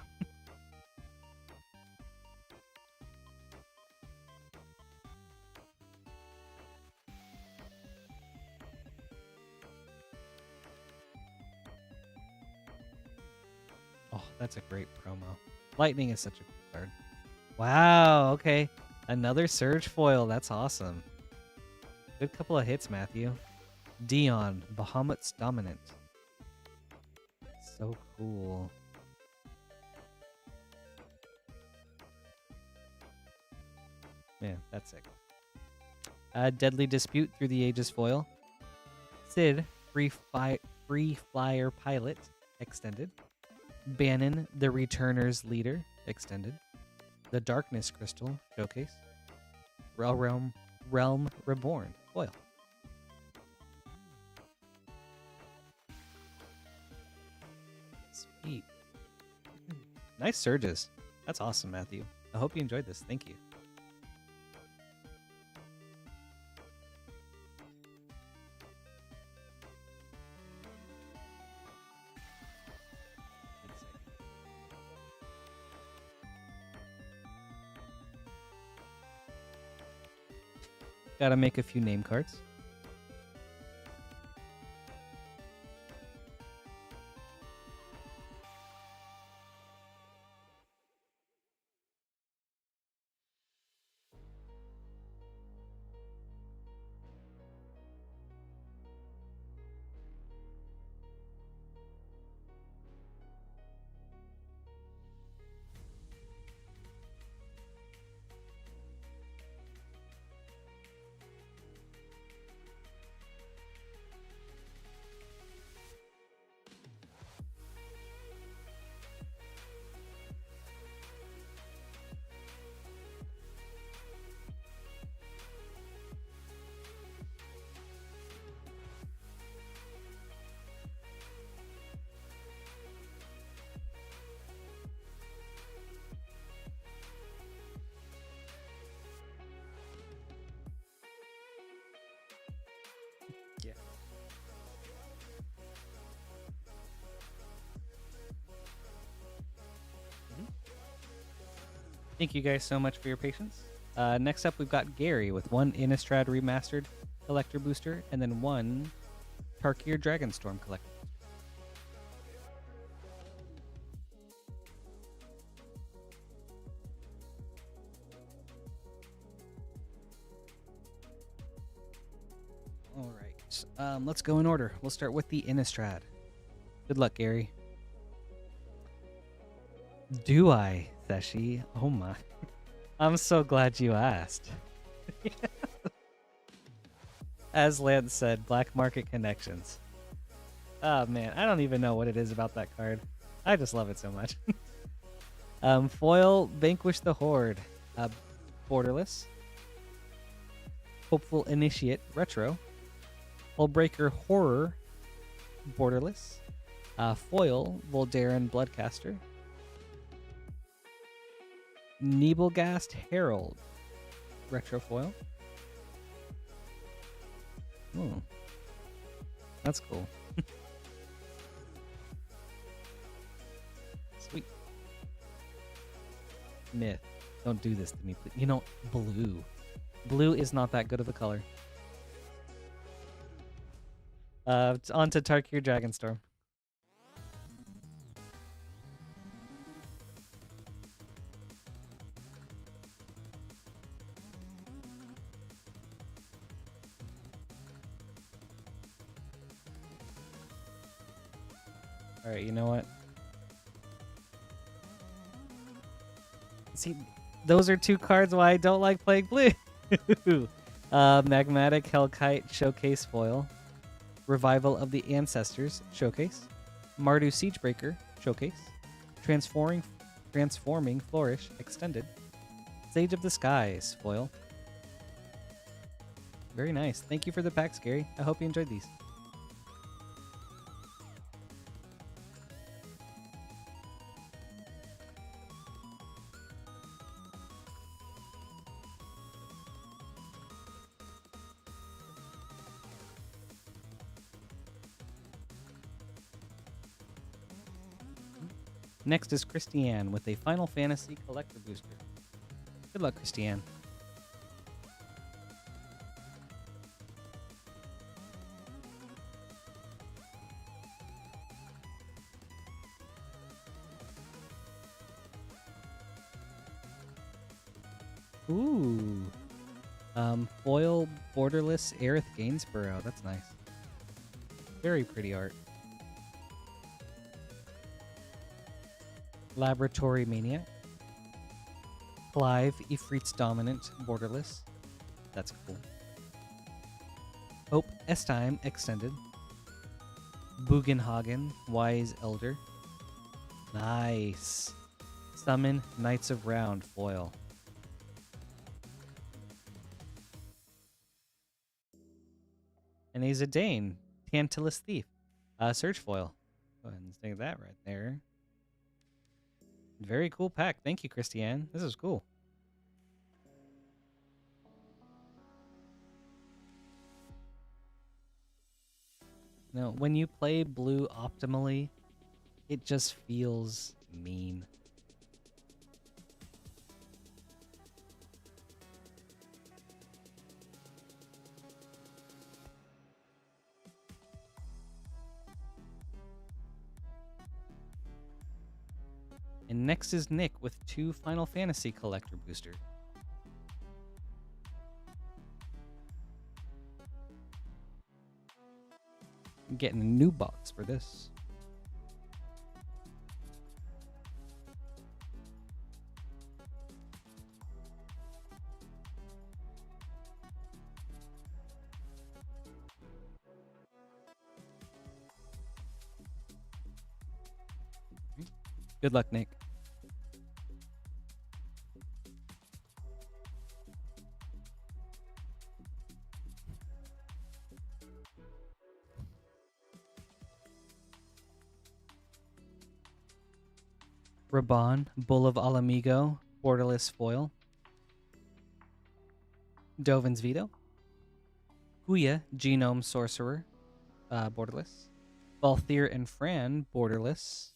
that's a great promo. Lightning is such a cool card. Wow, okay. Another Surge foil. That's awesome. Good couple of hits, Matthew. Dion, Bahamut's Dominant. So cool. Yeah, that's sick. Deadly Dispute through the Ages foil. Sid, Free Flyer Pilot, extended. Bannon, the Returner's Leader, extended. The Darkness Crystal, showcase. Realm Reborn, foil. Sweet. Nice surges. That's awesome, Matthew. I hope you enjoyed this. Thank you. Gotta make a few name cards. Yeah. Thank you guys so much for your patience. Next up, we've got Gary with one Innistrad Remastered Collector Booster and then one Tarkir Dragonstorm Collector. All right. Let's go in order. We'll start with the Innistrad. Good luck, Gary. Do I, Seshi? Oh my. I'm so glad you asked. As Lance said, Black Market Connections. Oh man, I don't even know what it is about that card. I just love it so much. Foil, Vanquish the Horde. Borderless. Hopeful Initiate, Retro. Hullbreaker Horror, Borderless. Foil, Voldarin Bloodcaster. Nebelgast Herald, Retro Foil. Oh, that's cool. Sweet. Myth, don't do this to me, please. You know, blue. Blue is not that good of a color. On to Tarkir Dragonstorm. Alright, you know what? See, those are two cards why I don't like playing blue. Magmatic Hellkite Showcase Foil. Revival of the Ancestors Showcase. Mardu Siegebreaker Showcase. Transforming Flourish Extended. Sage of the Skies Foil. Very nice. Thank you for the packs, Gary. I hope you enjoyed these. Next is Christianne with a Final Fantasy Collector Booster. Good luck, Christianne. Ooh. Foil borderless Aerith Gainsborough. That's nice. Very pretty art. Laboratory Maniac. Clive, Ifrit's Dominant, borderless. That's cool. Hope, S-Time, extended. Bugenhagen, Wise Elder. Nice. Summon, Knights of Round, foil. And a Zidane, Tantalus Thief. Search foil. Go ahead and stick that right there. Very cool pack. Thank you, Christianne. This is cool. Now, when you play blue optimally, it just feels mean. And next is Nick with 2 Final Fantasy collector boosters. I'm getting a new box for this. Good luck, Nick. Raban, Bull of Alamigo, borderless foil. Dovin's Veto. Huya, Genome Sorcerer, borderless. Balthier and Fran, borderless.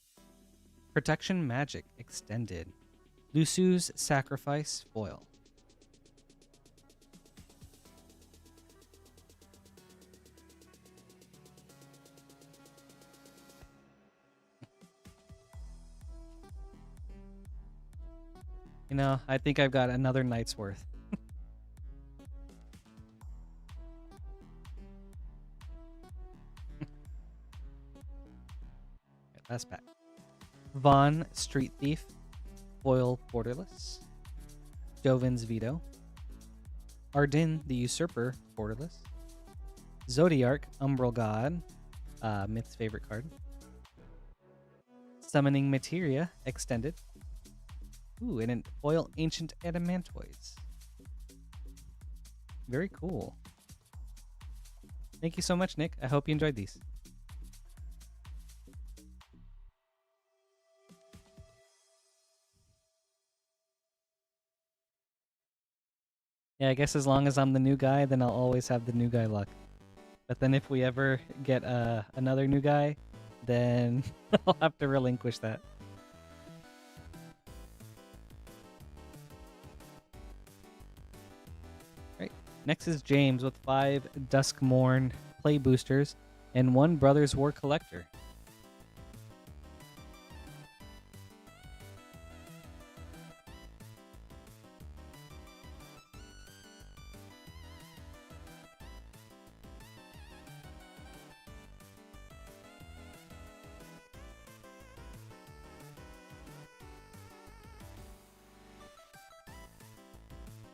Protection Magic, extended. Lusu's Sacrifice, foil. You know, I think I've got another night's worth. Last pack. Vaughn, Street Thief, foil borderless. Dovin's Veto. Ardyn, the Usurper, borderless. Zodiark, Umbral God, Myth's favorite card. Summoning Materia, extended. Ooh, and an foil Ancient Adamantoids. Very cool. Thank you so much, Nick. I hope you enjoyed these. Yeah, I guess as long as I'm the new guy, then I'll always have the new guy luck. But then if we ever get another new guy, then I'll have to relinquish that. Right. Next is James with 5 Duskborn play boosters and 1 Brothers War collector.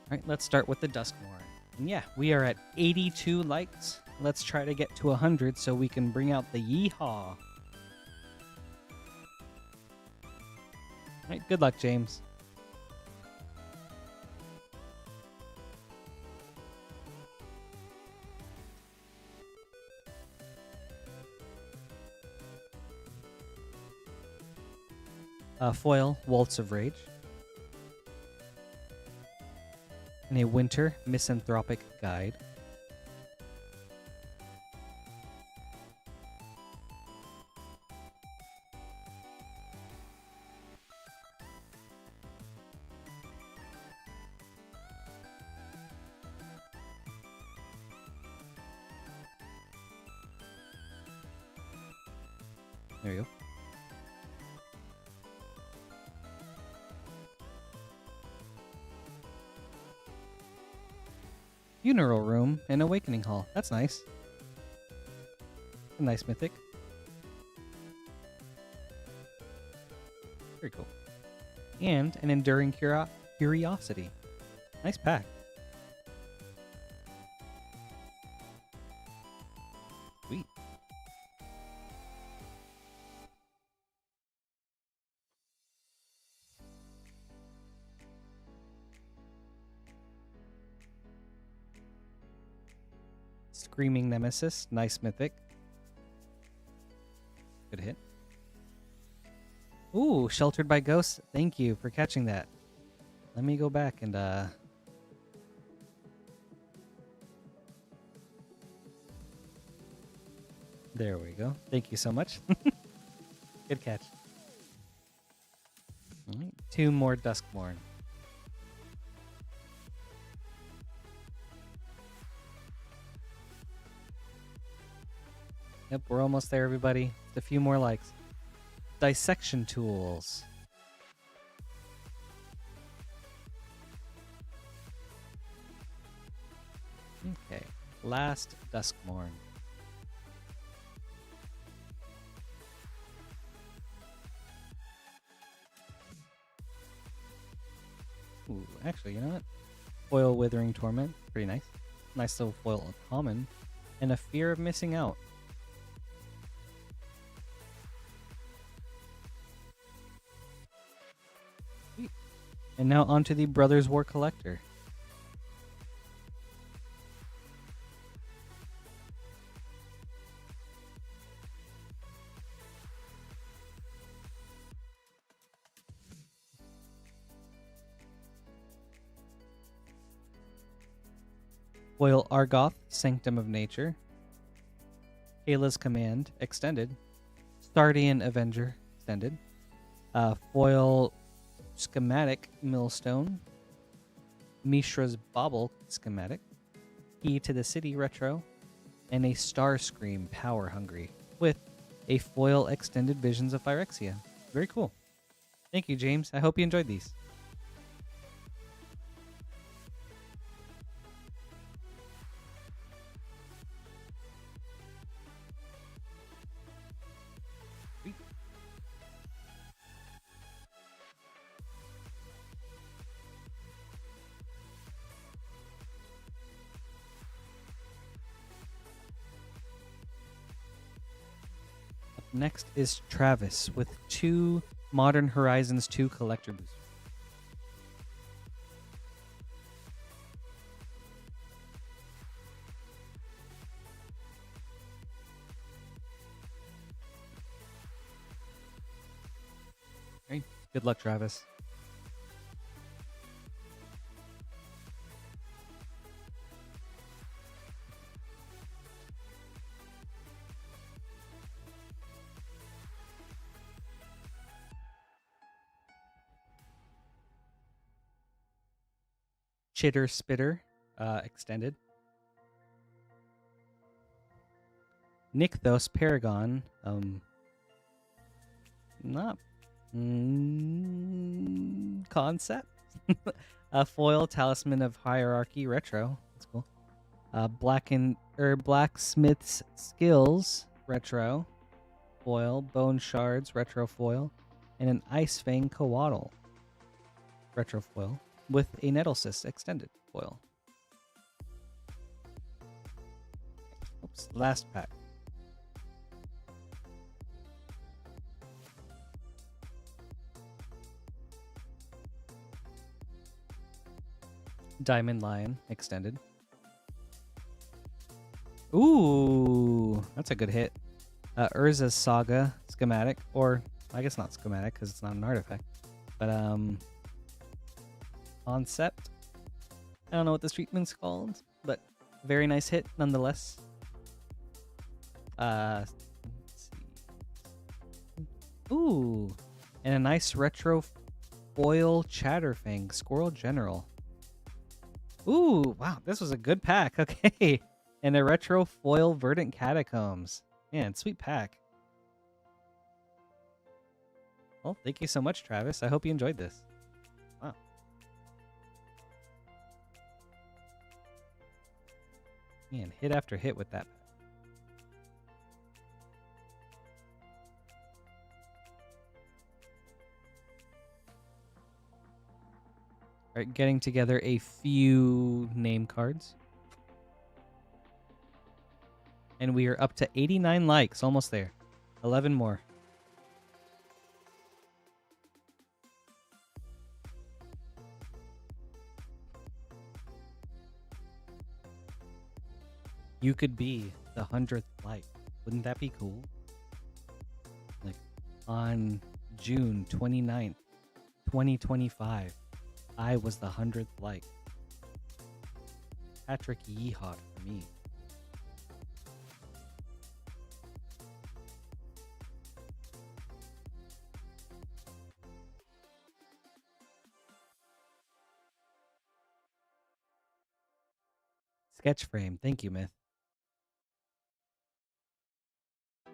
All right, let's start with the Duskborn. And yeah, we are at 82 likes. Let's try to get to 100 so we can bring out the yeehaw. All right, good luck, James. Foil, Waltz of Rage. And a Winter Misanthropic Guide. There you go. Funeral Room and Awakening Hall. That's nice. A nice mythic. Very cool. And an Enduring Curiosity. Nice pack. Sweet. Screaming Nemesis. Nice mythic. Good hit. Ooh, Sheltered by Ghosts. Thank you for catching that. Let me go back and there we go. Thank you so much. Good catch. All right, 2 more Duskborn. Yep, we're almost there, everybody. Just a few more likes. Dissection Tools. Okay, last Duskborn. Ooh, actually, you know what? Foil Withering Torment. Pretty nice. Nice little foil common. And a Fear of Missing Out. Sweet. And now onto the Brothers War Collector. Foil Argoth, Sanctum of Nature. Kayla's Command, Extended. Stardian Avenger, Extended. Foil Schematic, Millstone. Mishra's Bauble, Schematic. Key to the City, Retro. And a Starscream, Power Hungry, with a foil Extended Visions of Phyrexia. Very cool. Thank you, James. I hope you enjoyed these. Next is Travis with 2 Modern Horizons 2 Collector Boosters. Hey, good luck, Travis. Chitter Spitter, Extended. Nykthos Paragon, not concept. A foil Talisman of Hierarchy Retro. That's cool. Blacksmith's Skills Retro foil. Bone Shards Retro foil, and an Ice Fang Coatl Retro foil with a Nettlecyst Extended foil. Oops, last pack. Diamond Lion Extended. Ooh, that's a good hit. Urza's Saga Schematic, or I guess not schematic because it's not an artifact, but concept. I don't know what this treatment's called, but very nice hit nonetheless. Let's see. Ooh, and a nice retro foil Chatterfang Squirrel General. Ooh, wow, this was a good pack. Okay, and a retro foil Verdant Catacombs. Man, sweet pack. Well, thank you so much, Travis. I hope you enjoyed this. Wow. Man, hit after hit with that. All right, getting together a few name cards. And we are up to 89 likes, almost there. 11 more. You could be the 100th like. Wouldn't that be cool? Like on June 29th, 2025, I was the 100th like. Patrick Yeehaw for me. Sketch frame. Thank you, Myth. All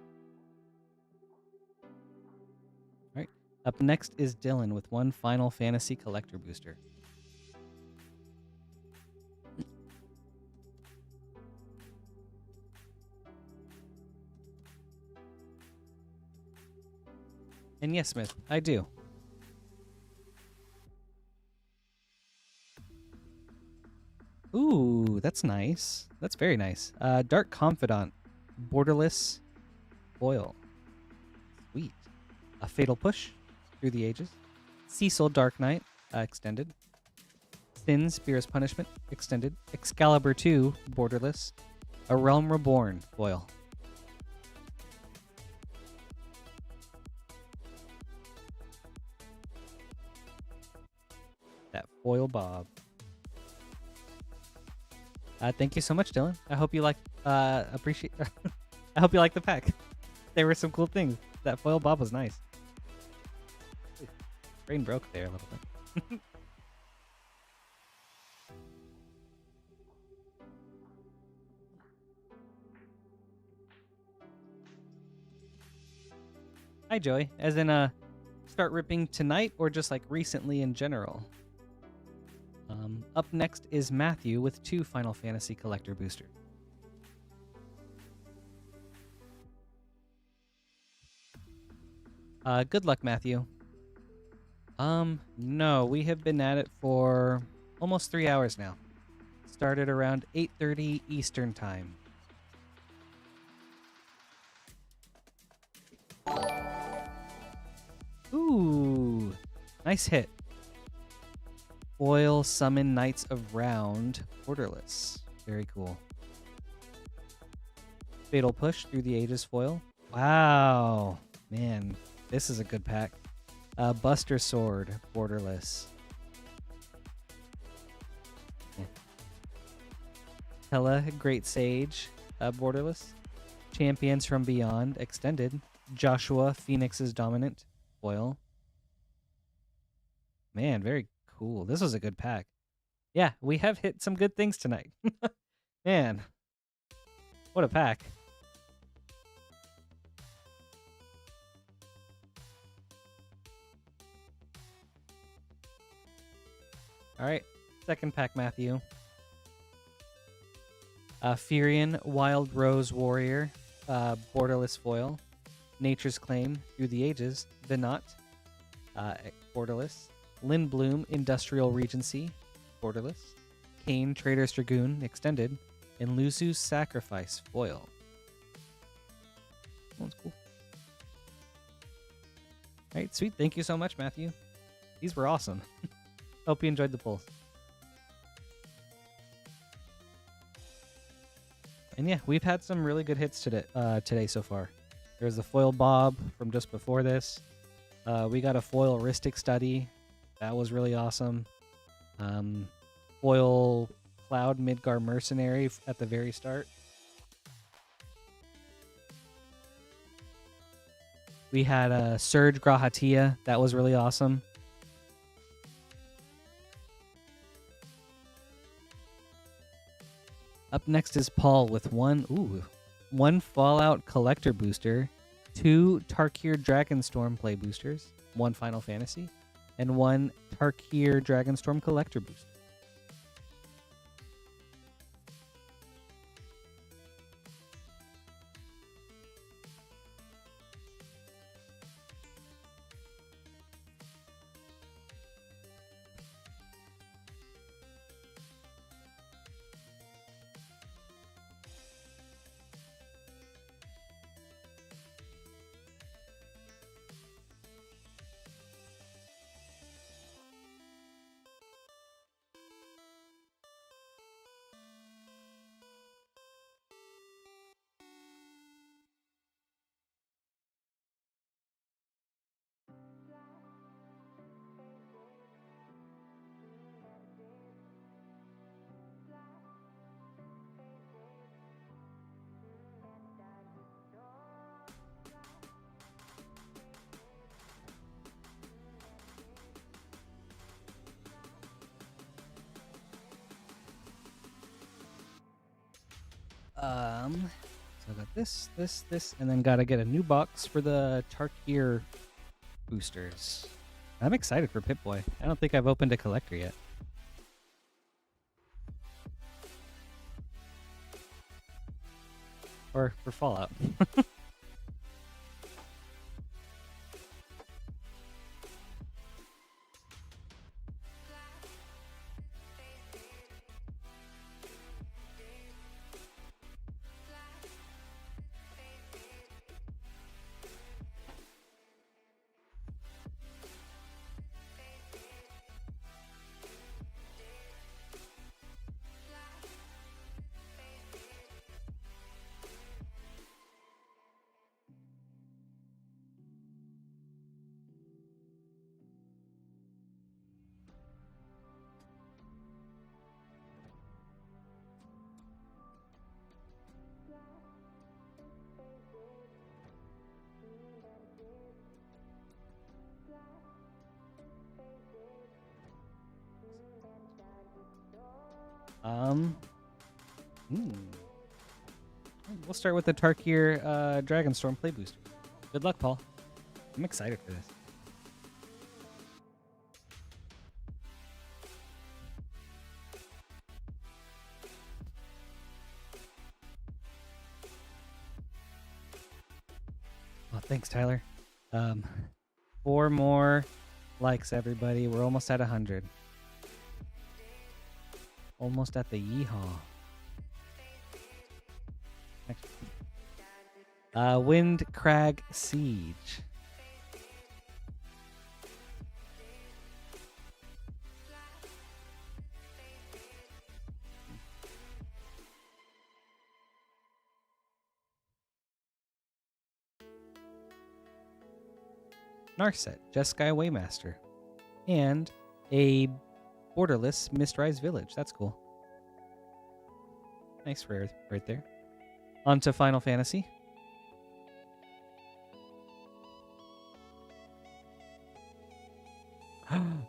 right. Up next is Dylan with one Final Fantasy collector booster. And yes, Smith, I do. Ooh, that's nice. That's very nice. Dark Confidant, borderless foil. Sweet. A Fatal Push, Through the Ages. Cecil Dark Knight, extended. Sin, Spear's Punishment, extended. Excalibur 2, borderless. A Realm Reborn, foil. That foil Bob. Thank you so much, Dylan. I hope you like appreciate. I hope you like the pack. There were some cool things. That foil Bob was nice. Brain broke there a little bit. Hi, Joey. As in, start ripping tonight or just like recently in general? Up next is Matthew with 2 Final Fantasy collector booster. Good luck, Matthew. No, we have been at it for almost 3 hours now. Started around 8:30 Eastern time. Ooh, nice hit. Foil Summon Knights of Round, borderless. Very cool. Fatal Push, Through the Ages foil. Wow, man, this is a good pack. Buster Sword, borderless. Yeah. Hela, Great Sage, borderless. Champions from Beyond, extended. Joshua, Phoenix's Dominant, foil. Man, very cool. This was a good pack. Yeah, we have hit some good things tonight. Man, what a pack. All right, second pack, Matthew. Furion, Wild Rose Warrior, borderless foil. Nature's Claim, Through the Ages, Venat, borderless. Lindblom, Industrial Regency, borderless. Kane, Trader's Dragoon, extended. And Luzu's Sacrifice, foil. That one's cool. All right, sweet. Thank you so much, Matthew. These were awesome. Hope you enjoyed the pulls. And yeah, we've had some really good hits today so far. There's the foil Bob from just before this. We got a foil Ristic Study. That was really awesome. Foil Cloud Midgar Mercenary at the very start. We had a Surge Grahatia. That was really awesome. Up next is Paul with one Fallout collector booster, 2 Tarkir Dragonstorm play boosters, 1 Final Fantasy, and 1 Tarkir Dragonstorm collector booster. So I got this, and then gotta get a new box for the Tarkir boosters. I'm excited for Pip-Boy. I don't think I've opened a collector yet. Or for Fallout. We'll start with the Tarkir Dragonstorm Play Booster. Good luck, Paul. I'm excited for this. Oh, thanks, Tyler. 4 more likes, everybody. We're almost at 100. Almost at the yeehaw. Wind Crag Siege. Narset, Jeskai Waymaster. And a borderless Mistrise Village. That's cool. Nice rare right there. On to Final Fantasy.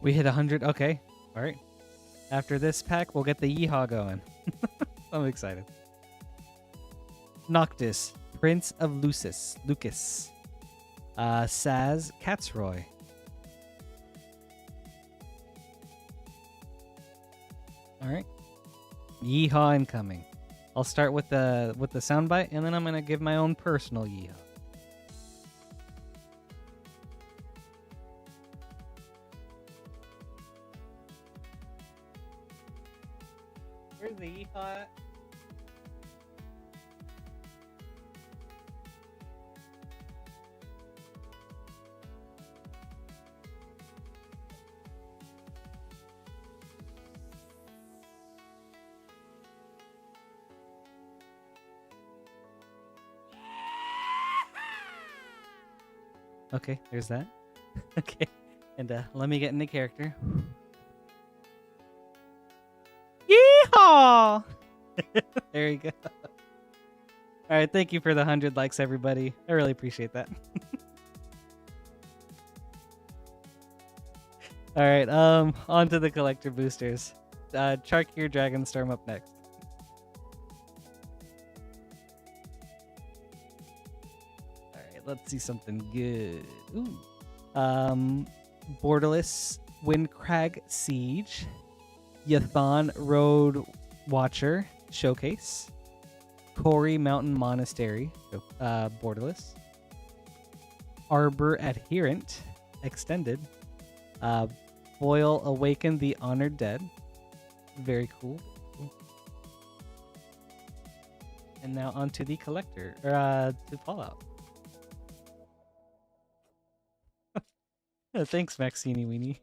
We hit 100. Okay. All right. After this pack, we'll get the yeehaw going. I'm excited. Noctis, Prince of Lucas. Saz Katzroy. All right. Yeehaw incoming. I'll start with the soundbite, and then I'm gonna give my own personal yeehaw. Where's the yeehaw at? Okay, there's that. Okay, and let me get into character. Yeehaw! There you go. All right, thank you for the 100 likes, everybody. I really appreciate that. All right, on to the collector boosters. Tarkir Dragonstorm up next. Let's see something good. Ooh. Borderless Windcrag Siege. Yathan Road Watcher Showcase. Kori Mountain Monastery Borderless. Arbor Adherent Extended. Boyle Awaken the Honored Dead. Very cool. And now onto the collector, or to Fallout. Thanks, Maxine Weenie.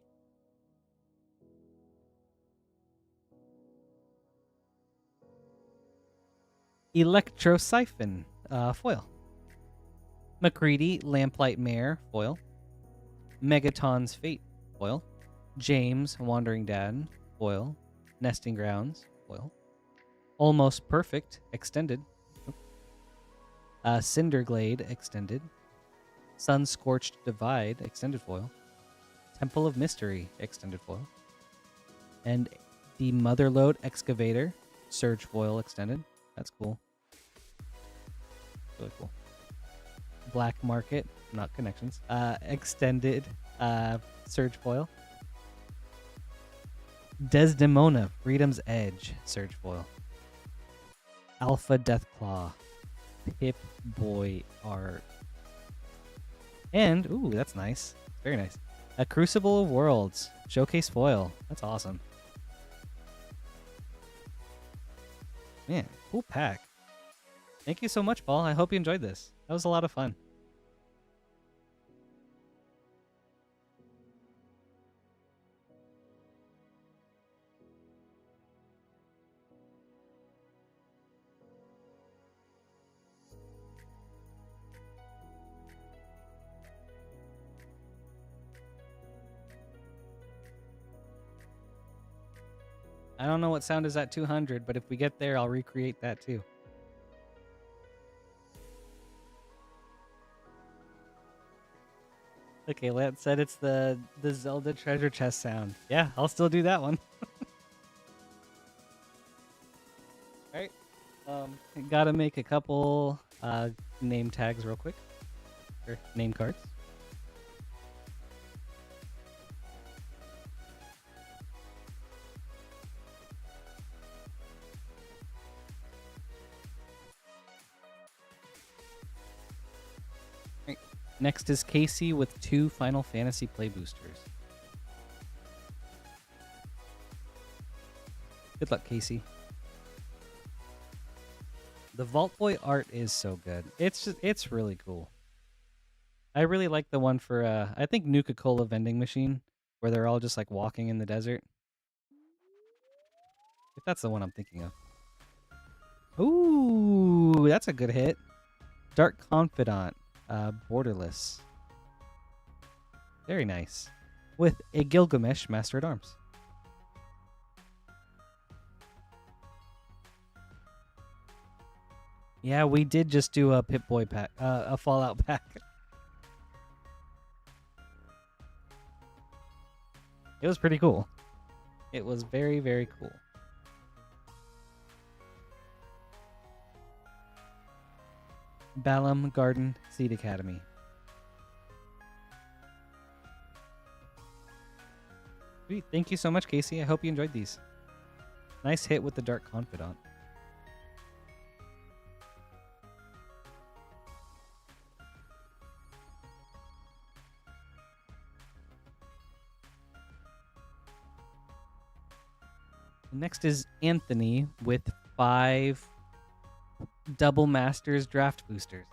Electro-Siphon, foil. McCready, Lamplight Mare, foil. Megaton's Fate, foil. James, Wandering Dad, foil. Nesting Grounds, foil. Almost Perfect, extended. Cinderglade, extended. Sun-Scorched Divide, extended foil. Temple of Mystery, extended foil. And the Motherlode Excavator, Surge foil extended. That's cool. really cool. Black Market, not Connections. Extended Surge Foil. Desdemona, Freedom's Edge, Surge Foil. Alpha Deathclaw, Pip-Boy art. And, ooh, that's nice. Very nice. A Crucible of Worlds, Showcase Foil. That's awesome. Man, cool pack. Thank you so much, Paul. I hope you enjoyed this. That was a lot of fun. I don't know what sound is at 200, but if we get there, I'll recreate that too. Okay, Lance said it's the Zelda treasure chest sound. Yeah, I'll still do that one. Alright. Gotta make a couple name tags real quick. Or name cards. Next is Casey with 2 Final Fantasy play boosters. Good luck, Casey. The Vault Boy art is so good. It's really cool. I really like the one for I think Nuka-Cola vending machine, where they're all just like walking in the desert. If that's the one I'm thinking of. Ooh, that's a good hit. Dark Confidant. Borderless. Very nice. With a Gilgamesh Master at Arms. Yeah, we did just do a Pip-Boy pack, a Fallout pack. It was pretty cool. It was very, very cool. Balam Garden Seed Academy. Sweet. Thank you so much, Casey. I hope you enjoyed these. Nice hit with the Dark Confidant. Next is Anthony with 5 Double Masters draft boosters.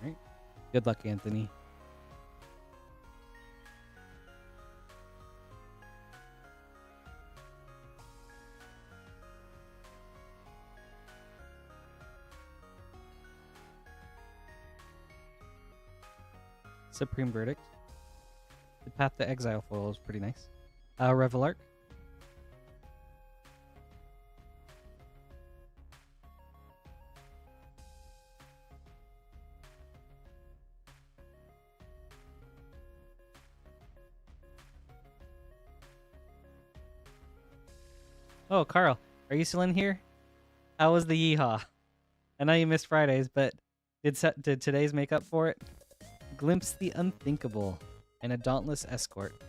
All right. Good luck, Anthony. Supreme Verdict. The Path to Exile foil is pretty nice. Revelark. Oh, Carl, are you still in here? How was the yeehaw? I know you missed Fridays, but did today's make up for it? Glimpse the Unthinkable, and a Dauntless Escort.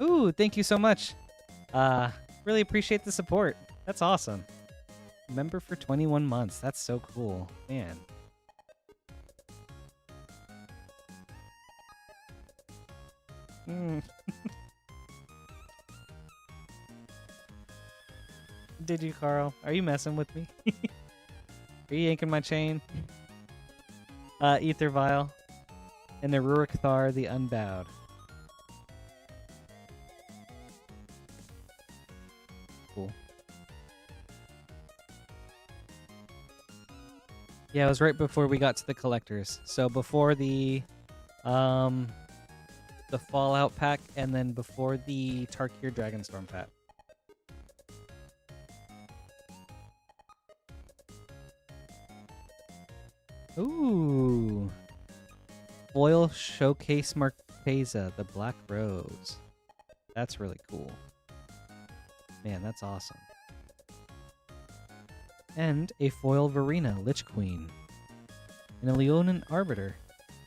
Ooh, thank you so much. Really appreciate the support. That's awesome. Member for 21 months. That's so cool. Man. Did you, Carl? Are you messing with me? Are you yanking my chain? Aether Vial, and the Rurik Thar, the Unbowed. Cool. Yeah, it was right before we got to the collectors. So before the Fallout pack, and then before the Tarkir Dragonstorm pack. Ooh. Foil Showcase Marquesa, the Black Rose. That's really cool. Man, that's awesome. And a foil Verena, Lich Queen. And a Leonin Arbiter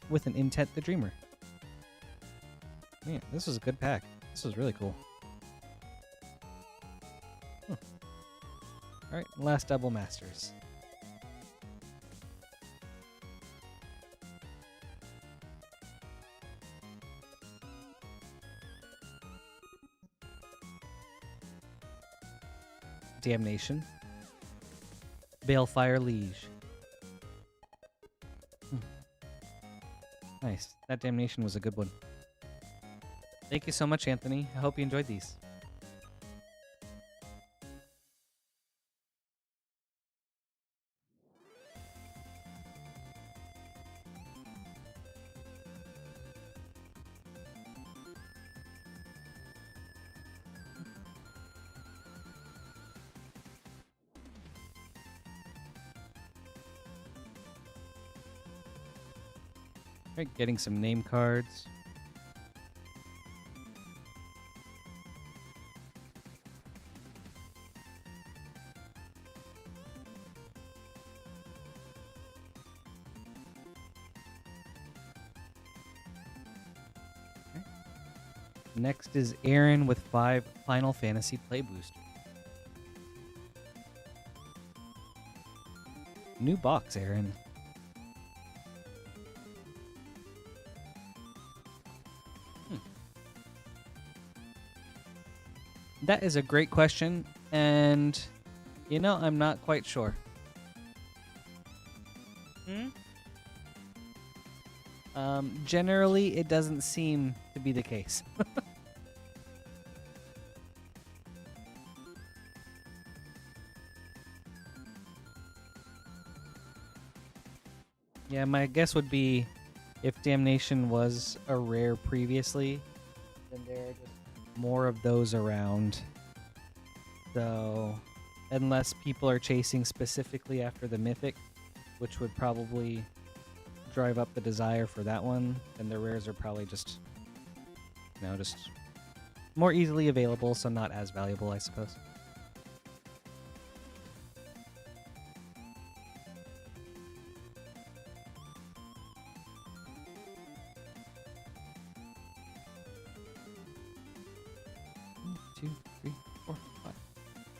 with an Intent the Dreamer. Man, this was a good pack. This was really cool. Alright, last double masters. Damnation. Balefire Liege. Nice. That Damnation was a good one. Thank you so much, Anthony. I hope you enjoyed these. Right, getting some name cards. Okay. Next is Aaron with 5 Final Fantasy Play Boosters. New box, Aaron. That is a great question, and you know, I'm not quite sure. Generally, it doesn't seem to be the case. Yeah, my guess would be if Damnation was a rare previously, then there are just more of those around. So, unless people are chasing specifically after the Mythic, which would probably drive up the desire for that one, then the rares are probably just, you know, just more easily available, so not as valuable, I suppose.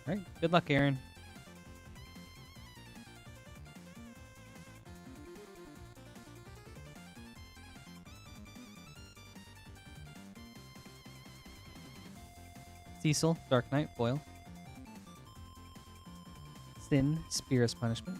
Alright, good luck, Aaron. Cecil, Dark Knight, foil. Sin, Spear's Punishment.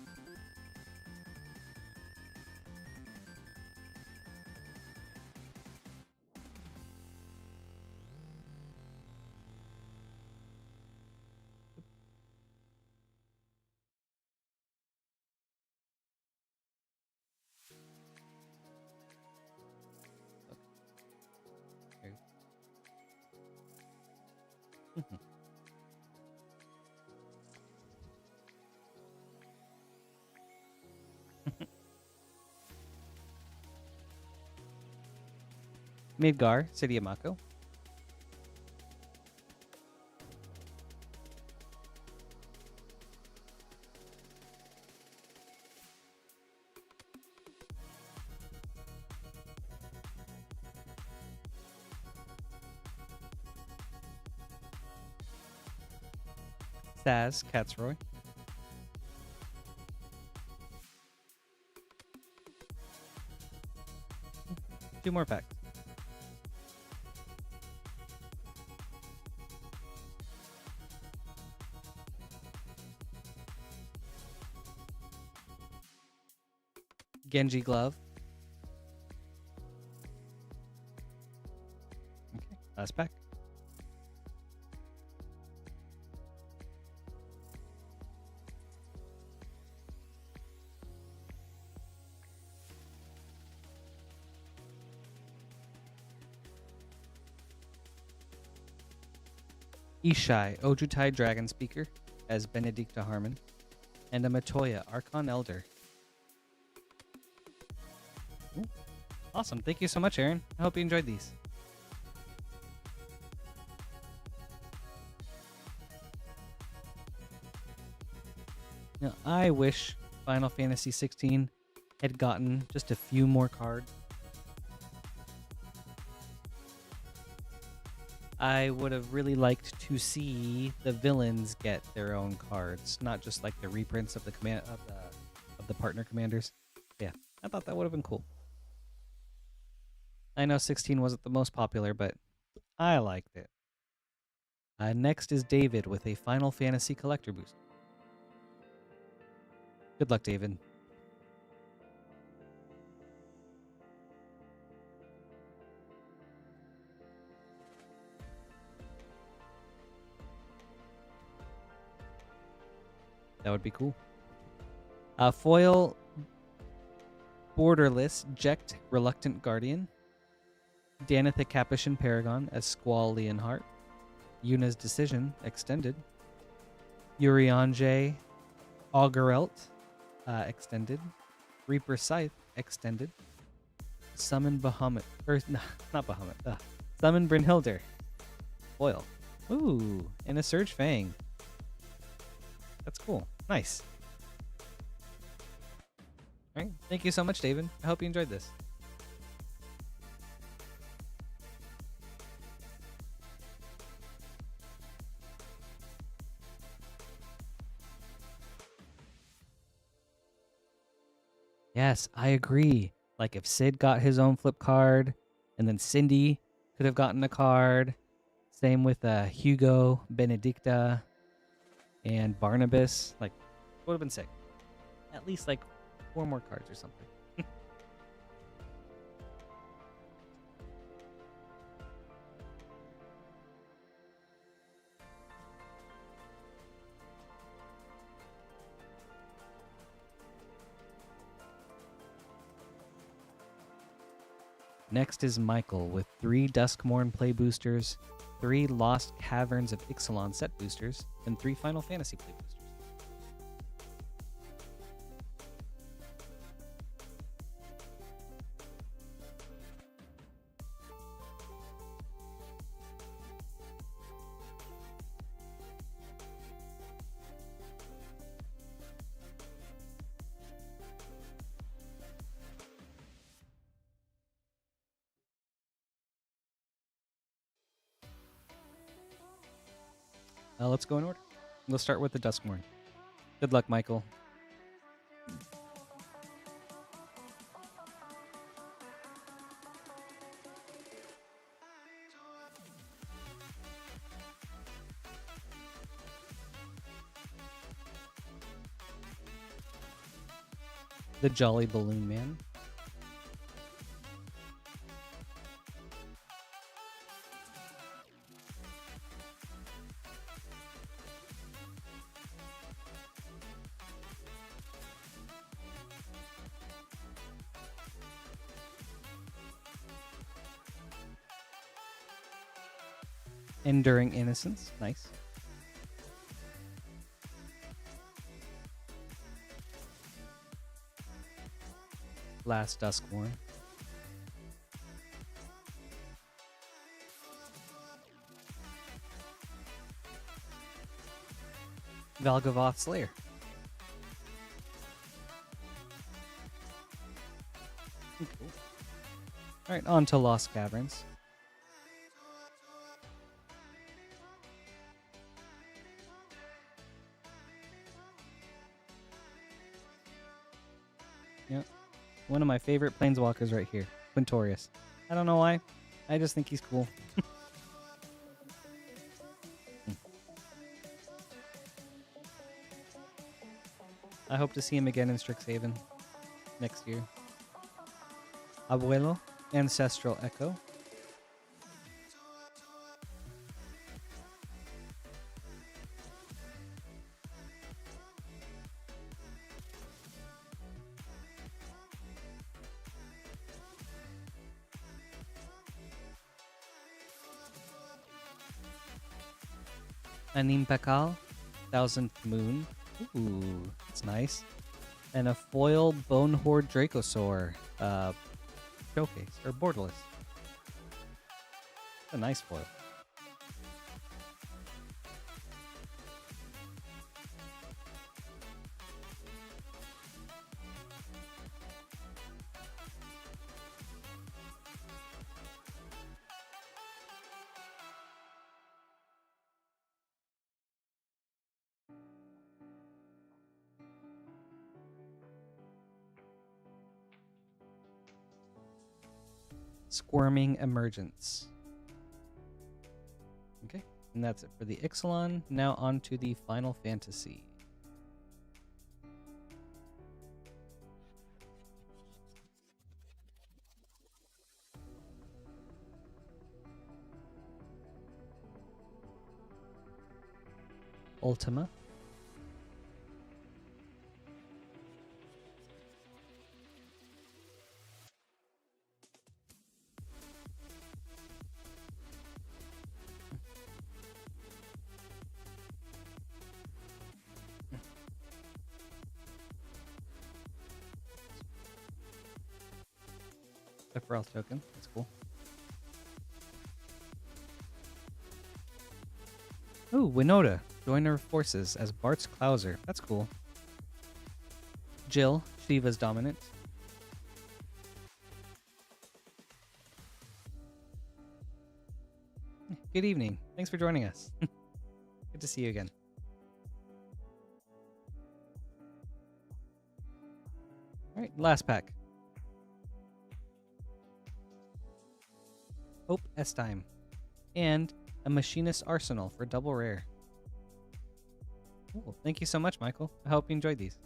Midgar, City of Mako. Saz, Catsroy. Two more packs. Genji Glove. Okay, last pack. Ishai, Ojutai Dragon Speaker as Benedicta Harmon, and a Matoya, Archon Elder. Ooh, awesome. Thank you so much, Aaron. I hope you enjoyed these. Now, I wish Final Fantasy 16 had gotten just a few more cards. I would have really liked to see the villains get their own cards, not just like the reprints of the of the partner commanders. Yeah, I thought that would have been cool. I know 16 wasn't the most popular, but I liked it. Next is David with a Final Fantasy collector boost. Good luck, David. That would be cool. Foil Borderless Jekt Reluctant Guardian. Danitha Capuchin Paragon as Squall Leonhart. Yuna's Decision Extended. Urianger Augerelt Extended. Reaper Scythe Extended. Summon Bahamut. Or, no, not Bahamut. Summon Brynhildr. Foil. Ooh, and a Surge Fang. That's cool. Nice. All right. Thank you so much, David. I hope you enjoyed this. Yes, I agree. Like if Sid got his own flip card, and then Cindy could have gotten a card. Same with Hugo, Benedicta, and Barnabas. Like, would have been sick. At least like 4 more cards or something. Next is Michael with 3 Duskborn play boosters, 3 Lost Caverns of Ixalon set boosters, and 3 Final Fantasy play boosters. Let's go in order. We'll start with the Duskborn. Good luck, Michael. The Jolly Balloon Man. Enduring Innocence. Nice. Last Duskborn. Valgavoth Slayer. Cool. Alright, on to Lost Caverns. Yep. One of my favorite planeswalkers right here. Quintorius. I don't know why. I just think he's cool. I hope to see him again in Strixhaven next year. Abuelo, Ancestral Echo. Anim Pakal, Thousandth Moon. Ooh, that's nice. And a foil Bonehorde Dracosaur. showcase, or borderless. A nice foil. Squirming Emergence. Okay, and that's it for the Ixalon. Now on to the Final Fantasy. Ultima. Sephiroth token. That's cool. Ooh, Winota. Join our forces as Bart's Clouser. That's cool. Jill, Shiva's dominant. Good evening. Thanks for joining us. Good to see you again. All right, last pack. Hope S-Time. And a Machinist Arsenal for double rare. Cool. Thank you so much, Michael. I hope you enjoyed these.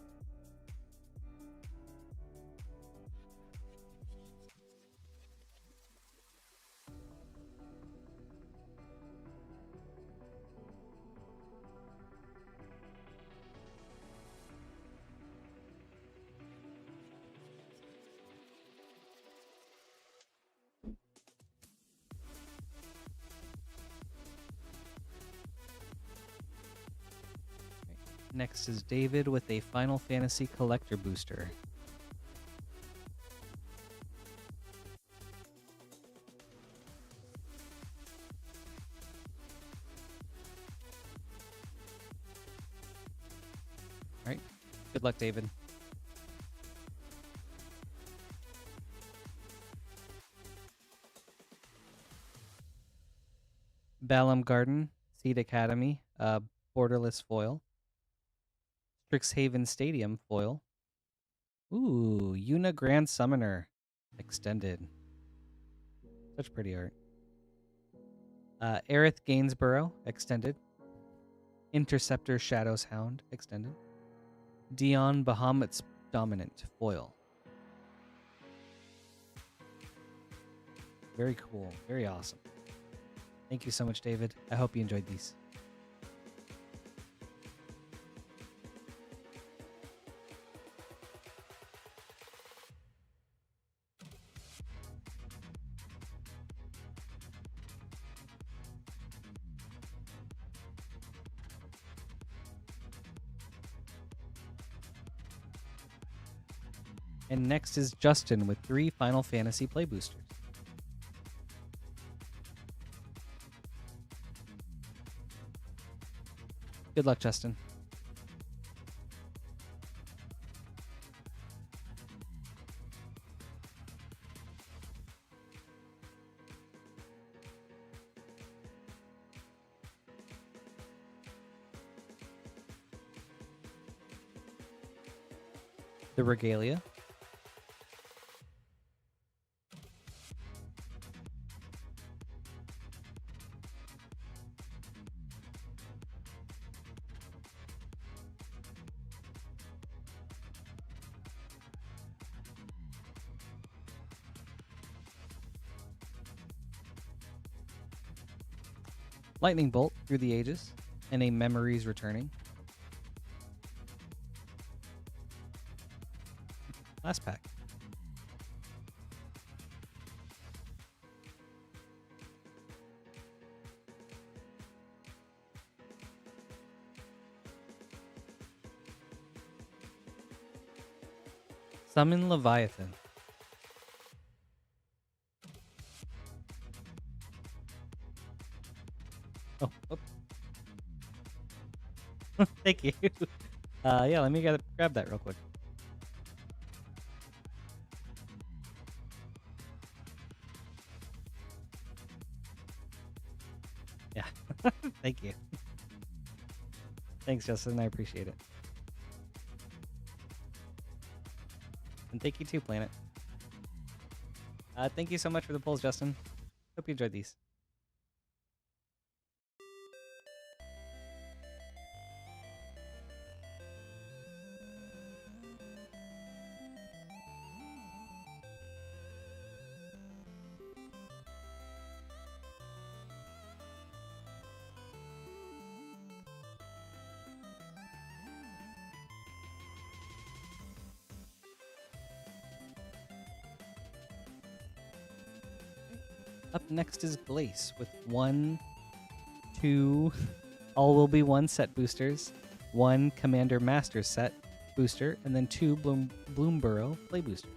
Next is David with a Final Fantasy Collector Booster. All right. Good luck, David. Balam Garden, Seed Academy, borderless foil. Strixhaven Stadium foil. Ooh, Yuna Grand Summoner extended. Such pretty art. Aerith Gainsborough extended. Interceptor Shadow's Hound extended. Dion Bahamut's Dominant foil. Very cool. Very awesome. Thank you so much, David. I hope you enjoyed these. And next is Justin with 3 Final Fantasy Play Boosters. Good luck, Justin. The Regalia. Lightning Bolt through the ages, and a Memories Returning. Last pack. Summon Leviathan. Oh, thank you. Yeah, let me grab that real quick. Yeah, thank you. Thanks, Justin. I appreciate it. And thank you too, Planet. Thank you so much for the polls, Justin. Hope you enjoyed these. Up next is Glace with 1, 2, all will be 1 set boosters, 1 Commander Master set booster, and then 2 Bloomburrow play boosters.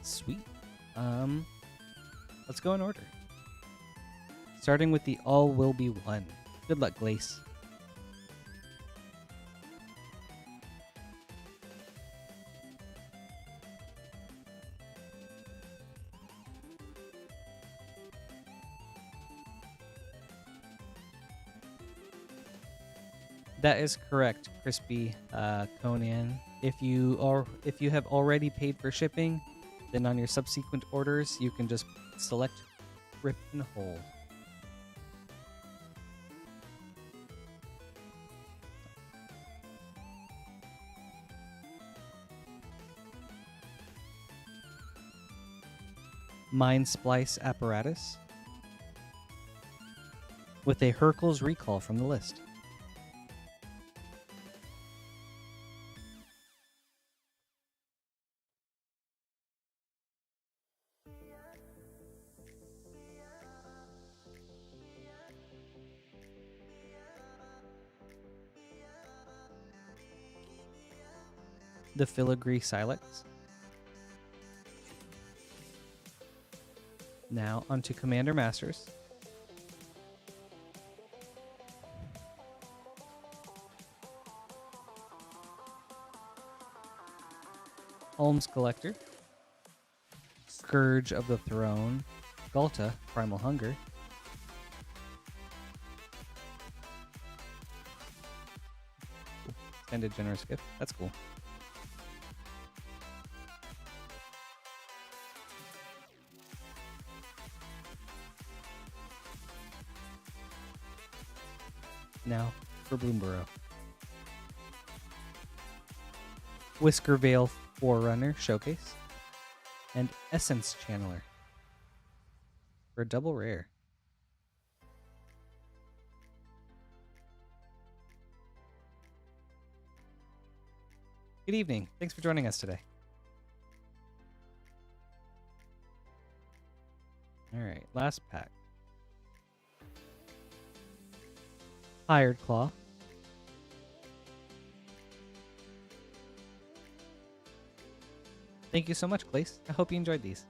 Sweet. Let's go in order. Starting with the all will be 1. Good luck, Glace. That is correct, Crispy Conan. If you have already paid for shipping, then on your subsequent orders you can just select Rip and Hold. Mind Splice Apparatus with a Hercules recall from the list. The Filigree Silex. Now onto Commander Masters. Ulm's Collector. Scourge of the Throne. Galta, Primal Hunger. Extended Generous Gift. That's cool. Now for Bloomburrow. Whiskervale Forerunner Showcase. And Essence Channeler. For a double rare. Good evening. Thanks for joining us today. Alright, last pack. Hired Claw. Thank you so much, Glace. I hope you enjoyed these.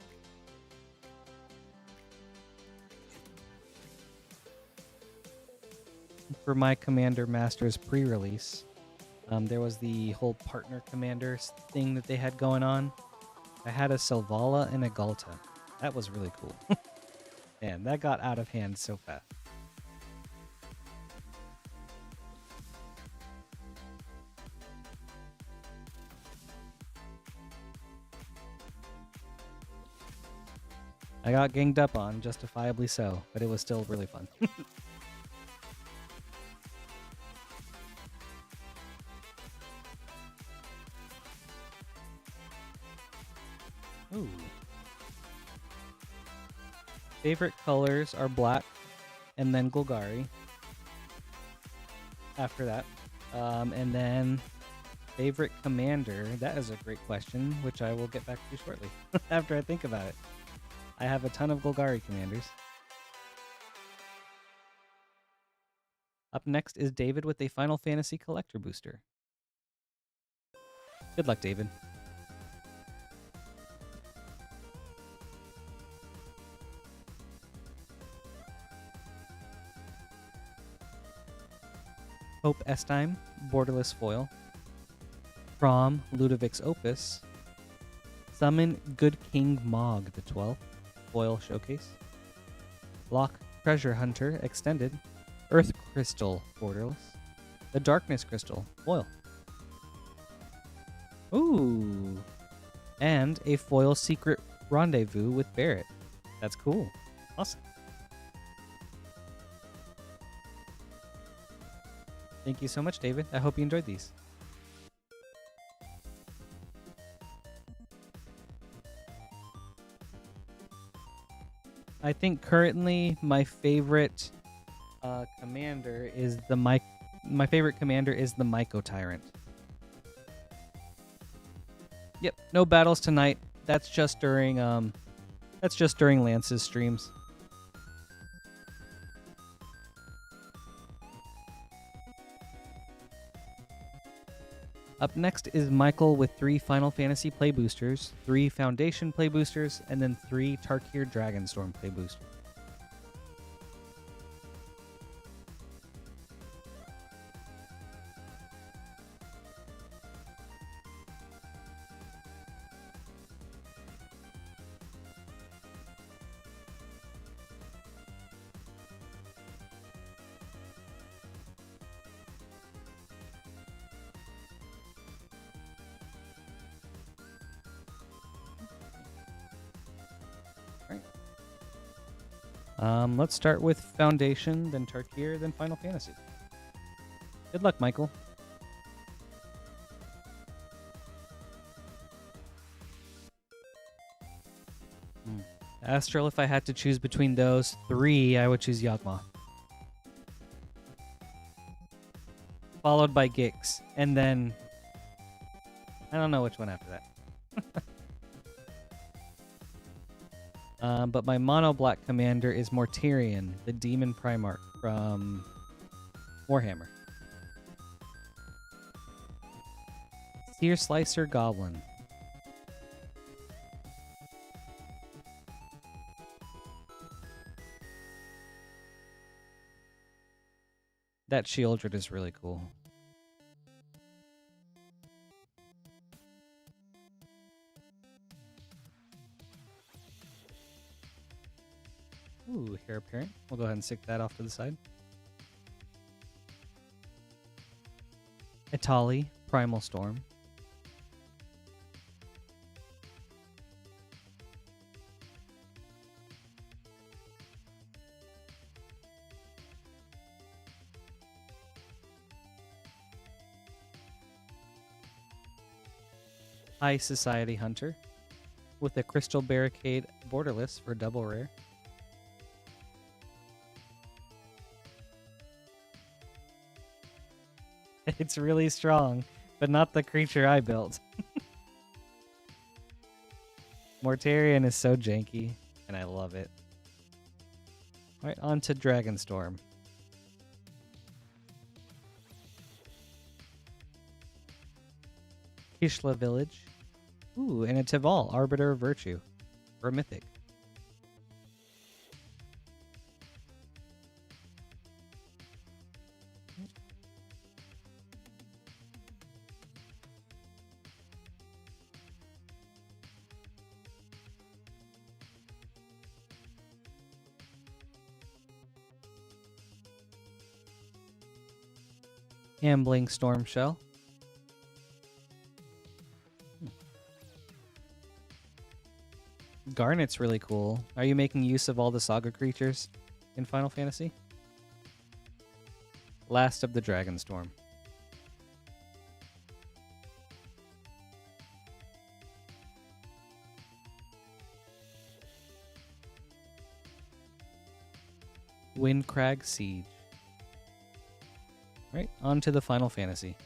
For my Commander Masters pre-release, there was the whole partner commanders thing that they had going on. I had a Selvala and a Galta. That was really cool. Man, that got out of hand so fast. I got ganged up on, justifiably so, but it was still really fun. Ooh. Favorite colors are black and then Golgari. After that. And then favorite commander, that is a great question, which I will get back to you shortly after I think about it. I have a ton of Golgari commanders. Up next is David with a Final Fantasy Collector Booster. Good luck, David. Hope Estime, Borderless Foil. From Ludovic's Opus. Summon Good King Mog, the 12th. Foil Showcase. Lock Treasure Hunter, Extended. Earth Crystal, Borderless. The Darkness Crystal, Foil. Ooh. And a Foil Secret Rendezvous with Barrett. That's cool. Awesome. Thank you so much, David. I hope you enjoyed these. I think currently my favorite commander is the My favorite commander is the Myco Tyrant. Yep, no battles tonight. That's just during Lance's streams. Up next is Michael with 3 Final Fantasy play boosters, 3 Foundation play boosters, and then 3 Tarkir Dragonstorm play boosters. Let's start with Foundation, then Tarkir, then Final Fantasy. Good luck, Michael. Astral, if I had to choose between those 3, I would choose Yawgmoth. Followed by Gix, and then I don't know which one after that. But my mono black commander is Mortarion, the Demon Primarch from Warhammer. Sear Slicer Goblin. That Shieldred is really cool. Ooh, Heir Apparent. We'll go ahead and stick that off to the side. Itali, Primal Storm. High Society Hunter with a Crystal Barricade Borderless for double rare. It's really strong, but not the creature I built. Mortarion is so janky, and I love it. Alright, on to Dragonstorm. Kishla Village. Ooh, and a Tival, Arbiter of Virtue. For a Mythic. Ambling Stormshell. Garnet's really cool. Are you making use of all the saga creatures in Final Fantasy? Last of the Dragonstorm. Windcrag Siege. Right, on to the Final Fantasy.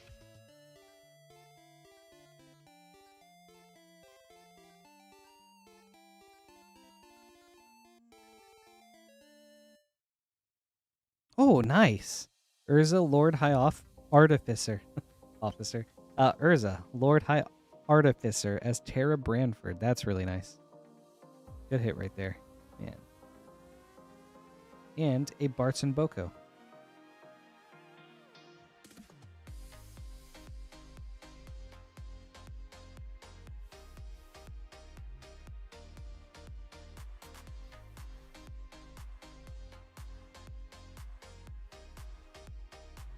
Oh, nice. Urza, Lord High Artificer. Officer. Urza, Lord High Artificer as Tara Branford. That's really nice. Good hit right there. Man. And a Barton Boko.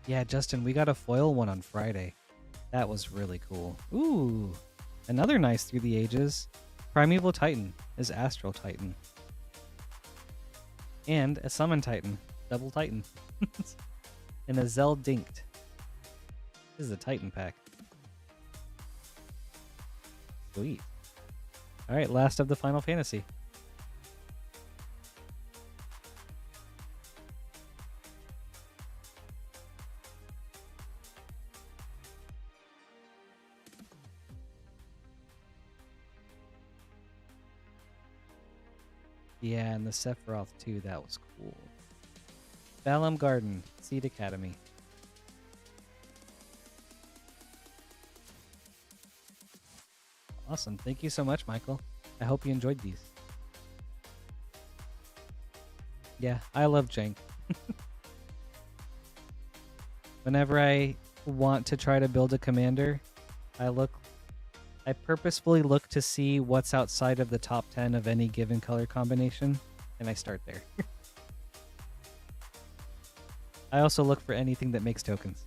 Yeah, Justin, we got a foil one on Friday. That was really cool. Ooh, another nice Through the Ages. Primeval Titan is Astral Titan. And a Summon Titan. Double Titan. And a Zeldinkt. This is a Titan pack. Sweet. Alright, last of the Final Fantasy. Yeah, and the Sephiroth too, that was cool. Balam Garden, Seed Academy. Awesome. Thank you so much, Michael. I hope you enjoyed these. Yeah, I love Jank. Whenever I want to try to build a commander, I purposefully look to see what's outside of the top 10 of any given color combination, and I start there. I also look for anything that makes tokens.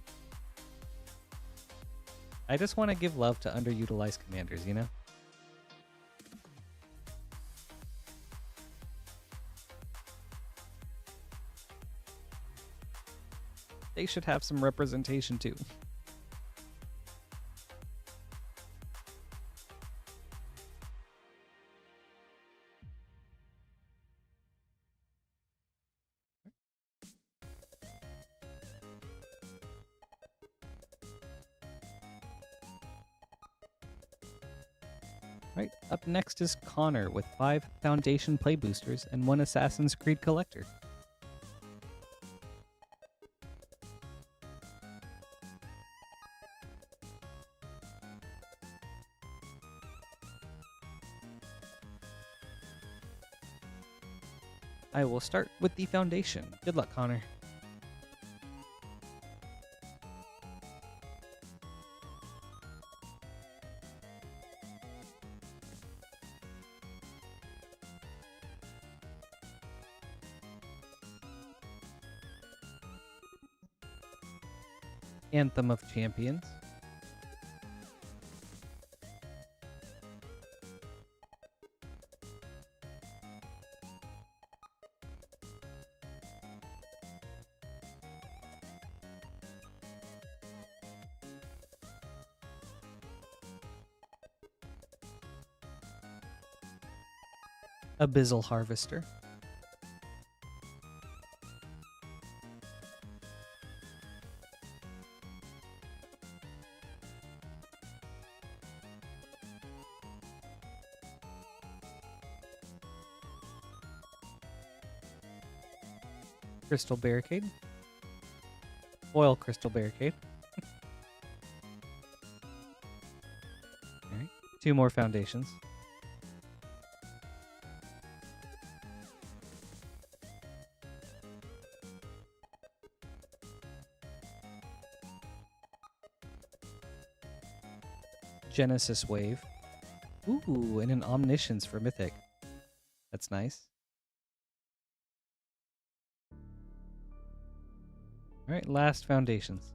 I just want to give love to underutilized commanders, you know? They should have some representation too. Right, up next is Connor with 5 Foundation Play Boosters and 1 Assassin's Creed Collector. I will start with the Foundation. Good luck, Connor. Anthem of Champions. Abyssal Harvester. Crystal Barricade. Foil Crystal Barricade. Alright. 2 more Foundations. Genesis Wave. Ooh, and an Omniscience for Mythic. That's nice. Alright, last Foundations.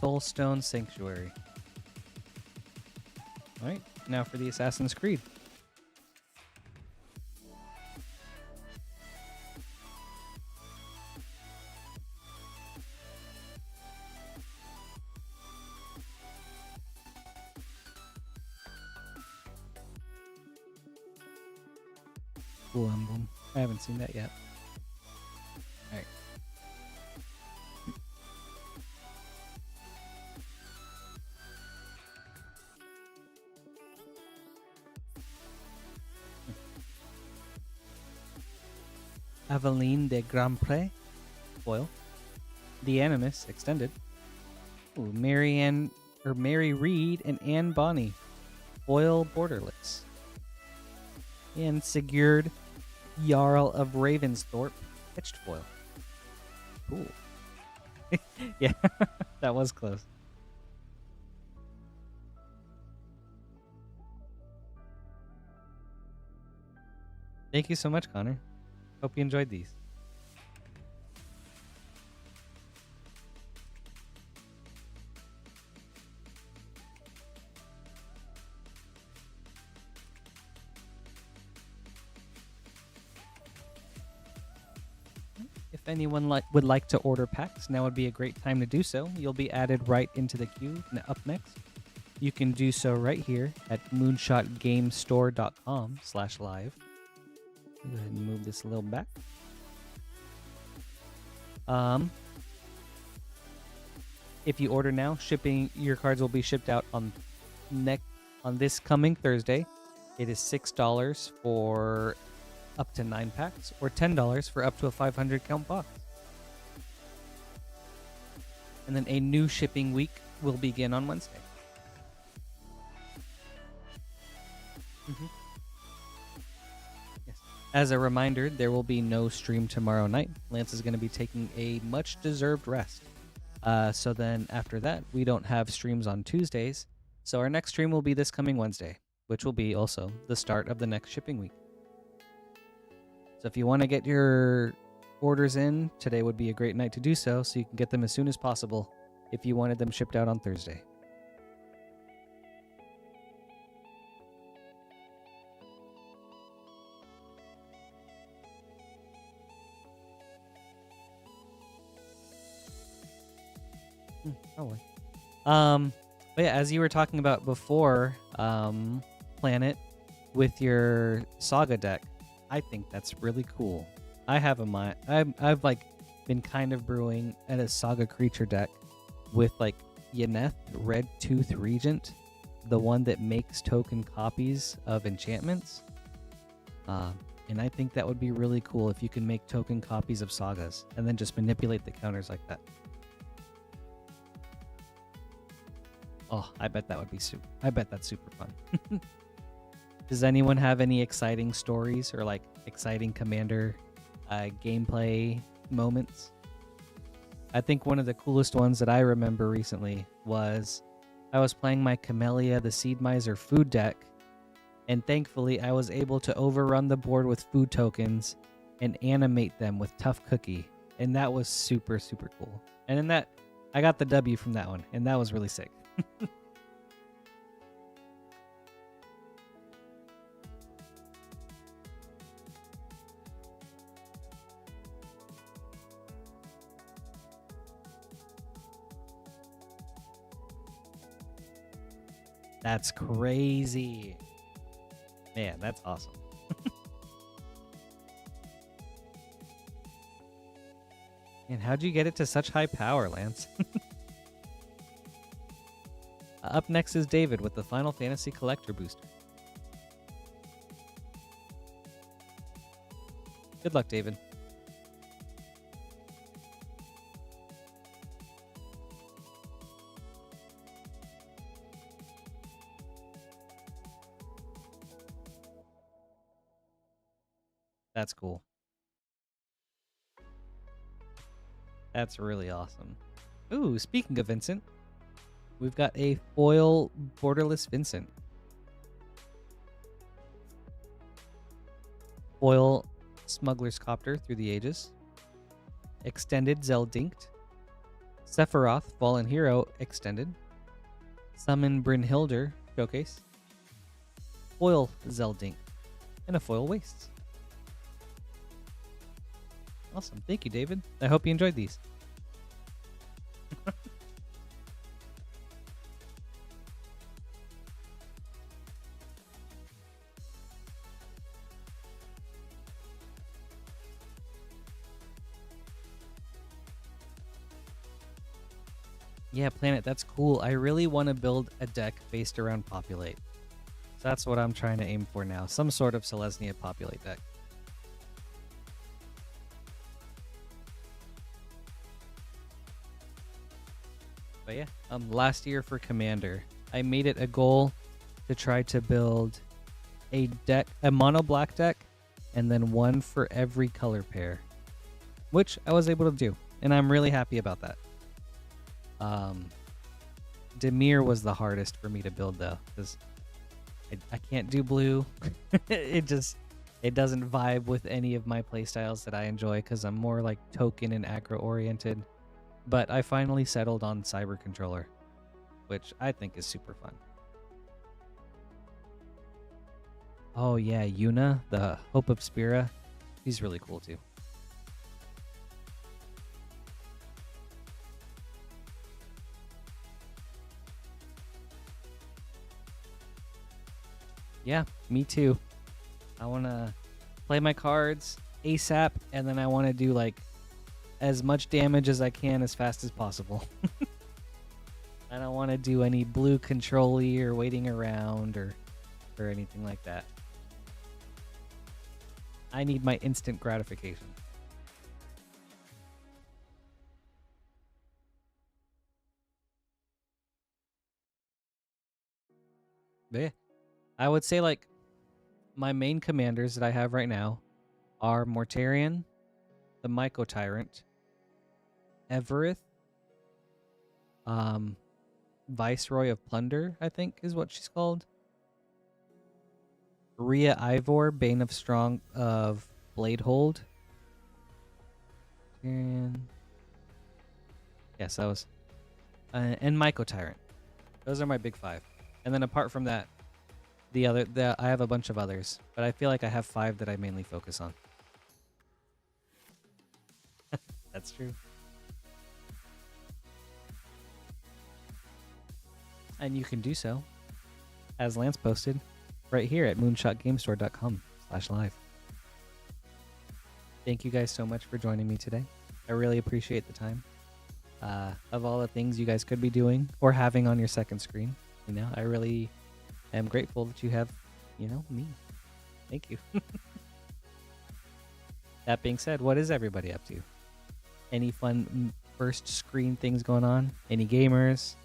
Soulstone Sanctuary. Alright, now for the Assassin's Creed. Cool emblem. I haven't seen that yet. Alright. Aveline de Grand Pré, foil. The Animus, extended. Ooh, Mary Reed and Anne Bonny, foil borderless. And Sigurd, Jarl of Ravensthorpe, pitched foil. Cool. Yeah, that was close. Thank you so much, Connor. Hope you enjoyed these. If anyone would like to order packs, now would be a great time to do so. You'll be added right into the queue up next. You can do so right here at moonshotgamestore.com/live. Go ahead and move this a little back. If you order now, your cards will be shipped out on this coming Thursday. It is $6 for up to 9 packs, or $10 for up to a 500 count box. And then a new shipping week will begin on Wednesday. Yes. As a reminder, there will be no stream tomorrow night. Lance is going to be taking a much-deserved rest. So then after that, we don't have streams on Tuesdays. So our next stream will be this coming Wednesday, which will be also the start of the next shipping week. So if you want to get your orders in, today would be a great night to do so you can get them as soon as possible if you wanted them shipped out on Thursday. Probably. But yeah, as you were talking about before, Planet, with your Saga deck, I think that's really cool. I have I've like been kind of brewing at a Saga creature deck with like Yeneth, Red Tooth Regent, the one that makes token copies of enchantments. And I think that would be really cool if you can make token copies of sagas and then just manipulate the counters like that. Oh, I bet that would be I bet that's super fun. Does anyone have any exciting stories or like exciting Commander gameplay moments? I think one of the coolest ones that I remember recently was I was playing my Camellia the Seed Miser food deck, and thankfully I was able to overrun the board with food tokens and animate them with Tough Cookie, and that was super, super cool. And in that, I got the W from that one, and that was really sick. That's crazy. Man, that's awesome. And how'd you get it to such high power, Lance? Up next is David with the Final Fantasy Collector Booster. Good luck, David. That's cool. That's really awesome. Ooh, speaking of Vincent, we've got a foil borderless Vincent. Foil Smuggler's Copter Through the Ages. Extended Zeldinkt. Sephiroth Fallen Hero Extended. Summon Brynhildr Showcase. Foil Zeldinkt. And a foil Wastes. Awesome. Thank you, David. I hope you enjoyed these. Yeah, Planet, that's cool. I really want to build a deck based around Populate. So that's what I'm trying to aim for now. Some sort of Selesnya Populate deck. But yeah, last year for Commander, I made it a goal to try to build a mono black deck, and then one for every color pair, which I was able to do, and I'm really happy about that. Dimir was the hardest for me to build though, because I can't do blue. it doesn't vibe with any of my playstyles that I enjoy, because I'm more like token and aggro oriented. But I finally settled on Cyber Controller, which I think is super fun. Oh yeah, Yuna, the Hope of Spira. She's really cool too. Yeah, me too. I want to play my cards ASAP, and then I want to do like as much damage as I can as fast as possible. I don't want to do any blue control-y or waiting around or anything like that. I need my instant gratification. But yeah, I would say like my main commanders that I have right now are Mortarion, the Myco Tyrant, Evereth, Viceroy of Plunder, I think is what she's called. Rhea Ivor, Bane of Bladehold. And yes, that was and Myco Tyrant. Those are my big 5. And then apart from that, I have a bunch of others, but I feel like I have 5 that I mainly focus on. That's true. And you can do so, as Lance posted, right here at moonshotgamestore.com/live. Thank you guys so much for joining me today. I really appreciate the time. Of all the things you guys could be doing or having on your second screen, I really am grateful that you have, me. Thank you. That being said, what is everybody up to? Any fun first screen things going on? Any gamers?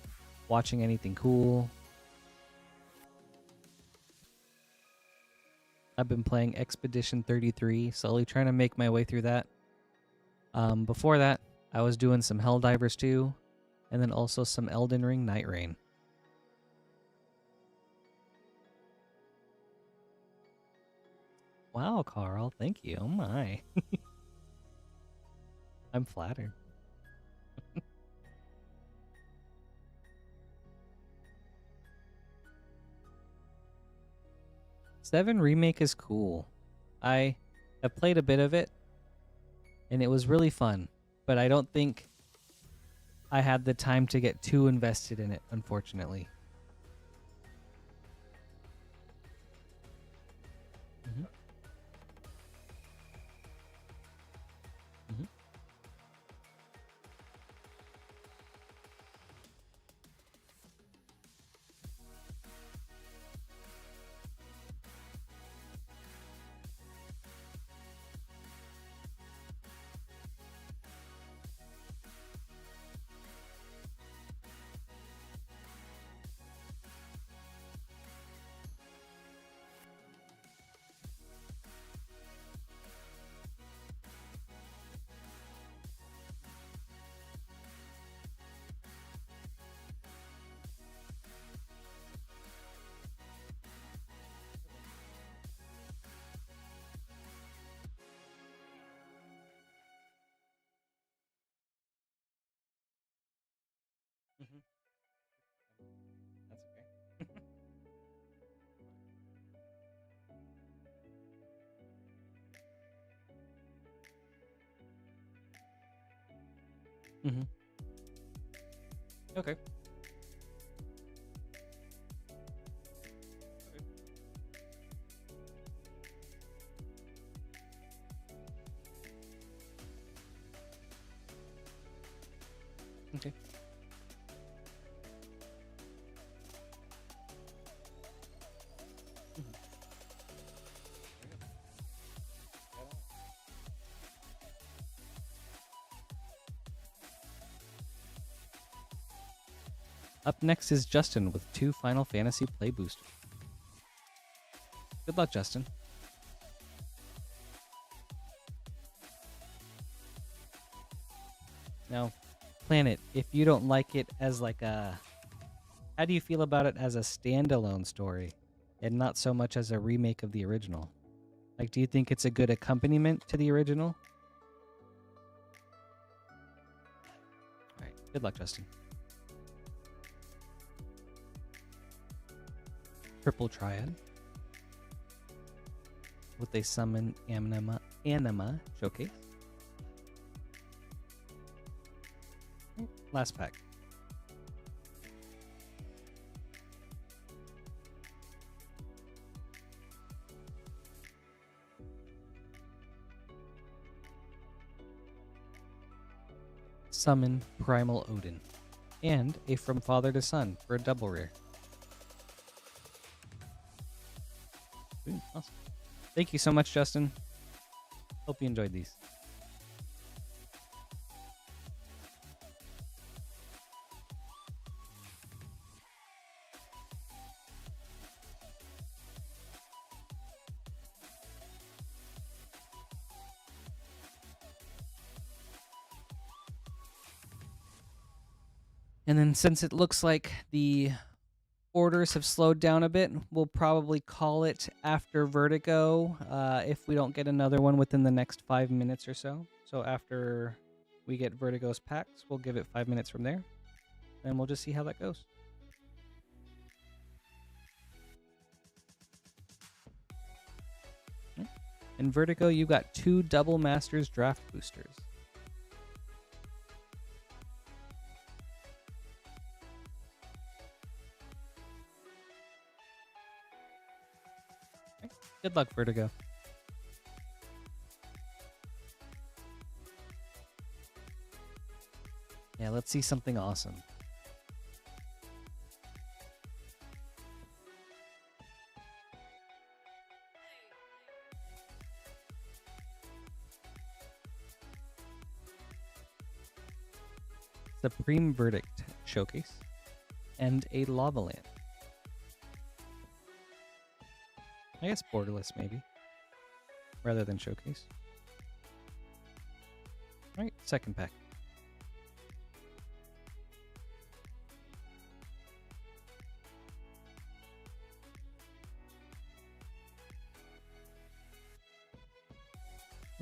Watching anything cool? I've been playing Expedition 33, slowly trying to make my way through that. Before that, I was doing some Helldivers 2, and then also some Elden Ring Night Rain. Wow, Carl, thank you. Oh my. I'm flattered. Seven Remake is cool. I have played a bit of it, and it was really fun, but I don't think I had the time to get too invested in it, unfortunately. Mm-hmm. Mm-hmm. Mm-hmm. That's okay. Mm-hmm. Okay. Okay. Up next is Justin with 2 Final Fantasy Play Boosters. Good luck, Justin. Now, Planet, if you don't like it as like a... How do you feel about it as a standalone story and not so much as a remake of the original? Like, do you think it's a good accompaniment to the original? All right, good luck, Justin. Triple Triad with a Summon Anima showcase. Last pack. Summon Primal Odin. And a From Father to Son for a double rare. Ooh, awesome. Thank you so much, Justin. Hope you enjoyed these. And then since it looks like the orders have slowed down a bit, we'll probably call it after Vertigo if we don't get another one within the next 5 minutes or so. So after we get Vertigo's packs, we'll give it 5 minutes from there. And we'll just see how that goes. In Vertigo, you got 2 Double Masters draft boosters. Good luck, Vertigo. Yeah, let's see something awesome. Supreme Verdict showcase and a Lava Land. I guess borderless maybe, rather than showcase. All right, second pack.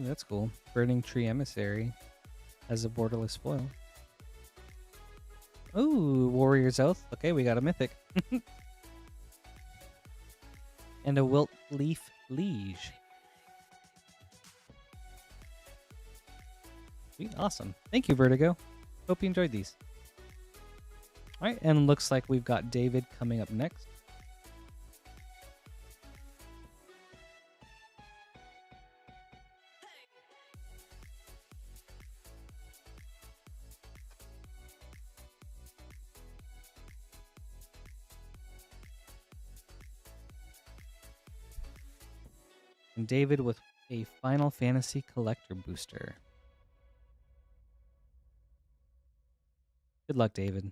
Ooh, that's cool. Burning Tree Emissary as a borderless foil. Ooh, Warrior's Oath. Okay, we got a mythic. And a Wilt Leaf Liege. Sweet, awesome. Thank you, Vertigo. Hope you enjoyed these. All right, and looks like we've got David coming up next. And David with a Final Fantasy Collector Booster. Good luck, David.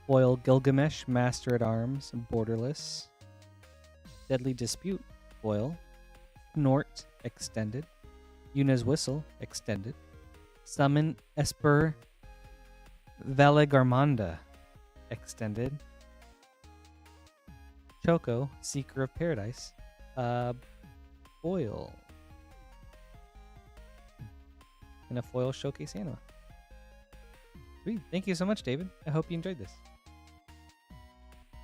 Foil Gilgamesh, Master at Arms, Borderless. Deadly Dispute, foil. Snort, extended. Yuna's Whistle, extended. Summon Esper Valegarmanda, extended. Choco, Seeker of Paradise, foil. And a foil Showcase Anima. Sweet. Thank you so much, David. I hope you enjoyed this.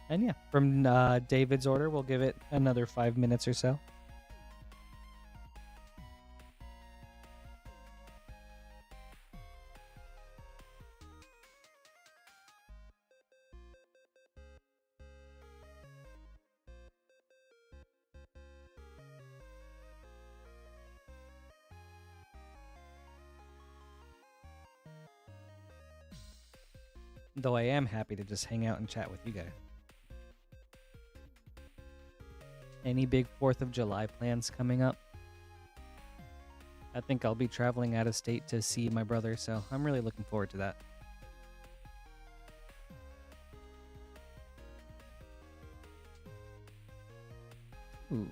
And yeah, from David's order, we'll give it another 5 minutes or so. Though I am happy to just hang out and chat with you guys. Any big 4th of July plans coming up? I think I'll be traveling out of state to see my brother, so I'm really looking forward to that. Ooh.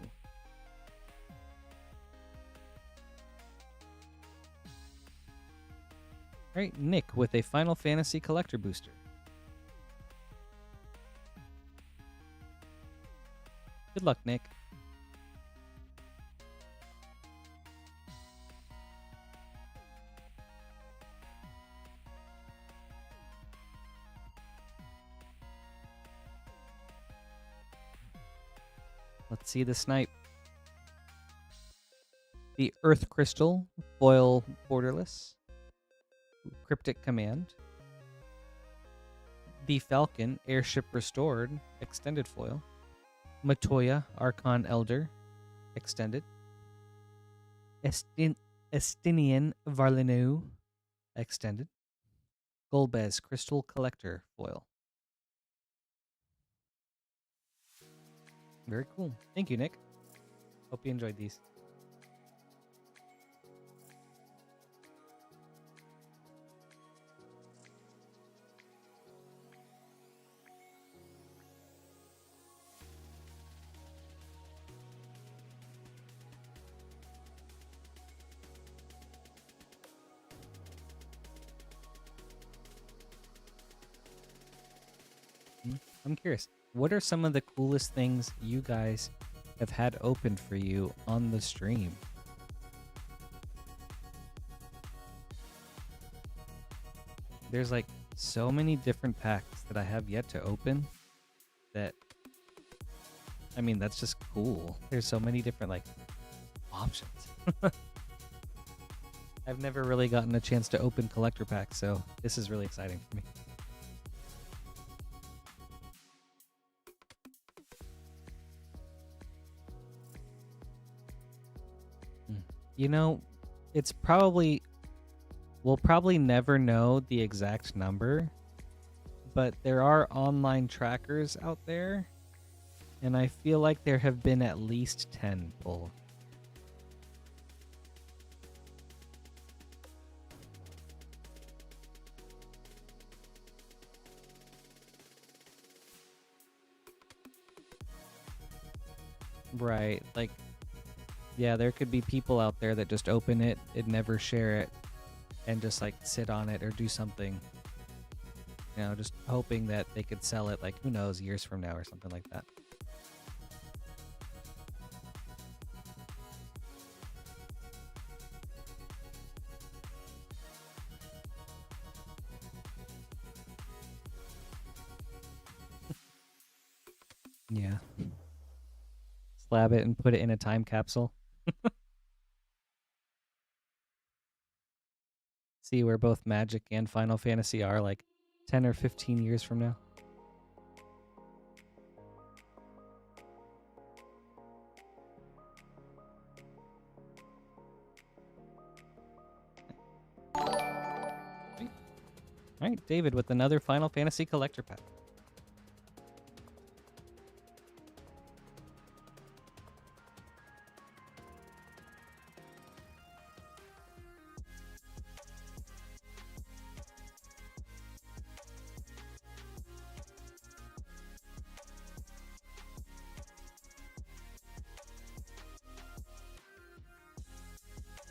All right, Nick with a Final Fantasy collector booster. Good luck, Nick. Let's see the snipe. The Earth Crystal, foil borderless. Cryptic Command. The Falcon, Airship Restored, extended foil. Matoya, Archon Elder, extended. Estinian Varlinu, extended. Golbez, Crystal Collector, foil. Very cool. Thank you, Nick. Hope you enjoyed these. I'm curious, what are some of the coolest things you guys have had opened for you on the stream? There's like so many different packs that I have yet to open that, I mean, that's just cool. There's so many different like options. I've never really gotten a chance to open collector packs, so this is really exciting for me. You know, it's probably, we'll probably never know the exact number, but there are online trackers out there, and I feel like there have been at least 10 pulled. Right, like, yeah, there could be people out there that just open it and never share it and just like sit on it or do something, you know, just hoping that they could sell it, like, who knows, years from now or something like that. Yeah. Slab it and put it in a time capsule. See where both Magic and Final Fantasy are like 10 or 15 years from now. All right, David with another Final Fantasy collector pack.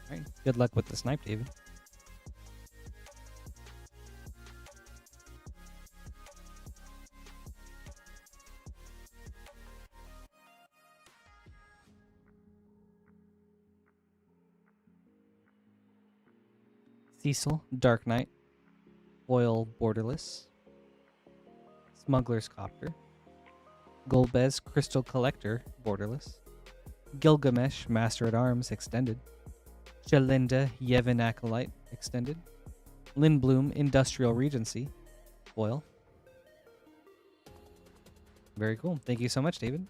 All right, good luck with the snipe, David. Cecil, Dark Knight, Foil Borderless, Smuggler's Copter, Golbez, Crystal Collector, Borderless, Gilgamesh, Master at Arms, Extended, Jalinda, Yevon Acolyte, Extended, Lindblum, Industrial Regency, Foil. Very cool. Thank you so much, David.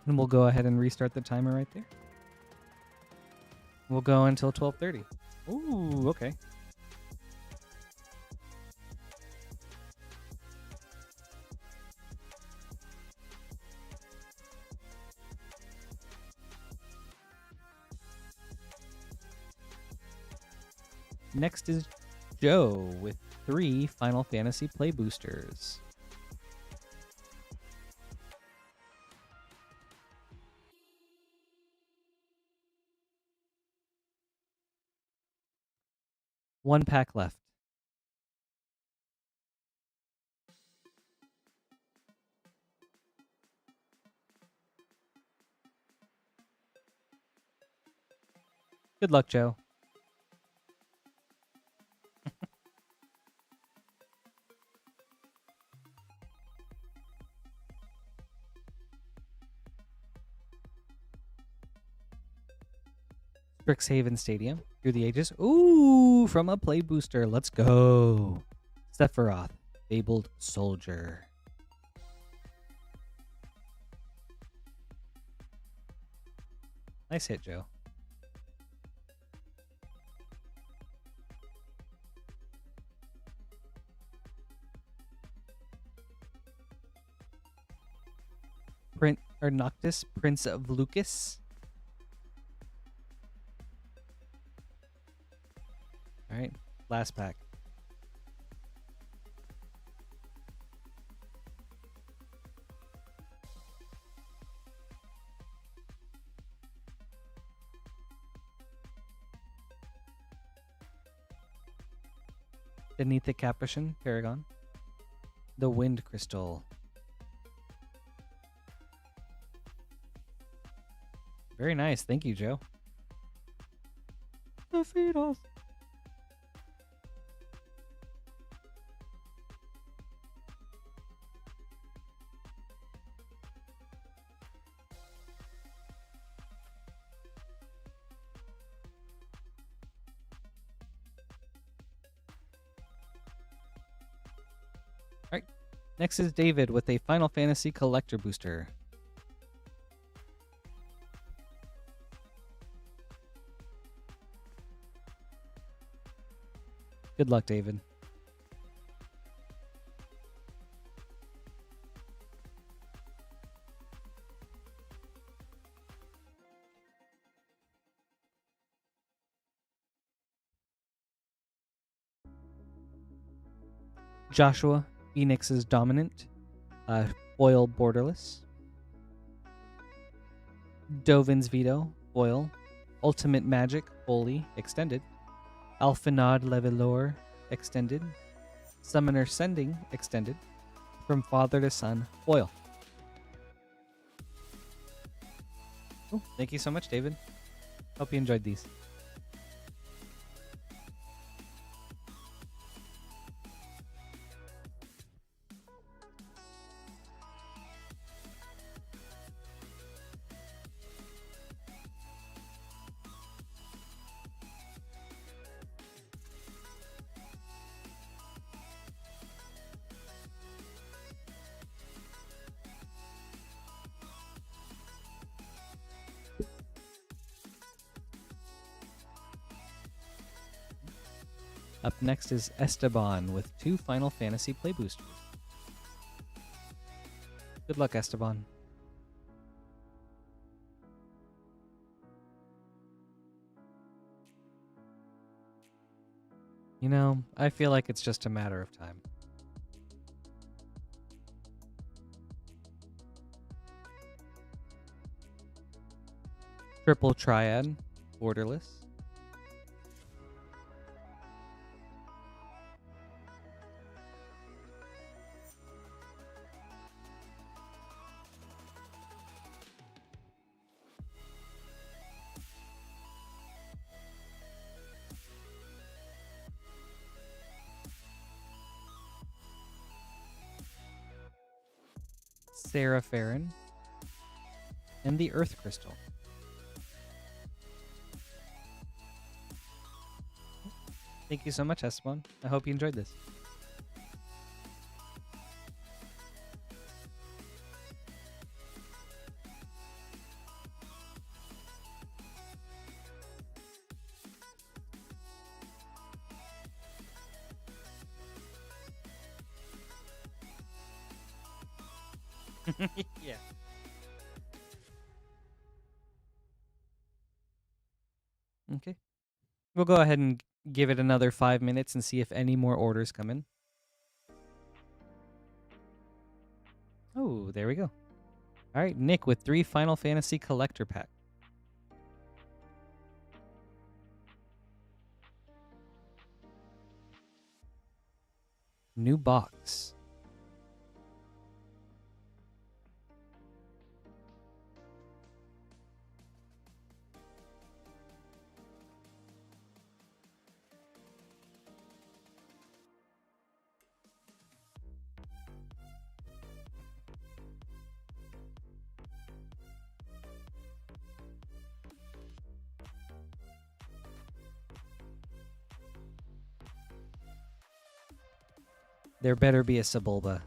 And we'll go ahead and restart the timer right there. We'll go until 12:30. Ooh, okay. Next is Joe with 3 Final Fantasy play boosters. One pack left. Good luck, Joe. Strixhaven Stadium, Through the Ages. Ooh, from a play booster. Let's go. Sephiroth, Fabled Soldier. Nice hit, Joe. Noctis, Prince of Lucas. All right, last pack. Beneath the Capuchin, Paragon. The Wind Crystal. Very nice. Thank you, Joe. Defeat us. All right. Next is David with a Final Fantasy Collector Booster. Good luck, David. Joshua, Phoenix's Dominant, foil borderless. Dovin's Veto, foil. Ultimate Magic, fully extended. Alphanod Levelor, extended. Summoner Sending, extended. From Father to Son, foil. Oh, thank you so much, David. Hope you enjoyed these. Up next is Estabbon with 2 Final Fantasy play boosters. Good luck, Estabbon. You know, I feel like it's just a matter of time. Triple Triad, borderless. Sarah Farron, and the Earth Crystal. Thank you so much, Esteban. I hope you enjoyed this. Yeah. Okay. We'll go ahead and give it another 5 minutes and see if any more orders come in. Oh, there we go. All right, Nick with 3 Final Fantasy collector pack. New box. There better be a Sebulba.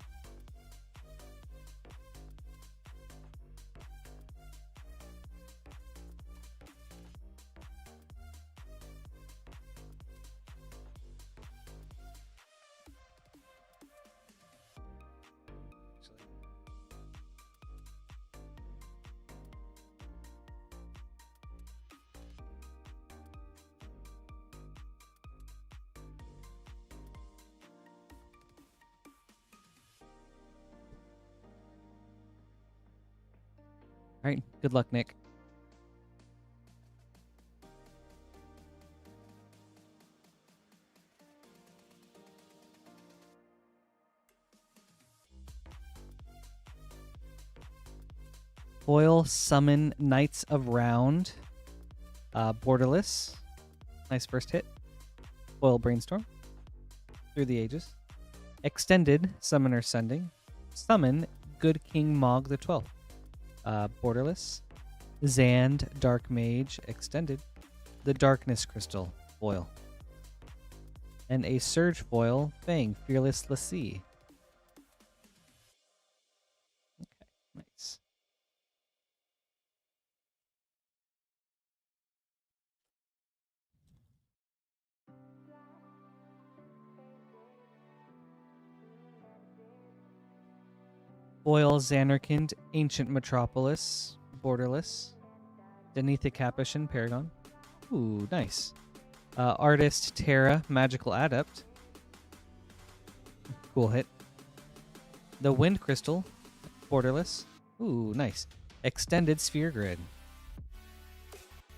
All right, good luck, Nick. Foil Summon Knights of Round. Borderless. Nice first hit. Foil Brainstorm. Through the Ages. Extended Summoner Sending. Summon Good King Mog the 12th. Borderless. Zand Dark Mage Extended. The Darkness Crystal Foil. And a Surge Foil Fang Fearless Lassie. Okay, nice. Foil Xanarkand, Ancient Metropolis, Borderless. Denitha Capuchin, Paragon. Ooh, nice. Artist Terra, Magical Adept. Cool hit. The Wind Crystal, Borderless. Ooh, nice. Extended Sphere Grid.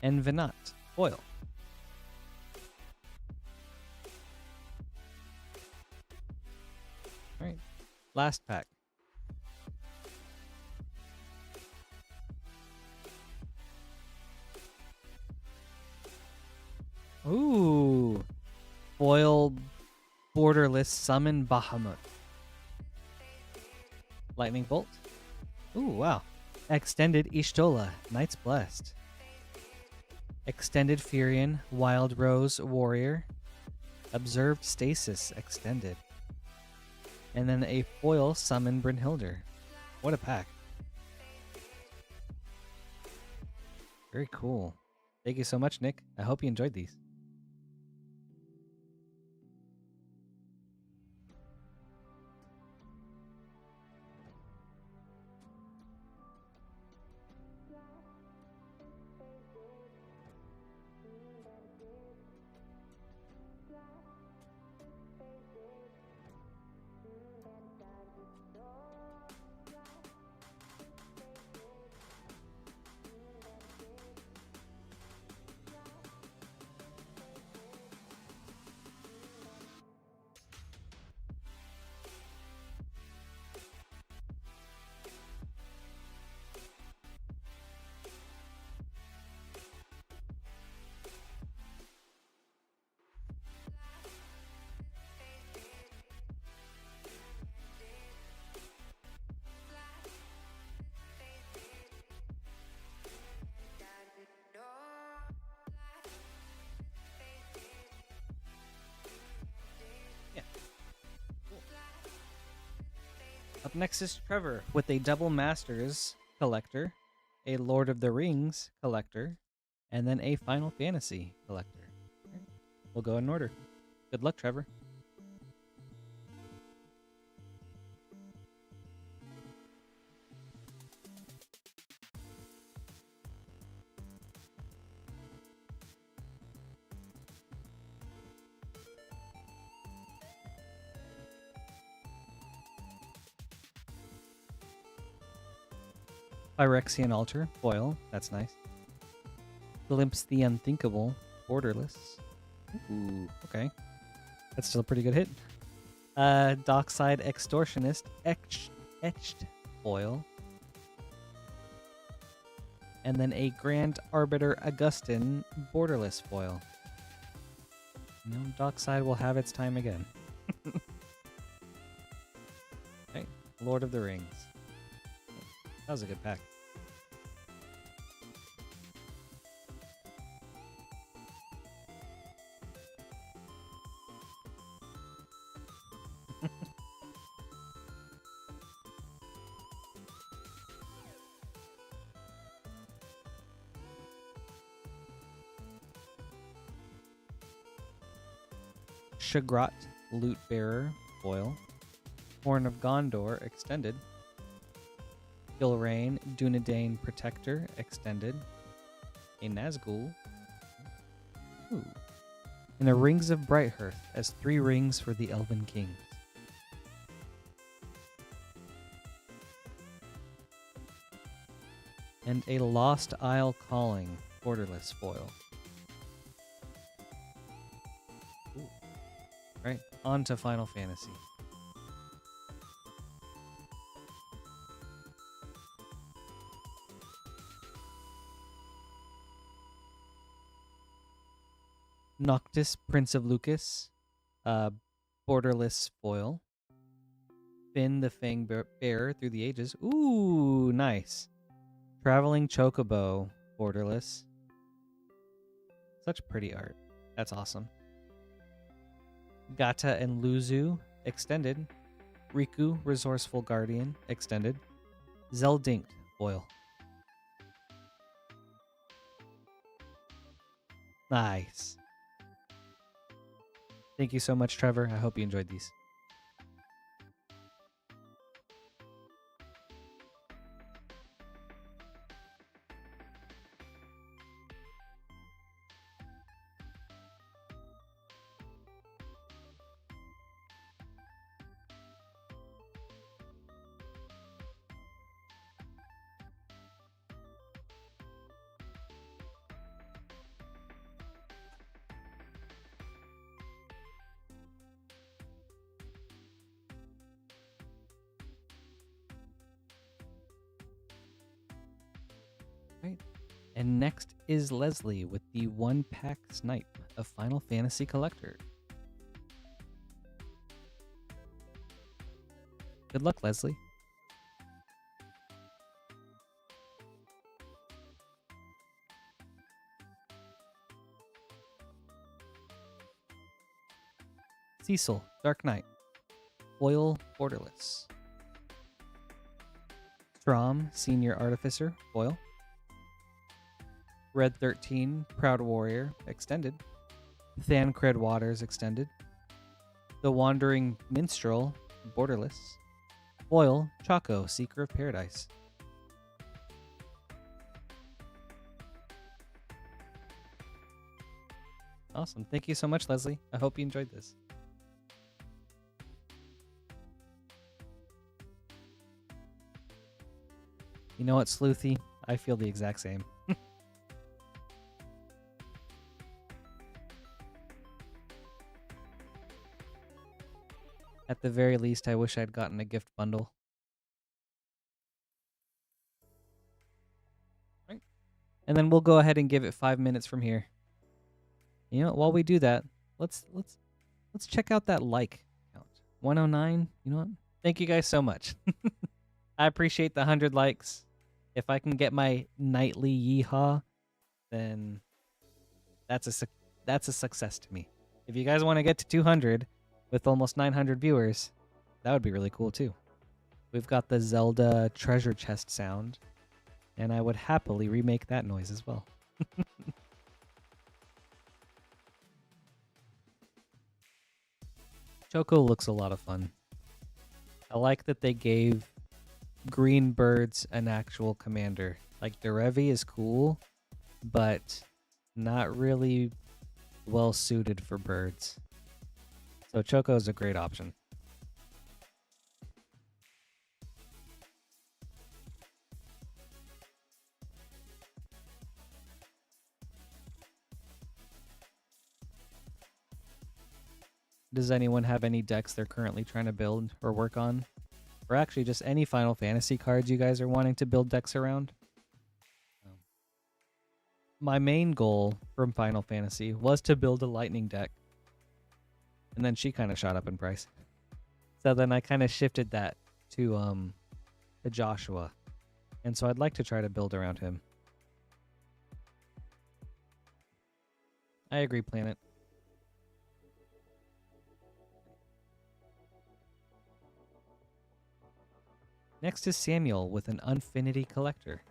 And Venat, Foil. Alright, last pack. Ooh. Foil Borderless Summon Bahamut. Lightning Bolt. Ooh, wow. Extended Ishtola, Knights Blessed. Extended Furion, Wild Rose Warrior. Observed Stasis, Extended. And then a foil Summon Brynhildr. What a pack. Very cool. Thank you so much, Nick. I hope you enjoyed these. Up next is Trevor with a Double Masters collector, a Lord of the Rings collector, and then a Final Fantasy collector. We'll go in order. Good luck, Trevor. Phyrexian Altar, foil. That's nice. Glimpse the Unthinkable, borderless. Ooh, okay. That's still a pretty good hit. Dockside Extortionist, etched foil. And then a Grand Arbiter Augustin, borderless foil. No, Dockside will have its time again. Okay, Lord of the Rings. That was a good pack. Shagrat, Loot Bearer, foil. Horn of Gondor, extended. Gilrain, Dunedain Protector, extended. A Nazgul. Ooh. And a Rings of Brighthearth as 3 rings for the Elven Kings. And a Lost Isle Calling, borderless foil. Ooh. Right, on to Final Fantasy. Noctis, Prince of Lucas, borderless foil. Finn the Fang Bearer through the ages. Ooh, nice. Traveling Chocobo, borderless. Such pretty art. That's awesome. Gata and Luzu, extended. Riku, Resourceful Guardian, extended. Zeldinkt, foil. Nice. Thank you so much, Trevor. I hope you enjoyed these. Right. And next is Leslie with the 1-pack snipe of Final Fantasy Collector. Good luck, Leslie. Cecil, Dark Knight. Foil, borderless. Strom, Senior Artificer, foil. Red 13, Proud Warrior, extended. Thancred Waters, extended. The Wandering Minstrel, borderless. Foil, Chaco, Seeker of Paradise. Awesome. Thank you so much, Leslie. I hope you enjoyed this. You know what, Sleuthy? I feel the exact same. At the very least, I wish I'd gotten a gift bundle. Right. And then we'll go ahead and give it 5 minutes from here. You know, while we do that, let's check out that like count. 109. You know what? Thank you guys so much. I appreciate the 100 likes. If I can get my nightly yeehaw, then that's a success to me. If you guys want to get to 200 with almost 900 viewers, that would be really cool too. We've got the Zelda treasure chest sound, and I would happily remake that noise as well. Choco looks a lot of fun. I like that they gave green birds an actual commander. Like, Derevi is cool, but not really well suited for birds. So Choco is a great option. Does anyone have any decks they're currently trying to build or work on? Or actually just any Final Fantasy cards you guys are wanting to build decks around? My main goal from Final Fantasy was to build a lightning deck. And then she kind of shot up in price. So then I kind of shifted that to Joshua. And so I'd like to try to build around him. I agree, Planet. Next is Samuel with an Unfinity collector.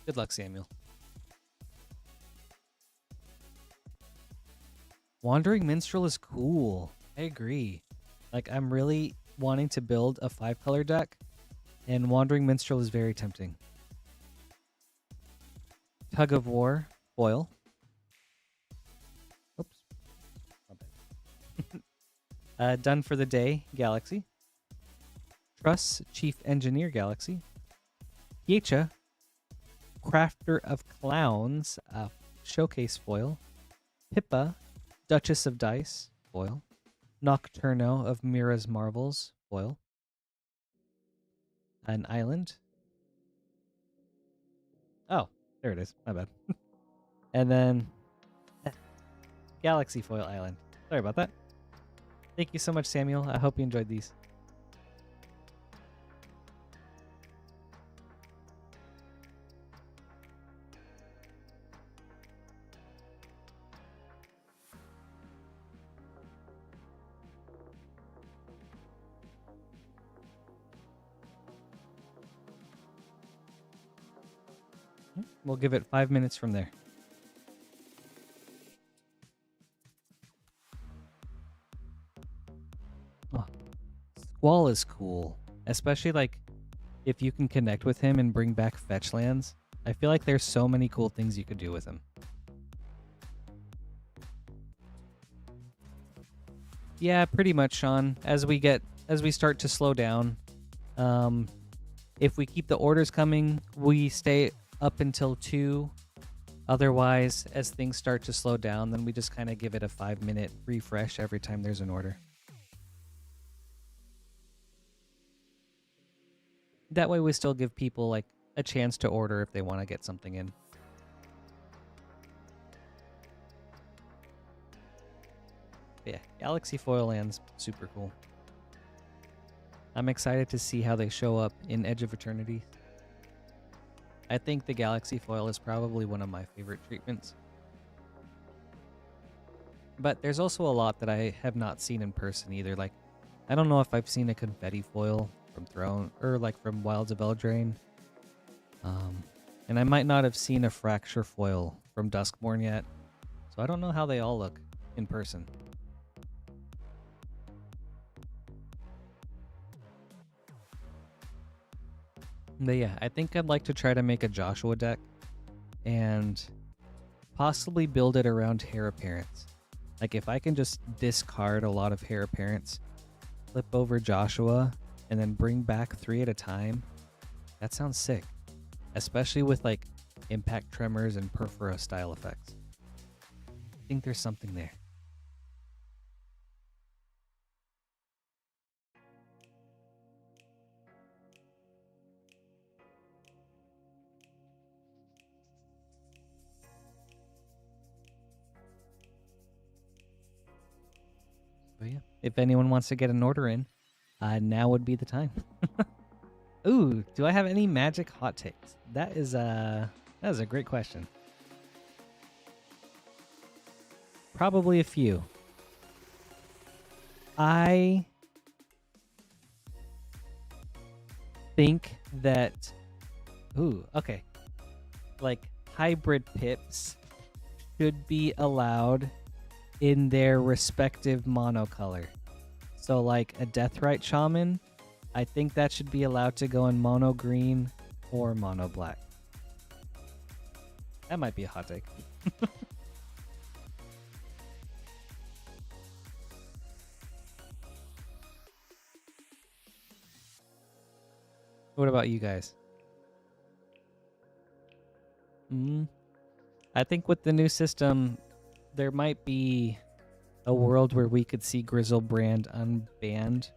Good luck, Samuel. Wandering Minstrel is cool. I agree. Like, I'm really wanting to build a 5-color deck, and Wandering Minstrel is very tempting. Tug of War, foil. Oops. My bad. Done for the Day, Galaxy. Truss, Chief Engineer, Galaxy. Yecha, Crafter of Clowns, showcase foil. Pippa, Duchess of Dice, foil. Nocturno of Mira's Marvels, foil. An island. Oh, there it is. My bad. And then Galaxy Foil Island. Sorry about that. Thank you so much, Samuel. I hope you enjoyed these. We'll give it 5 minutes from there. Oh, Squall is cool. Especially like if you can connect with him and bring back fetch lands. I feel like there's so many cool things you could do with him. Yeah, pretty much, Sean. As we start to slow down, if we keep the orders coming, we stay up until 2. Otherwise, as things start to slow down, then we just kind of give it a 5-minute refresh every time there's an order. That way we still give people like a chance to order if they want to get something in. But yeah, Galaxy Foil lands, super cool. I'm excited to see how they show up in Edge of Eternity. I think the Galaxy Foil is probably one of my favorite treatments. But there's also a lot that I have not seen in person either. Like, I don't know if I've seen a Confetti Foil from Throne, or like from Wilds of Eldraine. And I might not have seen a Fracture Foil from Duskborn yet. So I don't know how they all look in person. But yeah, I think I'd like to try to make a Joshua deck and possibly build it around Heir Apparents. Like if I can just discard a lot of Heir Apparents, flip over Joshua, and then bring back 3 at a time, that sounds sick. Especially with like Impact Tremors and Perfora style effects. I think there's something there. But yeah, if anyone wants to get an order in, now would be the time. Ooh, do I have any Magic hot takes? That is a great question. Probably a few. I think that okay. Like hybrid pips should be allowed in their respective monocolor. So like a Deathrite Shaman, I think that should be allowed to go in mono green or mono black. That might be a hot take. What about you guys? I think with the new system, there might be a world where we could see Grizzlebrand unbanned,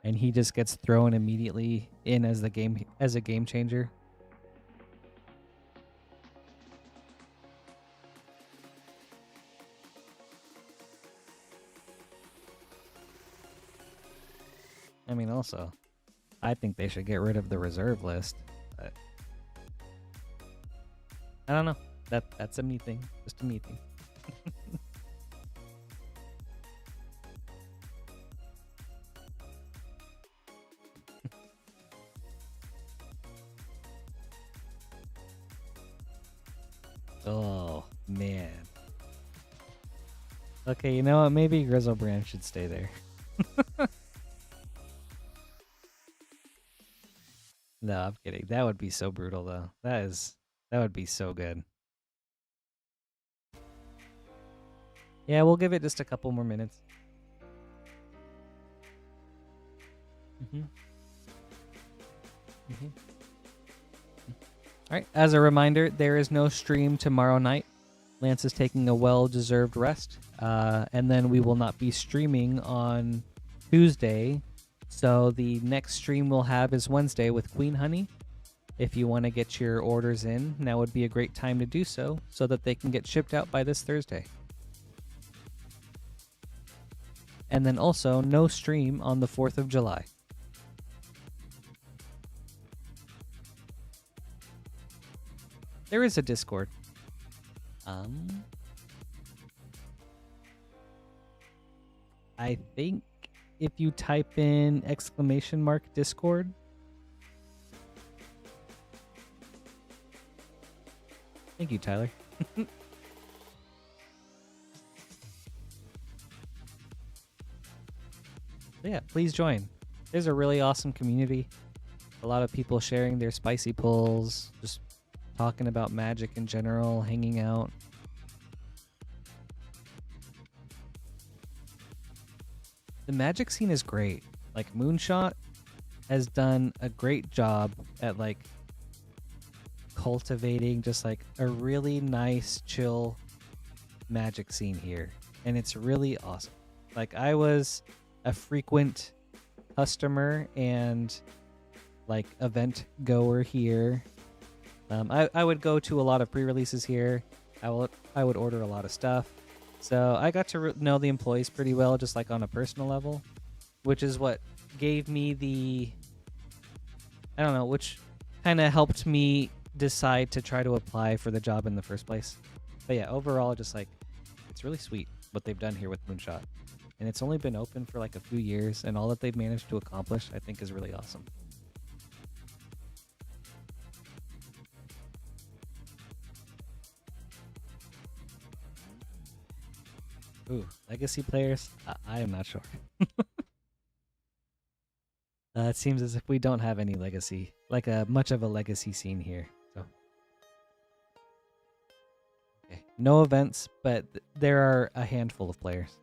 and he just gets thrown immediately in as a game changer. I mean, also, I think they should get rid of the reserve list. But I don't know. That's a me thing. Just a me thing. Oh, man. Okay, you know what? Maybe Grizzlebrand should stay there. No, I'm kidding. That would be so brutal, though. That would be so good. Yeah, we'll give it just a couple more minutes. All right. As a reminder, there is no stream tomorrow night. Lance is taking a well-deserved rest, and then we will not be streaming on Tuesday. So the next stream we'll have is Wednesday with Queen Honey. If you want to get your orders in, now would be a great time to do so that they can get shipped out by this Thursday. And then also no stream on the 4th of July. There is a Discord. I think if you type in !Discord. Thank you, Tyler. Yeah, please join. There's a really awesome community. A lot of people sharing their spicy pulls, just talking about Magic in general, hanging out. The Magic scene is great. Like, Moonshot has done a great job at, like, cultivating just, like, a really nice, chill Magic scene here. And it's really awesome. Like, I was a frequent customer and, like, event goer here. I would go to a lot of pre-releases here. I would order a lot of stuff. So I got to know the employees pretty well, just like on a personal level, which is what gave me which kind of helped me decide to try to apply for the job in the first place. But yeah, overall, just like, it's really sweet what they've done here with Moonshot. And it's only been open for like a few years, and all that they've managed to accomplish, I think, is really awesome. Ooh, legacy players? I am not sure. It seems as if we don't have any legacy, like much of a legacy scene here. So, okay, no events, but there are a handful of players.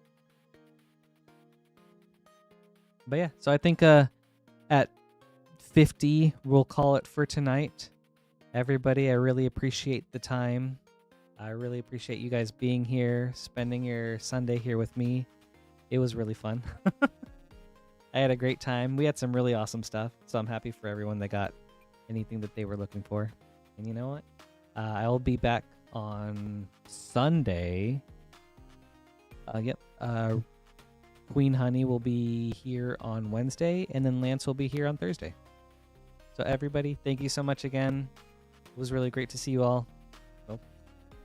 But yeah, so I think at 50, we'll call it for tonight. Everybody, I really appreciate the time. I really appreciate you guys being here, spending your Sunday here with me. It was really fun. I had a great time. We had some really awesome stuff, so I'm happy for everyone that got anything that they were looking for. And you know what? I'll be back on Sunday. Queen Honey will be here on Wednesday, and then Lance will be here on Thursday. So everybody, thank you so much again. It was really great to see you all.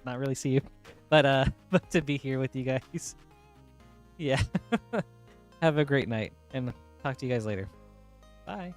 Not really see you, but to be here with you guys. Yeah. Have a great night, and talk to you guys later. Bye.